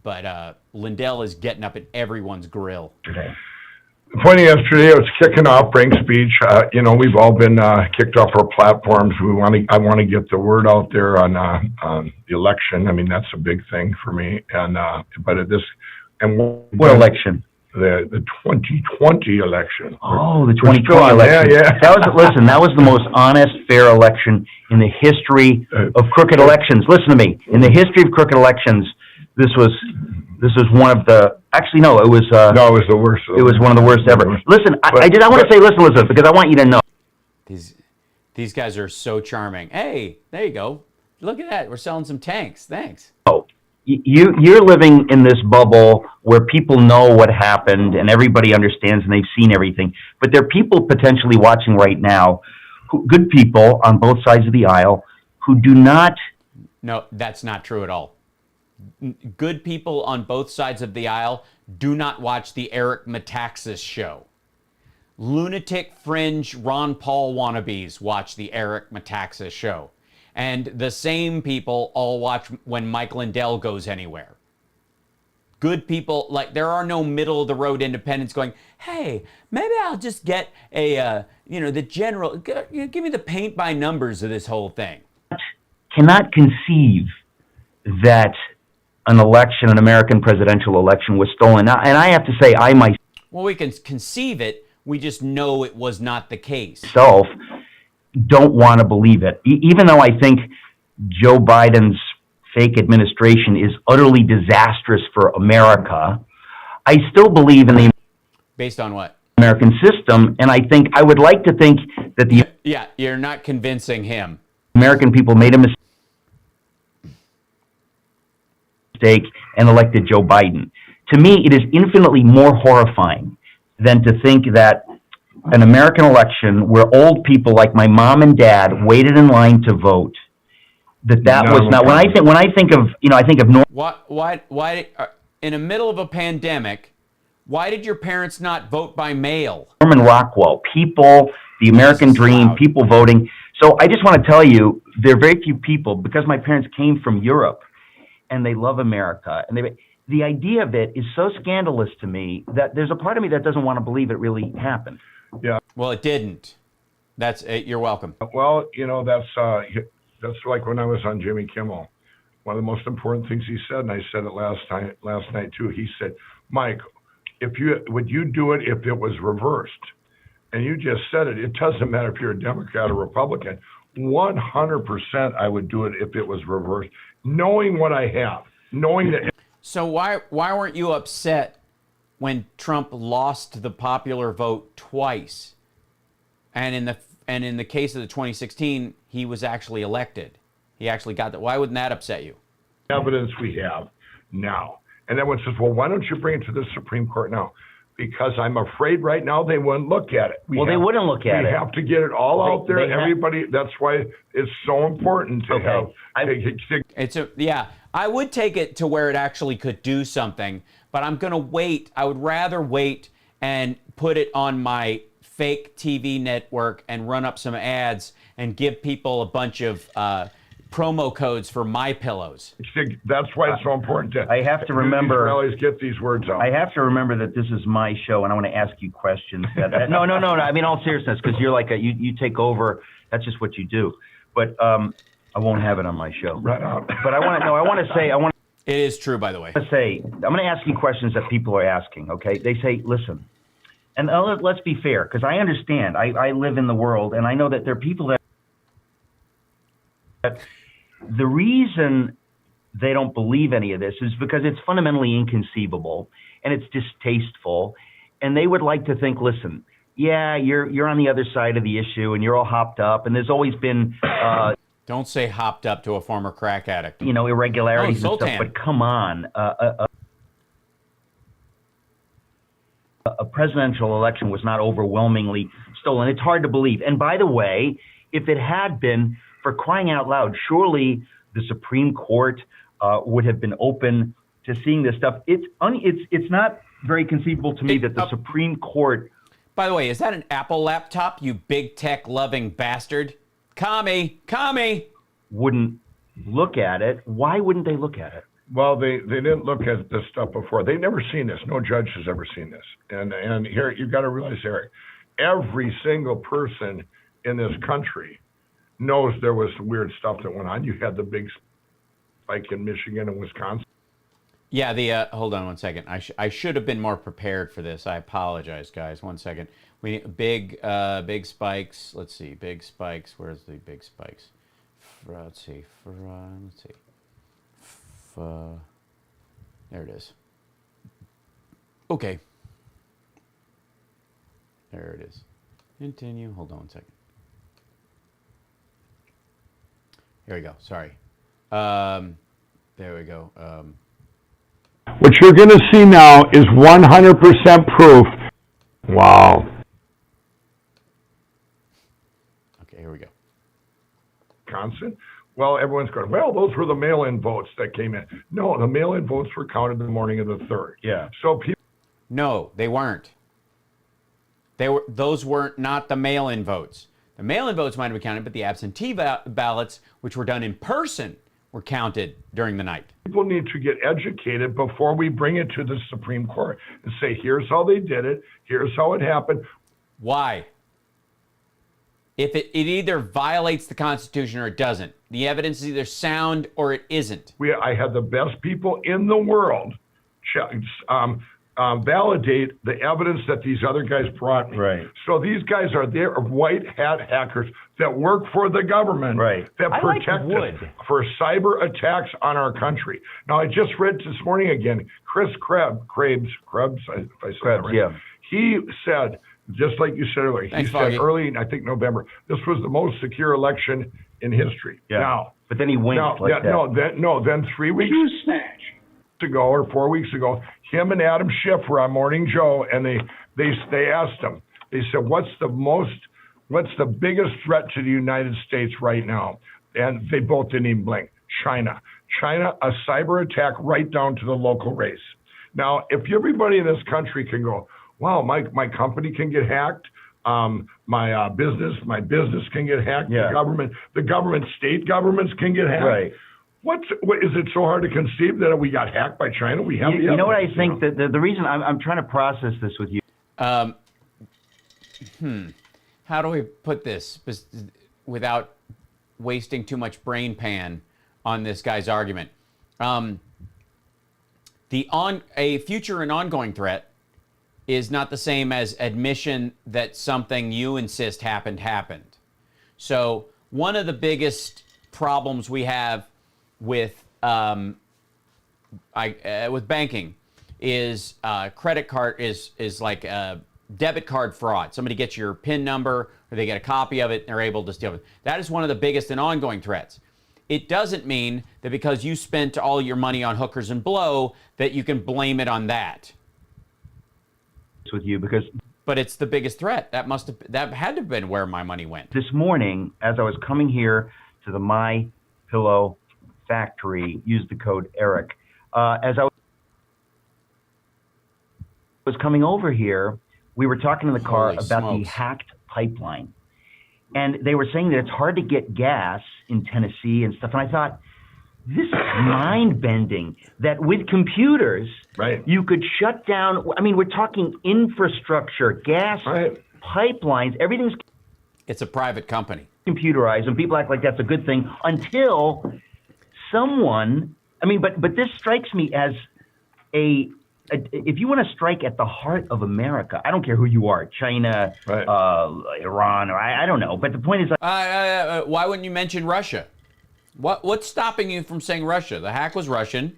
But Lindell is getting up at everyone's grill. The point yesterday, I was kicking off Frank speech. We've all been kicked off our platforms. I want to get the word out there on the election. I mean, that's a big thing for me. What election? The 2020 election. Oh, the 2020 election. Yeah. That was the most honest, fair election in the history of crooked elections. Listen to me. In the history of crooked elections, this was one of the. Actually, no, it was. No, it was the worst. It was one of the worst ever. Listen, I want to say, listen, Elizabeth, because I want you to know. These guys are so charming. Hey, there you go. Look at that. We're selling some tanks. Thanks. Oh. You're living in this bubble where people know what happened and everybody understands and they've seen everything. But there are people potentially watching right now, good people on both sides of the aisle, who do not. No, that's not true at all. Good people on both sides of the aisle do not watch the Eric Metaxas show. Lunatic fringe Ron Paul wannabes watch the Eric Metaxas show. And the same people all watch when Mike Lindell goes anywhere. Good people, like there are no middle of the road independents going, hey, maybe I'll just get a, the general, give me the paint by numbers of this whole thing. Cannot conceive that an American presidential election was stolen. And I have to say, well, we can conceive it. We just know it was not the case. Don't want to believe it. Even though I think Joe Biden's fake administration is utterly disastrous for America, I still believe in the Based on what? American system, and I would like to think that the Yeah, you're not convincing him. American people made a mistake and elected Joe Biden. To me, it is infinitely more horrifying than to think that an American election where old people like my mom and dad waited in line to vote, that was not, when I think of, I think of Why, in the middle of a pandemic, why did your parents not vote by mail? Norman Rockwell, people, the American dream, people voting. So I just want to tell you, there are very few people, because my parents came from Europe and they love America, and the idea of it is so scandalous to me that there's a part of me that doesn't want to believe it really happened. Yeah. Well, it didn't. That's you're welcome. Well, that's like when I was on Jimmy Kimmel. One of the most important things he said, and I said it last night too. He said, "Mike, would you do it if it was reversed?" And you just said it. It doesn't matter if you're a Democrat or Republican. 100% I would do it if it was reversed, knowing what I have, knowing that. So why weren't you upset when Trump lost the popular vote twice, and in the case of the 2016, he was actually elected? He actually got that. Why wouldn't that upset you? Evidence we have now. And everyone says, well, why don't you bring it to the Supreme Court now? Because I'm afraid right now they wouldn't look at it. They wouldn't look at it. We have to get it all out there. Everybody, that's why it's so important to have. I would take it to where it actually could do something, but I'm going to wait. I would rather wait and put it on my fake TV network and run up some ads and give people a bunch of promo codes for my pillows. That's why it's so important to. I have to remember. Always get these words out. I have to remember that this is my show, and I want to ask you questions. No. I mean, all seriousness, because you're like you take over. That's just what you do. But I won't have it on my show. Right on. But I want to say. It is true, by the way. I'm going to ask you questions that people are asking. Okay, they say, listen, and let's be fair, because I understand. I live in the world, and I know that there are people that. The reason they don't believe any of this is because it's fundamentally inconceivable and it's distasteful, and they would like to think, listen, yeah, you're on the other side of the issue and you're all hopped up, and there's always been don't say hopped up to a former crack addict. Irregularities and stuff, but come on, a presidential election was not overwhelmingly stolen. It's hard to believe. And by the way, if it had been, for crying out loud, surely the Supreme Court would have been open to seeing this stuff. It's not very conceivable to me that the Supreme Court. By the way, is that an Apple laptop, you big tech loving bastard? Commie. Wouldn't look at it. Why wouldn't they look at it? Well, they didn't look at this stuff before. They've never seen this. No judge has ever seen this. And here, you've got to realize, Eric, every single person in this country knows there was some weird stuff that went on. You had the big spike in Michigan and Wisconsin. Yeah, hold on one second. I should have been more prepared for this. I apologize, guys. 1 second. We need big spikes. Let's see, big spikes. Where's the big spikes? Let's see. There it is. Okay. There it is. Continue. Hold on 1 second. Here we go. Sorry. There we go. What you're going to see now is 100% proof. Wow. Okay, here we go. Wisconsin. Well, everyone's going, well, those were the mail-in votes that came in. No, the mail-in votes were counted the morning of the 3rd. Yeah. So people. No, they weren't. Those weren't not the mail-in votes. The mail-in votes might have been counted, but the absentee ballots, which were done in person, were counted during the night. People need to get educated before we bring it to the Supreme Court and say, here's how they did it. Here's how it happened. Why? If it either violates the Constitution or it doesn't. The evidence is either sound or it isn't. I had the best people in the world validate the evidence that these other guys brought me. Right. So these guys are there, white hat hackers that work for the government, Right. that I like protect Wood. us for cyber attacks on our country. Now, I just read this morning again, Chris Krebs, if I said that right. Yeah. He said, just like you said earlier, Thanks, he said Foggy. early, I think November, this was the most secure election in history. Yeah. Now, But then he winked like that. then 3 weeks ago or 4 weeks ago, him and Adam Schiff were on Morning Joe, and they asked him, they said, what's the biggest threat to the United States right now? And they both didn't even blink. China, a cyber attack right down to the local race. Now, if everybody in this country can go, wow, my company can get hacked, my business can get hacked, Yeah. the government, state governments can get hacked. Right. What is it so hard to conceive that we got hacked by China? We have You know what I think? That the reason I'm trying to process this with you. How do we put this without wasting too much brain pan on this guy's argument? A future and ongoing threat is not the same as admission that something you insist happened. So one of the biggest problems we have with banking is credit card is like debit card fraud. Somebody gets your PIN number or they get a copy of it and they're able to steal it. That is one of the biggest and ongoing threats. It doesn't mean that because you spent all your money on hookers and blow that you can blame it on that. With you because. But it's the biggest threat. That had to have been where my money went. This morning, as I was coming here to the My Pillow factory, use the code Eric. As I was coming over here, we were talking in the car Holy about smokes. the hacked pipeline. And they were saying that it's hard to get gas in Tennessee and stuff. And I thought, this is mind-bending that with computers, right. you could shut down. I mean, we're talking infrastructure, gas pipelines, everything's. It's a private company. Computerized, and people act like that's a good thing until someone. I mean, but this strikes me as if you want to strike at the heart of America, I don't care who you are, China, Iran, or I don't know. But the point is, why wouldn't you mention Russia? What's stopping you from saying Russia? The hack was Russian.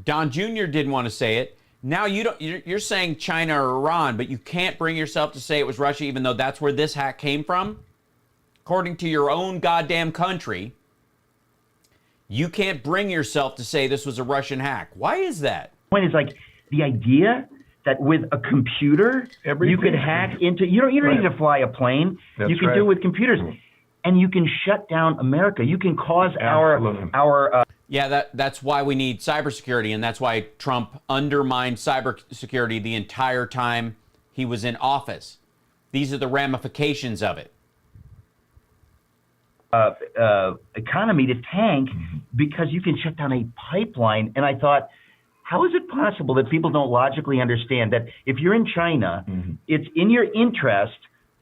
Don Jr. didn't want to say it. Now you're saying China or Iran, but you can't bring yourself to say it was Russia, even though that's where this hack came from. According to your own goddamn country, you can't bring yourself to say this was a Russian hack. Why is that? The point is like the idea that with a computer you could hack into. You don't need to fly a plane. You can do it with computers. And you can shut down America. You can cause our that's why we need cybersecurity, and that's why Trump undermined cybersecurity the entire time he was in office. These are the ramifications of it. Economy to tank because you can shut down a pipeline. And I thought, how is it possible that people don't logically understand that if you're in China, it's in your interest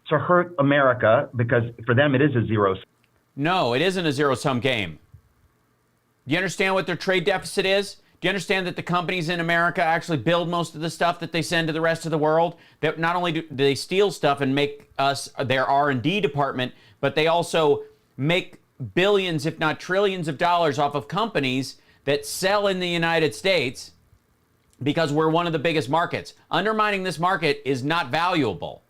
to hurt America because for them it is a zero. No, it isn't a zero-sum game. Do you understand what their trade deficit is? Do you understand that the companies in America actually build most of the stuff that they send to the rest of the world? That not only do they steal stuff and make us their R&D department, but they also make billions, if not trillions of dollars off of companies that sell in the United States because we're one of the biggest markets. Undermining this market is not valuable.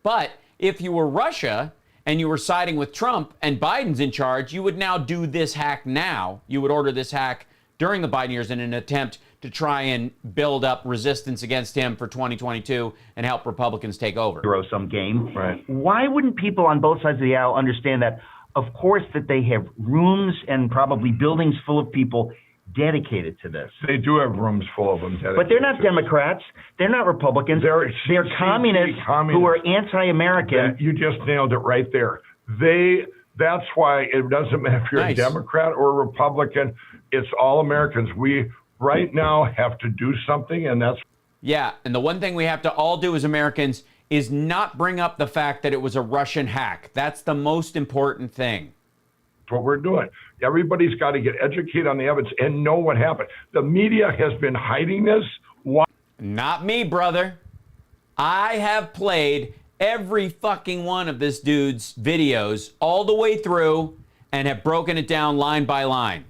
But if you were Russia and you were siding with Trump and Biden's in charge, you would now do this hack now. You would order this hack during the Biden years in an attempt to try and build up resistance against him for 2022 and help Republicans take over. Zero-sum game. Right. Why wouldn't people on both sides of the aisle understand that, of course, that they have rooms and probably buildings full of people dedicated to this? They do have rooms full of them. But they're not Democrats. They're not Republicans. They're communists who are anti-American. You just nailed it right there. That's why it doesn't matter if you're a Democrat or a Republican. It's all Americans. We right now have to do something, and that's... Yeah, and the one thing we have to all do as Americans is not bring up the fact that it was a Russian hack. That's the most important thing. What we're doing. Everybody's got to get educated on the evidence and know what happened. The media has been hiding this. Why? Not me, brother. I have played every fucking one of this dude's videos all the way through and have broken it down line by line.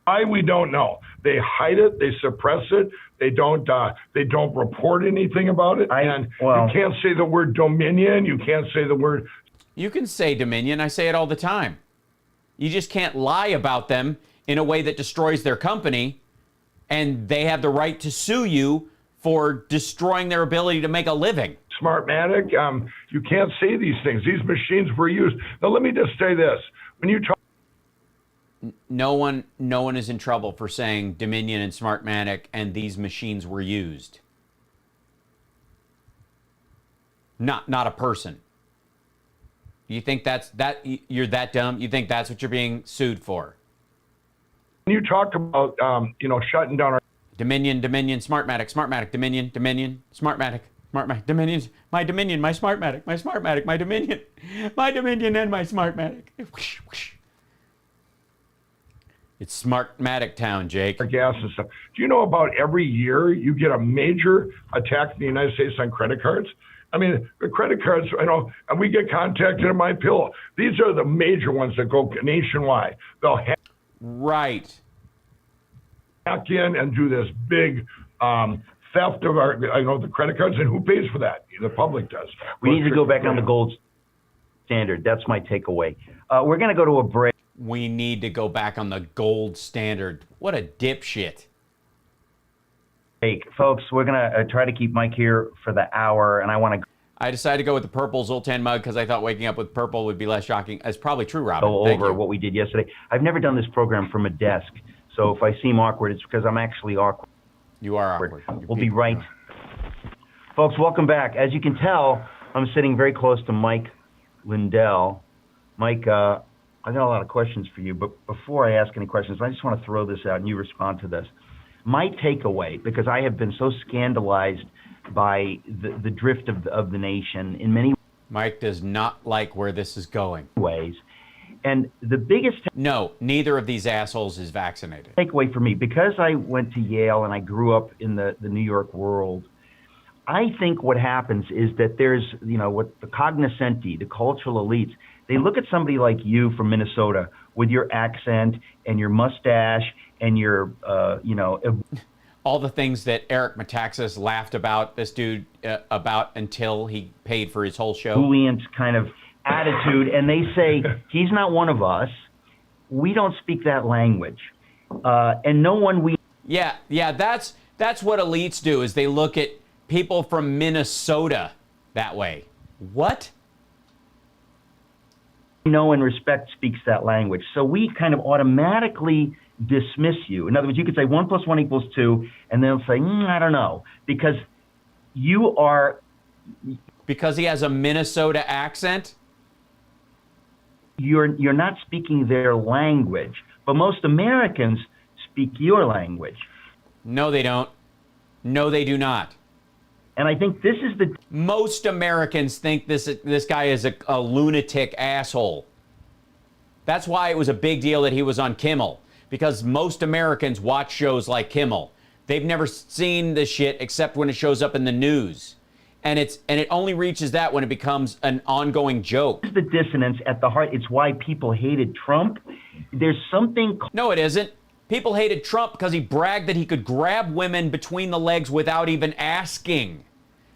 Why, we don't know. They hide it. They suppress it. They don't report anything about it. You can't say the word dominion. You can't say the word. You can say dominion. I say it all the time. You just can't lie about them in a way that destroys their company, and they have the right to sue you for destroying their ability to make a living. Smartmatic, you can't say these things. These machines were used. Now, let me just say this. When you talk. No one is in trouble for saying Dominion and Smartmatic and these machines were used. Not a person. You think you're that dumb? You think that's what you're being sued for? When you talk about shutting down our Dominion, Smartmatic, Dominion, Smartmatic, Dominion, my Dominion, my Smartmatic, my Dominion, and my Smartmatic. Whoosh, whoosh. It's Smartmatic town, Jake. Gas and stuff. Do you know about every year you get a major attack in the United States on credit cards? I mean, the credit cards, and we get contacted in my pillow. These are the major ones that go nationwide. They'll hack in and do this big theft of the credit cards, and who pays for that? The public does. We need to go back on the gold standard. That's my takeaway. We're going to go to a break. We need to go back on the gold standard. What a dipshit. Hey, folks, we're going to try to keep Mike here for the hour, and I decided to go with the purple Zoltan mug because I thought waking up with purple would be less shocking. It's probably true, Robin. Go over what we did yesterday. I've never done this program from a desk, so if I seem awkward, it's because I'm actually awkward. You are awkward. We'll be right. Folks, welcome back. As you can tell, I'm sitting very close to Mike Lindell. Mike, I got a lot of questions for you, but before I ask any questions, I just want to throw this out and you respond to this. My takeaway, because I have been so scandalized by the drift of the nation in many Mike does not like where this is going. Ways. And the biggest No, neither of these assholes is vaccinated. Takeaway for me, because I went to Yale and I grew up in the New York world, I think what happens is that there's, what the cognoscenti, the cultural elites, they look at somebody like you from Minnesota with your accent and your mustache and your, all the things that Eric Metaxas laughed about this dude about until he paid for his whole show. Boolean kind of attitude, and they say, he's not one of us. We don't speak that language. And no one we... Yeah, that's what elites do, is they look at people from Minnesota that way. What? Know and respect speaks that language. So we kind of automatically dismiss you. In other words, you could say 1 + 1 = 2, and they'll say, I don't know, because you are... Because he has a Minnesota accent? You're not speaking their language, but most Americans speak your language. No, they don't. No, they do not. And I think this is the... Most Americans think this guy is a lunatic asshole. That's why it was a big deal that he was on Kimmel, because most Americans watch shows like Kimmel. They've never seen this shit except when it shows up in the news. And it only reaches that when it becomes an ongoing joke. This is the dissonance at the heart. It's why people hated Trump. There's something... No, it isn't. People hated Trump because he bragged that he could grab women between the legs without even asking.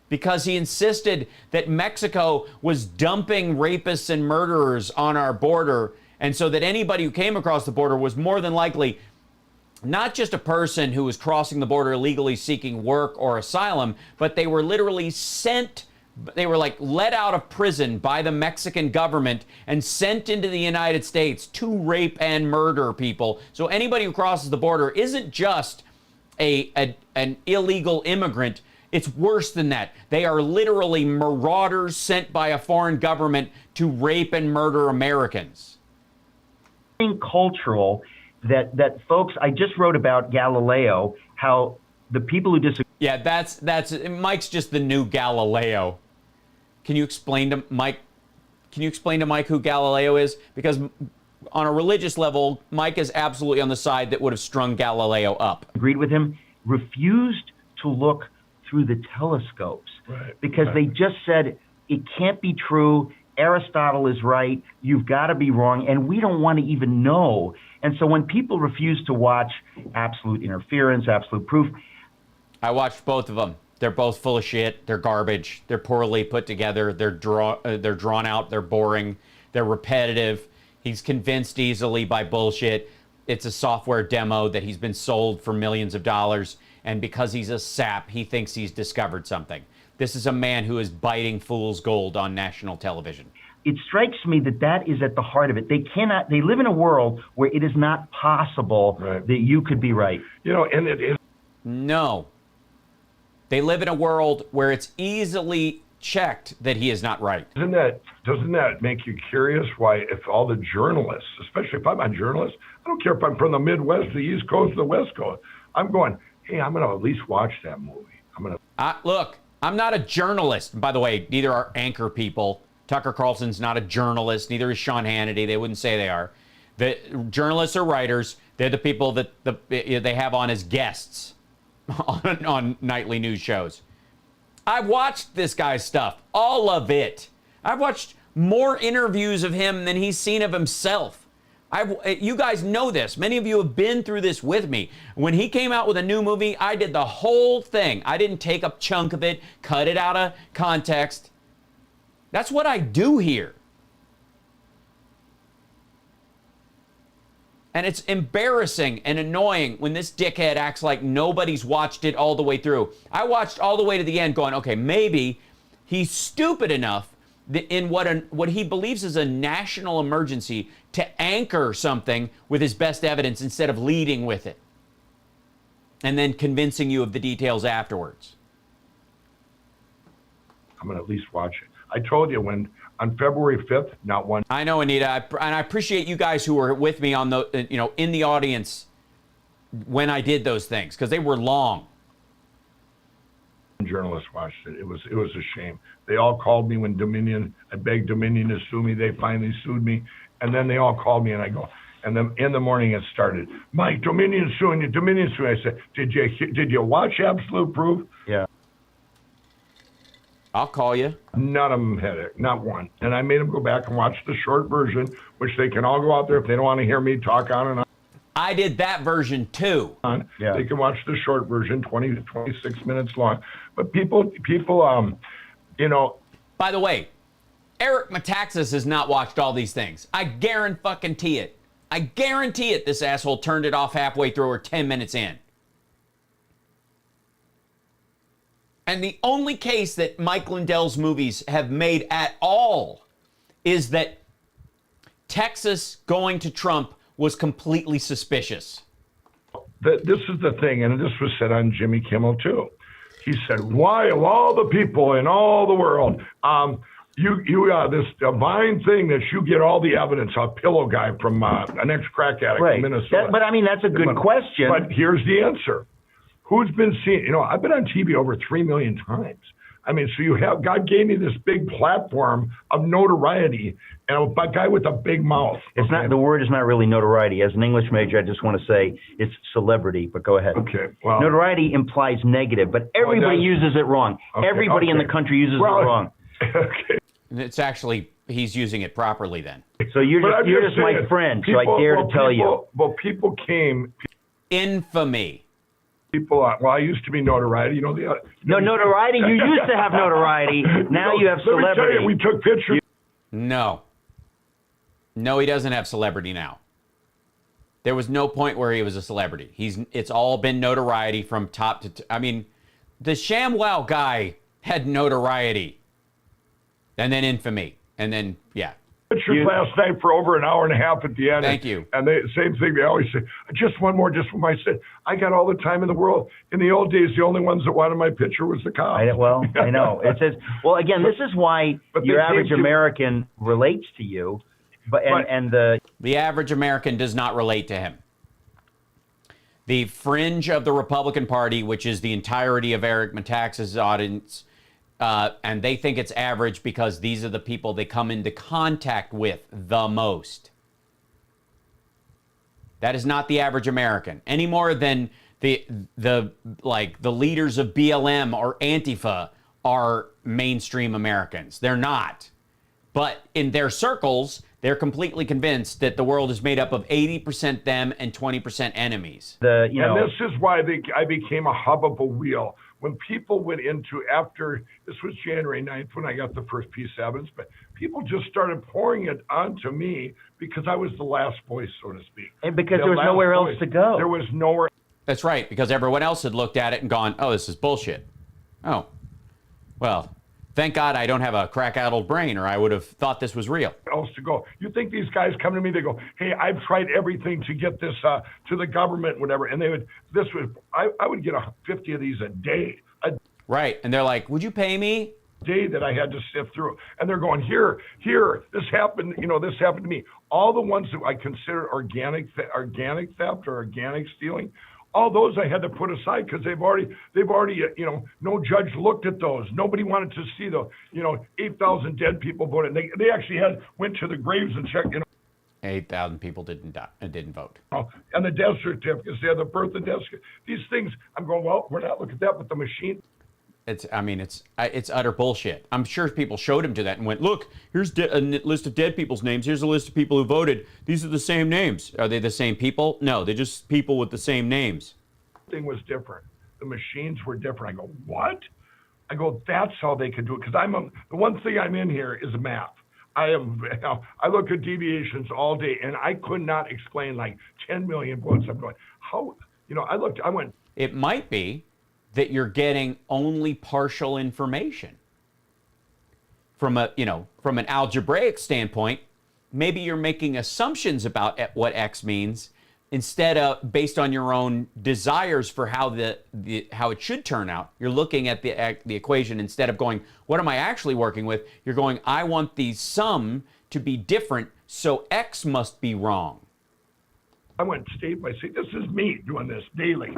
Because he insisted that Mexico was dumping rapists and murderers on our border, and so that anybody who came across the border was more than likely not just a person who was crossing the border illegally seeking work or asylum, but they were literally sent, they were like let out of prison by the Mexican government and sent into the United States to rape and murder people. So anybody who crosses the border isn't just an illegal immigrant. It's worse than that. They are literally marauders sent by a foreign government to rape and murder Americans. Cultural that folks, I just wrote about Galileo, how the people who disagree. Yeah, that's Mike's just the new Galileo. Can you explain to Mike? Can you explain to Mike who Galileo is? Because on a religious level, Mike is absolutely on the side that would have strung Galileo up. Agreed with him, refused to look through the telescopes because they just said it can't be true. Aristotle is right. You've got to be wrong. And we don't want to even know. And so when people refuse to watch absolute interference, absolute proof. I watched both of them. They're both full of shit. They're garbage. They're poorly put together. They're drawn out. They're boring. They're repetitive. He's convinced easily by bullshit. It's a software demo that he's been sold for millions of dollars. And because he's a sap, he thinks he's discovered something. This is a man who is biting fool's gold on national television. It strikes me that that is at the heart of it. They live in a world where it is not possible that you could be right. You know, and it is. No. They live in a world where it's easily checked that he is not right. Doesn't that make you curious why if all the journalists, especially if I'm a journalist, I don't care if I'm from the Midwest, the East Coast, the West Coast, I'm going, hey, I'm going to at least watch that movie. Look, I'm not a journalist. By the way, neither are anchor people. Tucker Carlson's not a journalist. Neither is Sean Hannity. They wouldn't say they are. The journalists are writers. They're the people that they have on as guests on nightly news shows. I've watched this guy's stuff, all of it. I've watched more interviews of him than he's seen of himself. You guys know this. Many of you have been through this with me. When he came out with a new movie, I did the whole thing. I didn't take a chunk of it, cut it out of context. That's what I do here. And it's embarrassing and annoying when this dickhead acts like nobody's watched it all the way through. I watched all the way to the end going, okay, maybe he's stupid enough in what he believes is a national emergency to anchor something with his best evidence instead of leading with it and then convincing you of the details afterwards. I'm going to at least watch it. I told you on February 5th, not one. I know, Anita, and I appreciate you guys who were with me on the, in the audience when I did those things because they were long. Journalists watched it. It was a shame. They all called me when I begged Dominion to sue me. They finally sued me, and then they all called me, and I go, and then in the morning it started. Mike, Dominion's suing you. Dominion's suing. I said, did you watch Absolute Proof? Yeah. I'll call you. None of them had it, not one. And I made them go back and watch the short version, which they can all go out there if they don't want to hear me talk on and on. I did that version too. Yeah. They can watch the short version, 20 to 26 minutes long. But people, By the way, Eric Metaxas has not watched all these things. I guarantee it. I guarantee it. This asshole turned it off halfway through or 10 minutes in. And the only case that Mike Lindell's movies have made at all is that Texas going to Trump was completely suspicious. This is the thing, and this was said on Jimmy Kimmel too. He said, "Why of all the people in all the world, this divine thing that you get all the evidence." A pillow guy from an ex-crack addict in Minnesota. But I mean, that's a good question. But here's the answer. Who's been seeing, I've been on TV over 3 million times. I mean, so God gave me this big platform of notoriety and a guy with a big mouth. It's not, the word is not really notoriety. As an English major, I just want to say it's celebrity, but go ahead. Okay. Well, notoriety implies negative, but everybody uses it wrong. Okay, everybody in the country uses it wrong. Okay. It's actually, he's using it properly then. So you're just my friend, so I dare to tell you. Well, people came. Infamy. I used to be notoriety. Notoriety. You used to have notoriety. Now you have celebrity. Let me tell you, we took pictures. No, he doesn't have celebrity now. There was no point where he was a celebrity. It's all been notoriety from top to. I mean, the ShamWow guy had notoriety, and then infamy, and then Pictures last night for over an hour and a half at the end. Thank you. And same thing. They always say, just one more. I said, I got all the time in the world. In the old days, the only ones that wanted my picture was the cops. I know. It says, well, again, this is why your average American relates to you, the average American does not relate to him. The fringe of the Republican Party, which is the entirety of Eric Metaxas' audience. And they think it's average because these are the people they come into contact with the most. That is not the average American, any more than the leaders of BLM or Antifa are mainstream Americans. They're not. But in their circles, they're completely convinced that the world is made up of 80% them and 20% enemies. And this is why I became a hub of a wheel. When people went into, after, this was January 9th when I got the first piece of evidence, but people just started pouring it onto me because I was the last voice, so to speak. And because there was nowhere else to go. There was nowhere. That's right, because everyone else had looked at it and gone, oh, this is bullshit. Oh, well, thank God I don't have a crack-addled brain, or I would have thought this was real. Else to go. You think these guys come to me, they go, hey, I've tried everything to get this to the government, whatever, and I would get 50 of these a day. Right, and they're like, would you pay me? Day that I had to sift through, and they're going, here, this happened, this happened to me. All the ones that I consider organic theft or organic stealing, all those I had to put aside because they've already, no judge looked at those. Nobody wanted to see the, 8,000 dead people voted. They actually went to the graves and checked, 8,000 people didn't vote. And the death certificates, they had the birth and death certificates. These things, I'm going, well, we're not looking at that, but the machine. It's utter bullshit. I'm sure people showed him to that and went, look, here's a list of dead people's names. Here's a list of people who voted. These are the same names. Are they the same people? No, they're just people with the same names. Thing was different. The machines were different. I go, what? I go, that's how they could do it. Because the one thing I'm in here is math. I look at deviations all day, and I could not explain like 10 million votes. I'm going, how? I went. It might be that you're getting only partial information. From an algebraic standpoint, maybe you're making assumptions about what X means instead of based on your own desires for how how it should turn out. You're looking at the equation instead of going, what am I actually working with? You're going, I want the sum to be different, so X must be wrong. I went state by state. This is me doing this daily,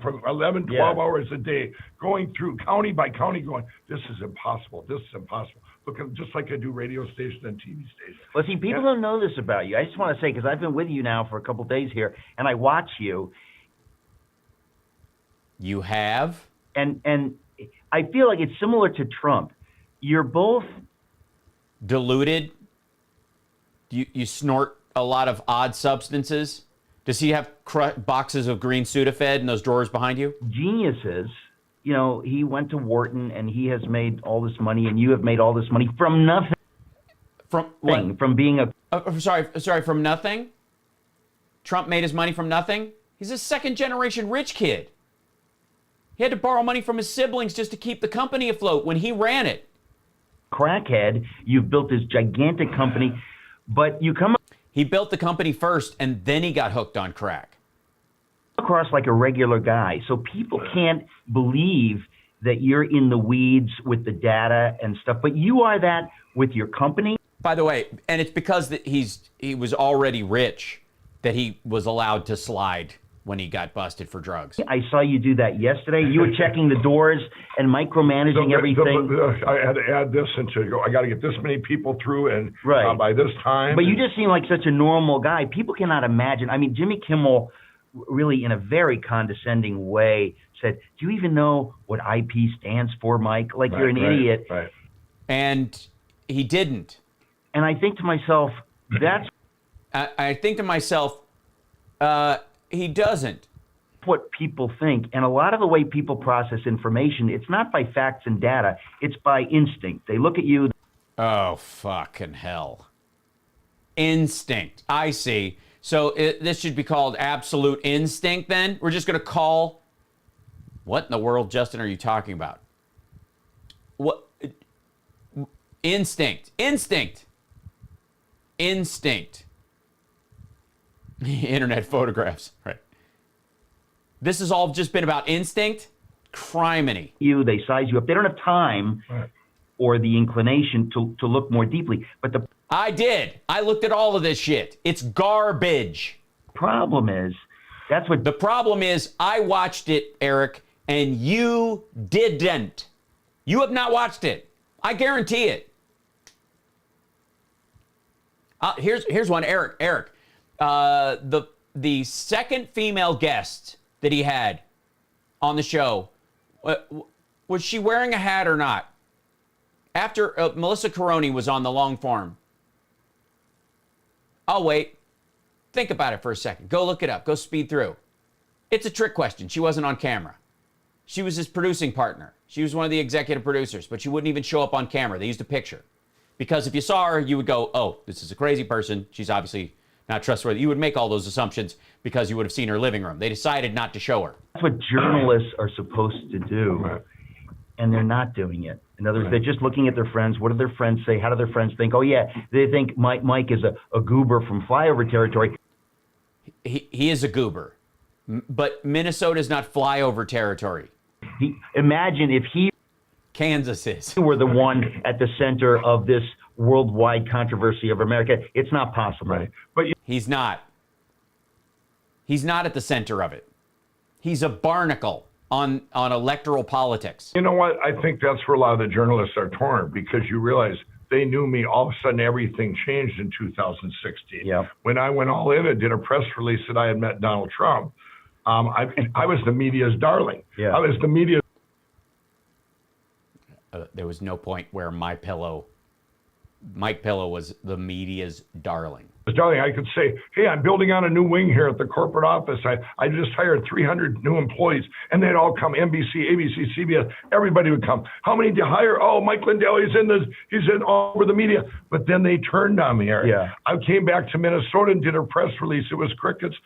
from 11, 12 hours a day, going through county by county, going, this is impossible. This is impossible. Looking just like I do radio station and TV station. Well, see, people don't know this about you. I just want to say, because I've been with you now for a couple of days here, and I watch you. You have? And I feel like it's similar to Trump. You're both deluded. You snort a lot of odd substances. Does he have boxes of green Sudafed in those drawers behind you? Geniuses. He went to Wharton and he has made all this money, and you have made all this money from nothing. From what? From being sorry, from nothing? Trump made his money from nothing? He's a second-generation rich kid. He had to borrow money from his siblings just to keep the company afloat when he ran it. Crackhead, you've built this gigantic company, but you come... He built the company first, and then he got hooked on crack. Across like a regular guy, so people can't believe that you're in the weeds with the data and stuff, but you are that with your company. By the way, and it's because he was already rich that he was allowed to slide when he got busted for drugs. I saw you do that yesterday. You were checking the doors and micromanaging everything. I had to add this into, I got to get this many people through and by this time. But you just seem like such a normal guy. People cannot imagine. I mean, Jimmy Kimmel really in a very condescending way said, do you even know what IP stands for, Mike? Like you're an idiot. Right. And he didn't. And I think to myself, that's... I think to myself, he doesn't. What people think, and a lot of the way people process information, it's not by facts and data, it's by instinct. They look at you. Oh, fucking hell. Instinct. I see. So this should be called absolute instinct then? We're just going to call... What in the world, Justin, are you talking about? What? Instinct. Instinct. Instinct. Internet photographs. Right. This has all just been about instinct? Criminy. They size you up. They don't have time or the inclination to look more deeply. But I did. I looked at all of this shit. It's garbage. Problem is, the problem is I watched it, Eric, and you didn't. You have not watched it. I guarantee it. Here's one, Eric. The the second female guest that he had on the show, was she wearing a hat or not? After Melissa Caroni was on the long form. I'll wait. Think about it for a second. Go look it up. Go speed through. It's a trick question. She wasn't on camera. She was his producing partner. She was one of the executive producers, but she wouldn't even show up on camera. They used a picture. Because if you saw her, you would go, oh, this is a crazy person. She's obviously not trustworthy. You would make all those assumptions because you would have seen her living room. They decided not to show her. That's what journalists are supposed to do, and they're not doing it. In other words, they're just looking at their friends. What do their friends say? How do their friends think? Oh, yeah, they think Mike is a goober from flyover territory. He is a goober, but Minnesota is not flyover territory. Imagine if Kansas is. Were the one at the center of this worldwide controversy of America. It's not possible. Right. But he's not. He's not at the center of it. He's a barnacle on electoral politics. You know what? I think that's where a lot of the journalists are torn, because you realize they knew me. All of a sudden, everything changed in 2016. Yeah. When I went all in and did a press release that I had met Donald Trump, I was the media's darling. Yeah. I was the media. There was no point where Mike Pillow was the media's darling. Darling, I could say, hey, I'm building on a new wing here at the corporate office. I just hired 300 new employees, and they'd all come. NBC, ABC, CBS, everybody would come. How many did you hire? Oh, Mike Lindell, he's in all over the media. But then they turned on me, Eric. Yeah. I came back to Minnesota and did a press release. It was crickets.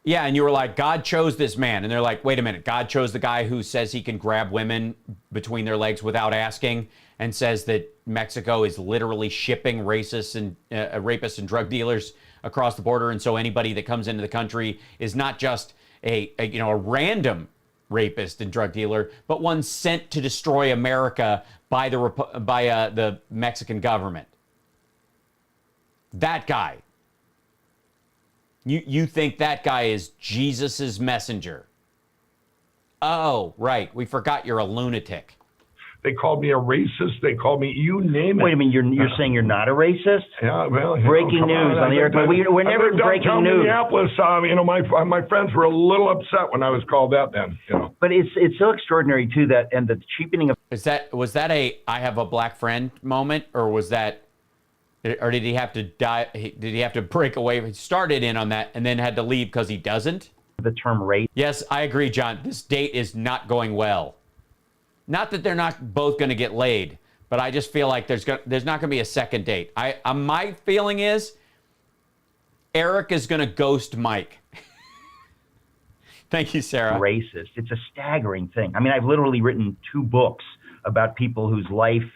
Yeah, and you were like, God chose this man. And they're like, wait a minute, God chose the guy who says he can grab women between their legs without asking, and says that Mexico is literally shipping rapists and drug dealers across the border. And so anybody that comes into the country is not just a random rapist and drug dealer, but one sent to destroy America by the Mexican government. That guy. You think that guy is Jesus's messenger? Oh, right. We forgot you're a lunatic. They called me a racist. They called me, you name it. Wait a minute, you're saying you're not a racist? Yeah, well, breaking news on the air. We're never breaking news. Minneapolis, my friends were a little upset when I was called that then. But it's so extraordinary too that, and the cheapening of. Was that a I have a black friend moment, or was that, or did he have to die? Did he have to break away? He started in on that and then had to leave because he doesn't. The term race. Yes, I agree, John. This date is not going well. Not that they're not both going to get laid, but I just feel like there's not going to be a second date. My feeling is Eric is going to ghost Mike. Thank you, Sarah. Racist. It's a staggering thing. I mean, I've literally written 2 books about people whose life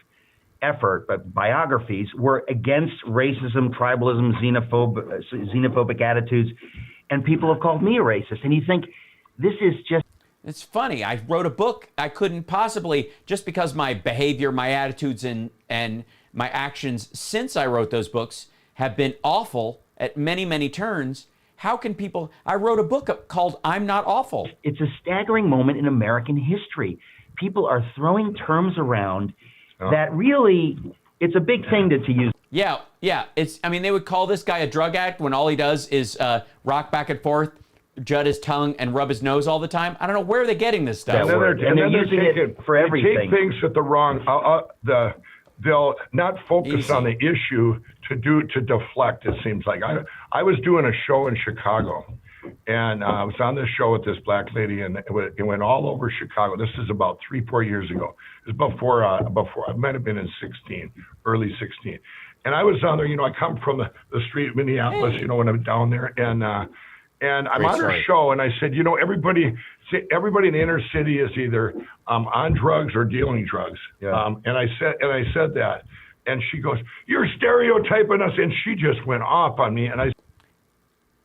effort, but biographies, were against racism, tribalism, xenophobic attitudes, and people have called me a racist. And you think, this is just... It's funny. I wrote a book. I couldn't possibly, just because my behavior, my attitudes, and my actions since I wrote those books have been awful at many, many turns. How can people... I wrote a book called I'm Not Awful. It's a staggering moment in American history. People are throwing terms around that really, it's a big thing to use. Yeah. They would call this guy a drug addict when all he does is rock back and forth, jut his tongue, and rub his nose all the time. I don't know where they're getting this stuff. And they're using it for everything. They take things at the wrong. They'll not focus on the issue to deflect. It seems like I was doing a show in Chicago, and I was on this show with this black lady, and it went all over Chicago. This is about 3-4 years ago. It was before I might have been in early 16. And I was on there. I come from the street of Minneapolis. When I'm down there, and I'm on her show, and I said, everybody in the inner city is either on drugs or dealing drugs. Yeah. And I said that, and she goes, "You're stereotyping us," and she just went off on me. And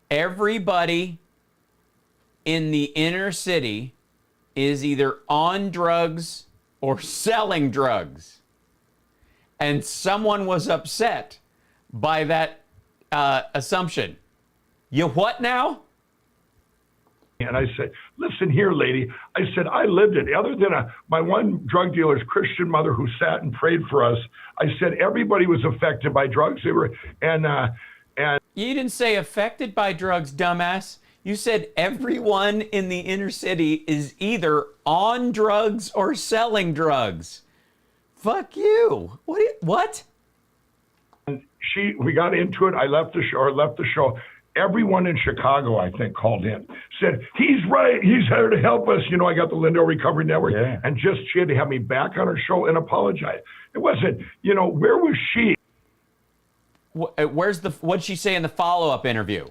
everybody in the inner city is either on drugs or selling drugs, and someone was upset by that assumption. You what now? And I said, "Listen here, lady." I said, "I lived it. Other than my one drug dealer's Christian mother who sat and prayed for us, I said everybody was affected by drugs. They were, and you didn't say affected by drugs, dumbass. You said everyone in the inner city is either on drugs or selling drugs. Fuck you. What? We got into it. I left the show. Everyone in Chicago, I think, called in, said, he's right. He's here to help us. I got the Lindo Recovery Network. Yeah. And she had to have me back on her show and apologize. It wasn't, where was she? What'd she say in the follow-up interview?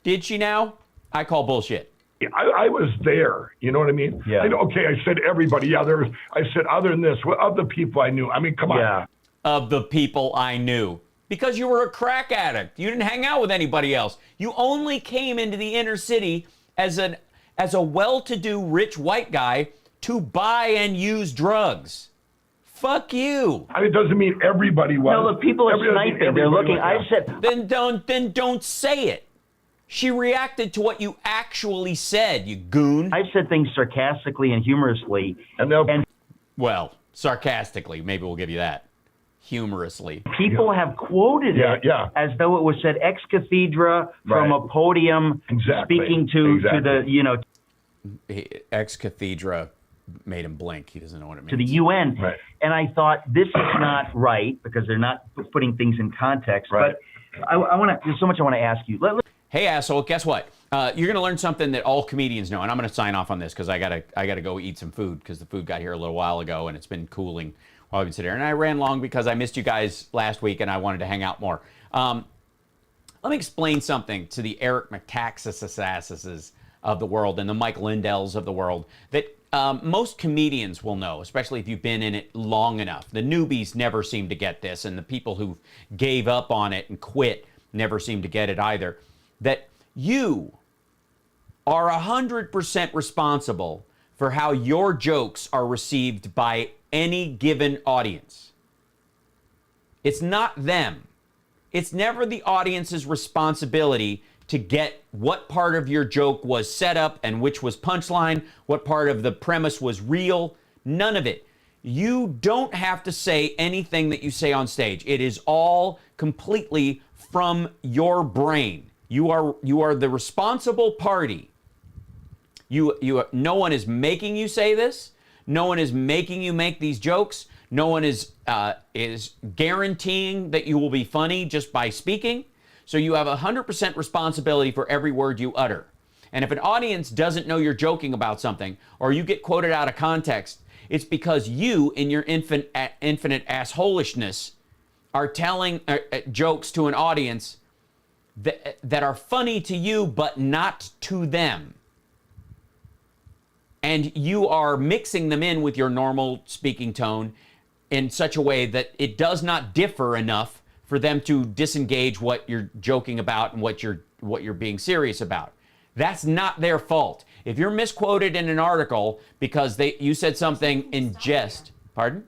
Did she now? I call bullshit. Yeah, I was there. You know what I mean? Yeah. I said everybody. Yeah, I said other than this, of the people I knew. I mean, come on. Yeah. Of the people I knew. Because you were a crack addict. You didn't hang out with anybody else. You only came into the inner city as a well-to-do rich white guy to buy and use drugs. Fuck you. I mean, it doesn't mean everybody was. No, the people are sniping. They're looking. I said. Then don't say it. She reacted to what you actually said, you goon. I said things sarcastically and humorously. Well, sarcastically, maybe we'll give you that. Humorously. People have quoted it as though it was said ex cathedra from a podium, speaking to the ex cathedra made him blink. He doesn't know what it means. To the UN. Right. And I thought this is not right because they're not putting things in context. Right. But I want to. There's so much I want to ask you. Hey, asshole! Guess what? You're gonna learn something that all comedians know, and I'm gonna sign off on this because I gotta go eat some food because the food got here a little while ago and it's been cooling while I've been sitting here. And I ran long because I missed you guys last week and I wanted to hang out more. Let me explain something to the Eric McTaxas of the world and the Mike Lindells of the world that most comedians will know, especially if you've been in it long enough. The newbies never seem to get this, and the people who gave up on it and quit never seem to get it either. That you are 100% responsible for how your jokes are received by any given audience. It's not them. It's never the audience's responsibility to get what part of your joke was set up and which was punchline, what part of the premise was real. None of it. You don't have to say anything that you say on stage. It is all completely from your brain. You are the responsible party. No one is making you say this. No one is making you make these jokes. No one is guaranteeing that you will be funny just by speaking. So you have 100% responsibility for every word you utter. And if an audience doesn't know you're joking about something, or you get quoted out of context, it's because you, in your infinite assholishness, are telling jokes to an audience that are funny to you, but not to them. And you are mixing them in with your normal speaking tone in such a way that it does not differ enough for them to disengage what you're joking about and what you're being serious about. That's not their fault. If you're misquoted in an article because you said something in jest, pardon?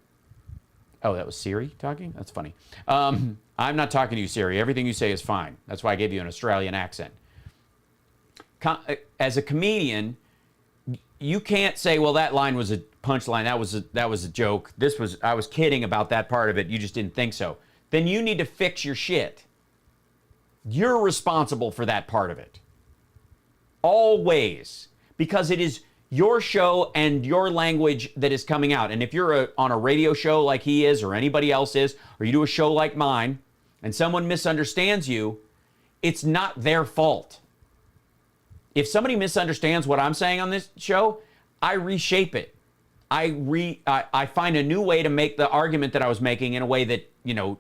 Oh, that was Siri talking? That's funny. I'm not talking to you, Siri. Everything you say is fine. That's why I gave you an Australian accent. As a comedian, you can't say, well, that line was a punchline. That was a joke. I was kidding about that part of it. You just didn't think so. Then you need to fix your shit. You're responsible for that part of it. Always. Because it is your show and your language that is coming out. And if you're on a radio show like he is or anybody else is, or you do a show like mine, and someone misunderstands you, it's not their fault. If somebody misunderstands what I'm saying on this show, I reshape it. I find a new way to make the argument that I was making in a way that,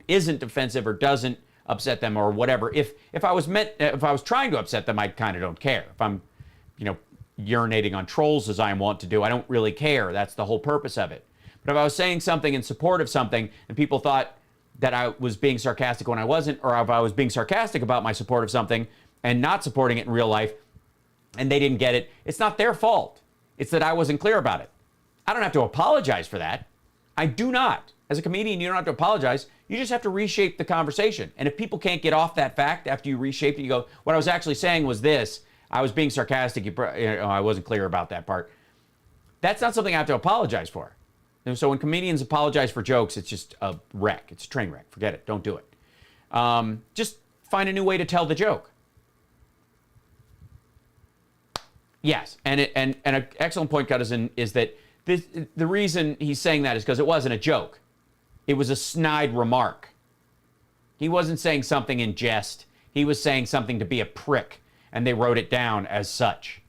isn't offensive or doesn't upset them or whatever. If I was trying to upset them, I kind of don't care. If I'm, urinating on trolls as I want to do, I don't really care. That's the whole purpose of it. But if I was saying something in support of something and people thought that I was being sarcastic when I wasn't, or if I was being sarcastic about my support of something and not supporting it in real life, and they didn't get it, it's not their fault. It's that I wasn't clear about it. I don't have to apologize for that. I do not. As a comedian, you don't have to apologize. You just have to reshape the conversation. And if people can't get off that fact after you reshape it, you go, what I was actually saying was this. I was being sarcastic. I wasn't clear about that part. That's not something I have to apologize for. And so when comedians apologize for jokes, it's just a wreck. It's a train wreck. Forget it. Don't do it. Just find a new way to tell the joke. Yes, and an excellent point, Cuttison, is that the reason he's saying that is because it wasn't a joke. It was a snide remark. He wasn't saying something in jest. He was saying something to be a prick, and they wrote it down as such.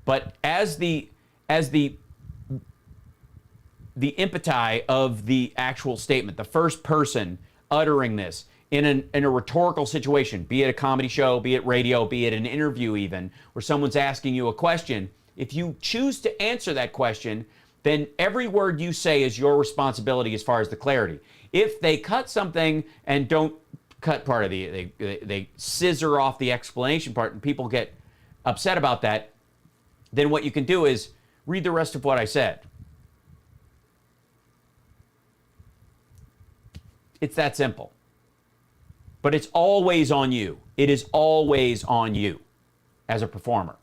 But as the impeti of the actual statement, the first person uttering this in a rhetorical situation, be it a comedy show, be it radio, be it an interview even, where someone's asking you a question, if you choose to answer that question, then every word you say is your responsibility as far as the clarity. If they cut something and don't cut part of they scissor off the explanation part and people get upset about that, then what you can do is read the rest of what I said. It's that simple. But it's always on you. It is always on you as a performer.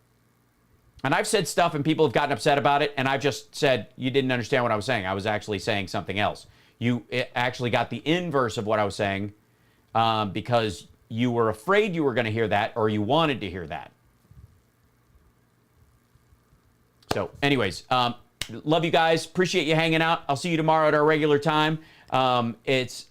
And I've said stuff and people have gotten upset about it, and I've just said, you didn't understand what I was saying. I was actually saying something else. You actually got the inverse of what I was saying because you were afraid you were going to hear that or you wanted to hear that. So anyways, love you guys. Appreciate you hanging out. I'll see you tomorrow at our regular time. It's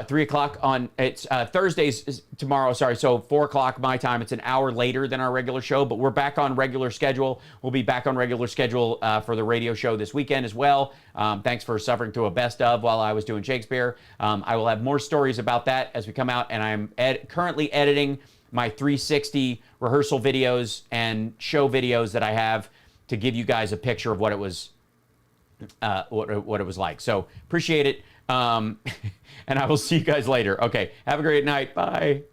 3 o'clock on, it's Thursdays tomorrow, sorry, so 4 o'clock my time. It's an hour later than our regular show, but we're back on regular schedule. We'll be back on regular schedule for the radio show this weekend as well. Thanks for suffering through a best of while I was doing Shakespeare. I will have more stories about that as we come out, and I'm currently editing my 360 rehearsal videos and show videos that I have to give you guys a picture of what it was what it was like. So appreciate it. And I will see you guys later. Okay, have a great night. Bye.